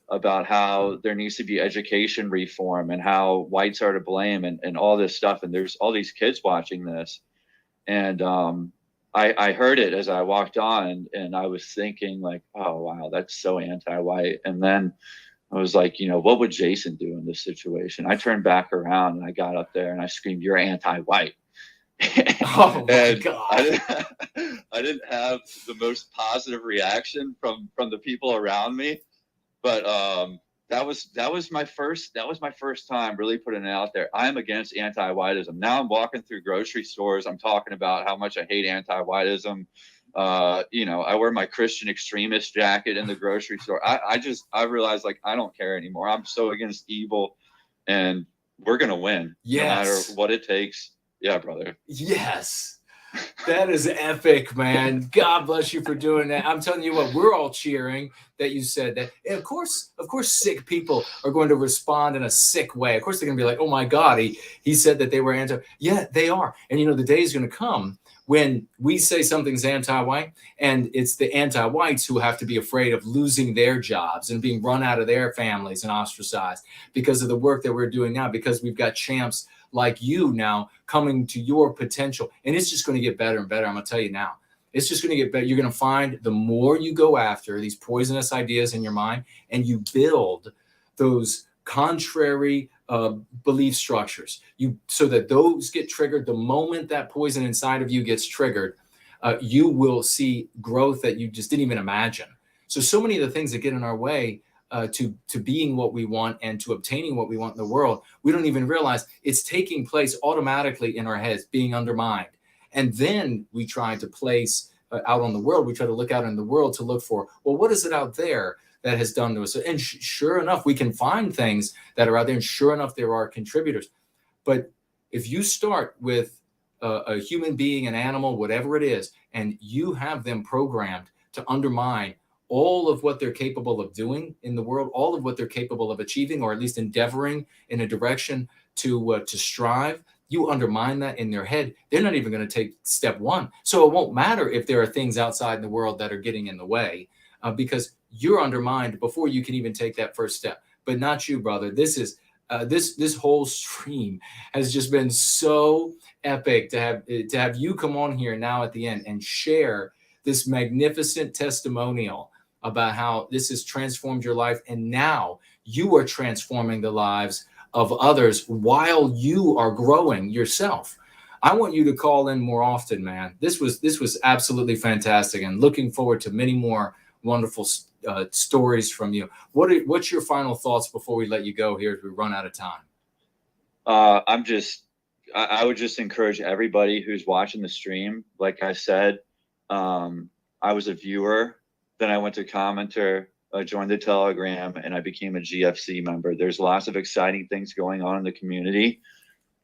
about how there needs to be education reform and how whites are to blame and all this stuff. And there's all these kids watching this. And I heard it as I walked on, and I was thinking like, oh, wow, that's so anti-white. And then I was like, what would Jason do in this situation? I turned back around and I got up there and I screamed, "You're anti-white." Oh my God. I didn't have the most positive reaction from the people around me, but that was my first time really putting it out there. I'm against anti-whiteism. Now I'm walking through grocery stores. I'm talking about how much I hate anti-whiteism. I wear my Christian extremist jacket in the grocery store. I realized like I don't care anymore. I'm so against evil, and we're gonna win. Yes. No matter what it takes. Yeah, brother. Yes. That is epic, man. God bless you for doing that. I'm telling you what, we're all cheering that you said that. And of course, sick people are going to respond in a sick way. Of course, they're going to be like, oh my God, he said that they were anti. Yeah, they are. And the day is going to come when we say something's anti-white, and it's the anti-whites who have to be afraid of losing their jobs and being run out of their families and ostracized because of the work that we're doing now, because we've got champs like you now coming to your potential. And it's just going to get better and better. I'm going to tell you now, it's just going to get better. You're going to find the more you go after these poisonous ideas in your mind and you build those contrary belief structures, so that those get triggered. The moment that poison inside of you gets triggered, you will see growth that you just didn't even imagine. So many of the things that get in our way to being what we want and to obtaining what we want in the world, we don't even realize it's taking place automatically in our heads, being undermined. And then we try to place out on the world, we try to look out in the world to look for, well, what is it out there that has done to us? And sure enough, we can find things that are out there, and sure enough, there are contributors. But if you start with a human being, an animal, whatever it is, and you have them programmed to undermine all of what they're capable of doing in the world, all of what they're capable of achieving, or at least endeavoring in a direction to strive, you undermine that in their head, they're not even going to take step one. So it won't matter if there are things outside in the world that are getting in the way, because you're undermined before you can even take that first step. But not you, brother. This is this whole stream has just been so epic to have you come on here now at the end and share this magnificent testimonial about how this has transformed your life, and now you are transforming the lives of others while you are growing yourself. I want you to call in more often, man. This was absolutely fantastic, and looking forward to many more wonderful stories from you. What's your final thoughts before we let you go here as we run out of time? I would just encourage everybody who's watching the stream. Like I said, I was a viewer, then I went to commenter, joined the Telegram, and I became a GFC member. There's lots of exciting things going on in the community.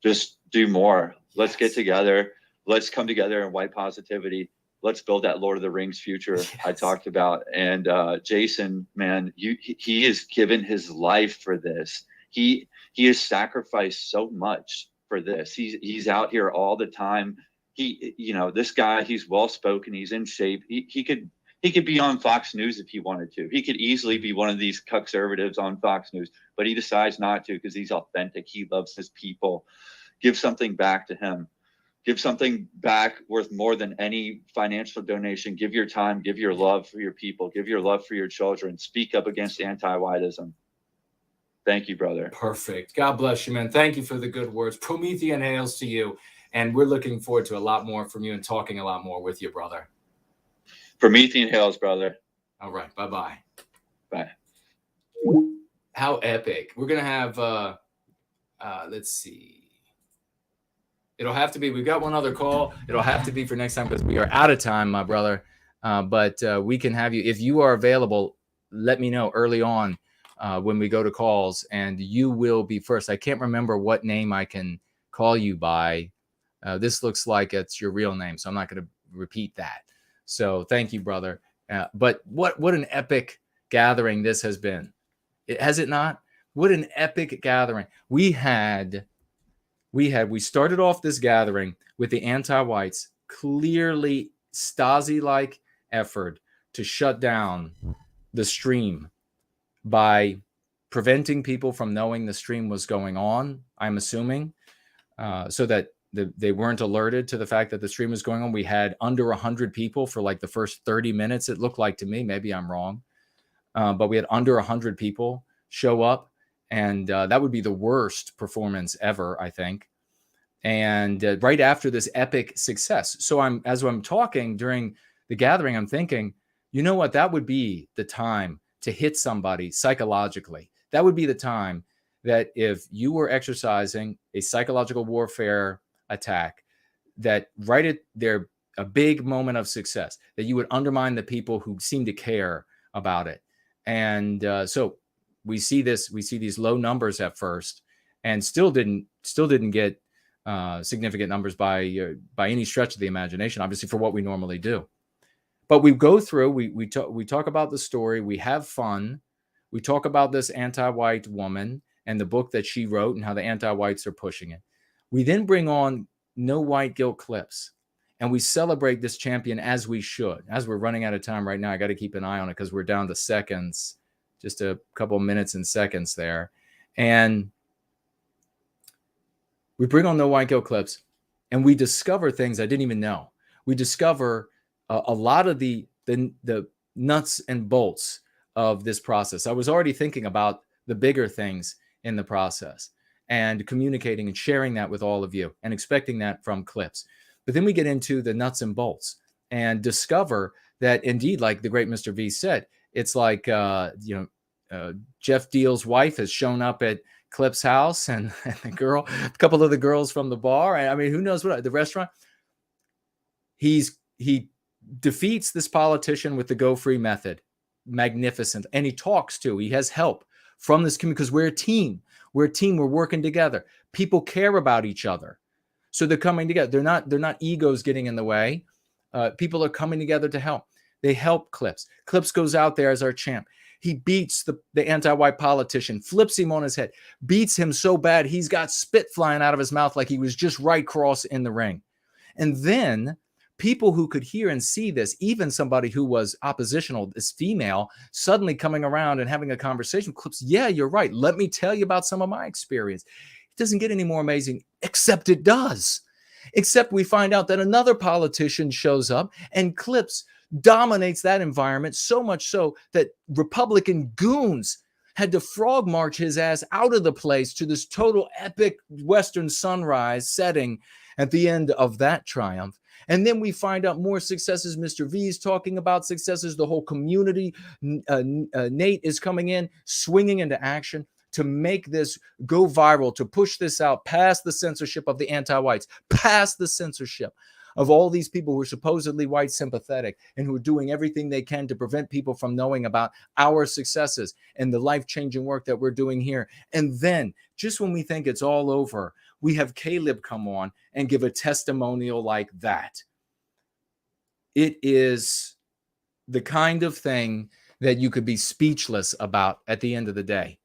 Just do more. Let's get together. Let's come together in white positivity. Let's build that Lord of the Rings future I talked about. And Jason, man, he has given his life for this. He has sacrificed so much for this. He's out here all the time. This guy, he's well spoken. He's in shape. He could be on Fox News if he wanted to. He could easily be one of these conservatives on Fox News, but he decides not to because he's authentic. He loves his people. Give something back to him. Give something back worth more than any financial donation. Give your time. Give your love for your people. Give your love for your children. Speak up against anti-whiteism. Thank you, brother. Perfect. God bless you, man. Thank you for the good words. Promethean hails to you. And we're looking forward to a lot more from you and talking a lot more with you, brother. Promethean hails, brother. All right. Bye-bye. Bye. How epic. We're going to have, let's see. It'll have to be, we've got one other call. It'll have to be for next time because we are out of time, my brother. But we can have you, if you are available, let me know early on when we go to calls, and you will be first. I can't remember what name I can call you by. This looks like it's your real name, so I'm not going to repeat that. So thank you, brother. But what an epic gathering this has been. Has it not? What an epic gathering. We started off this gathering with the anti-whites clearly Stasi-like effort to shut down the stream by preventing people from knowing the stream was going on, I'm assuming, so that they weren't alerted to the fact that the stream was going on. We had under 100 people for like the first 30 minutes, it looked like to me. Maybe I'm wrong. But we had under 100 people show up, and that would be the worst performance ever, I think. And right after this epic success. So as I'm talking during the gathering, I'm thinking, you know what? That would be the time to hit somebody psychologically. That would be the time that if you were exercising a psychological warfare attack, that right at their a big moment of success, that you would undermine the people who seem to care about it. And so we see these low numbers at first, and still didn't get significant numbers by any stretch of the imagination, obviously, for what we normally do. But we go through, we talk about the story, we have fun, we talk about this anti-white woman and the book that she wrote and how the anti-whites are pushing it. We then bring on No White Guilt Clips, and we celebrate this champion as we should. As we're running out of time right now, I got to keep an eye on it because we're down to seconds, just a couple of minutes and seconds there. And we bring on No White Guilt Clips, and we discover things I didn't even know. We discover a lot of the nuts and bolts of this process. I was already thinking about the bigger things in the process and communicating and sharing that with all of you and expecting that from Clips. But then we get into the nuts and bolts and discover that indeed, like the great Mr. V said, it's like, Geoff Diehl's wife has shown up at Clips' house and a couple of the girls from the bar. I mean, who knows what, the restaurant. He defeats this politician with the Go Free method. Magnificent. And he has help from this community because we're a team. We're working together. People care about each other. So they're coming together. They're not egos getting in the way. People are coming together to help. They help Clips. Clips goes out there as our champ. He beats the anti-white politician, flips him on his head, beats him so bad he's got spit flying out of his mouth like he was just right cross in the ring. And then people who could hear and see this, even somebody who was oppositional, this female, suddenly coming around and having a conversation with Clips. Yeah, you're right. Let me tell you about some of my experience. It doesn't get any more amazing, except it does. Except we find out that another politician shows up and Clips dominates that environment, so much so that Republican goons had to frog march his ass out of the place to this total epic Western sunrise setting at the end of that triumph. And then we find out more successes. Mr. V is talking about successes. The whole community, Nate is coming in, swinging into action to make this go viral, to push this out past the censorship of the anti-whites, past the censorship of all these people who are supposedly white sympathetic and who are doing everything they can to prevent people from knowing about our successes and the life-changing work that we're doing here. And then just when we think it's all over, we have Caleb come on and give a testimonial like that. It is the kind of thing that you could be speechless about at the end of the day.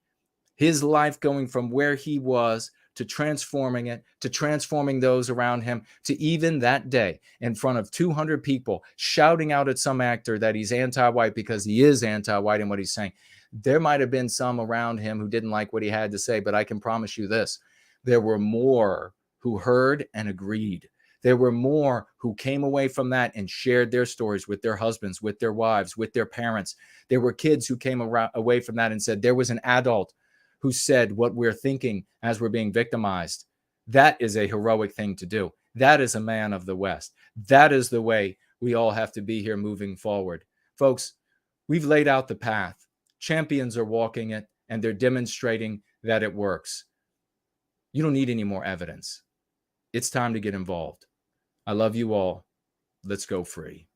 His life going from where he was to transforming it, to transforming those around him, to even that day in front of 200 people shouting out at some actor that he's anti-white because he is anti-white in what he's saying. There might have been some around him who didn't like what he had to say, but I can promise you this. There were more who heard and agreed. There were more who came away from that and shared their stories with their husbands, with their wives, with their parents. There were kids who came away from that and said, there was an adult who said what we're thinking as we're being victimized. That is a heroic thing to do. That is a man of the West. That is the way we all have to be here moving forward. Folks, we've laid out the path. Champions are walking it, and they're demonstrating that it works. You don't need any more evidence. It's time to get involved. I love you all. Let's go free.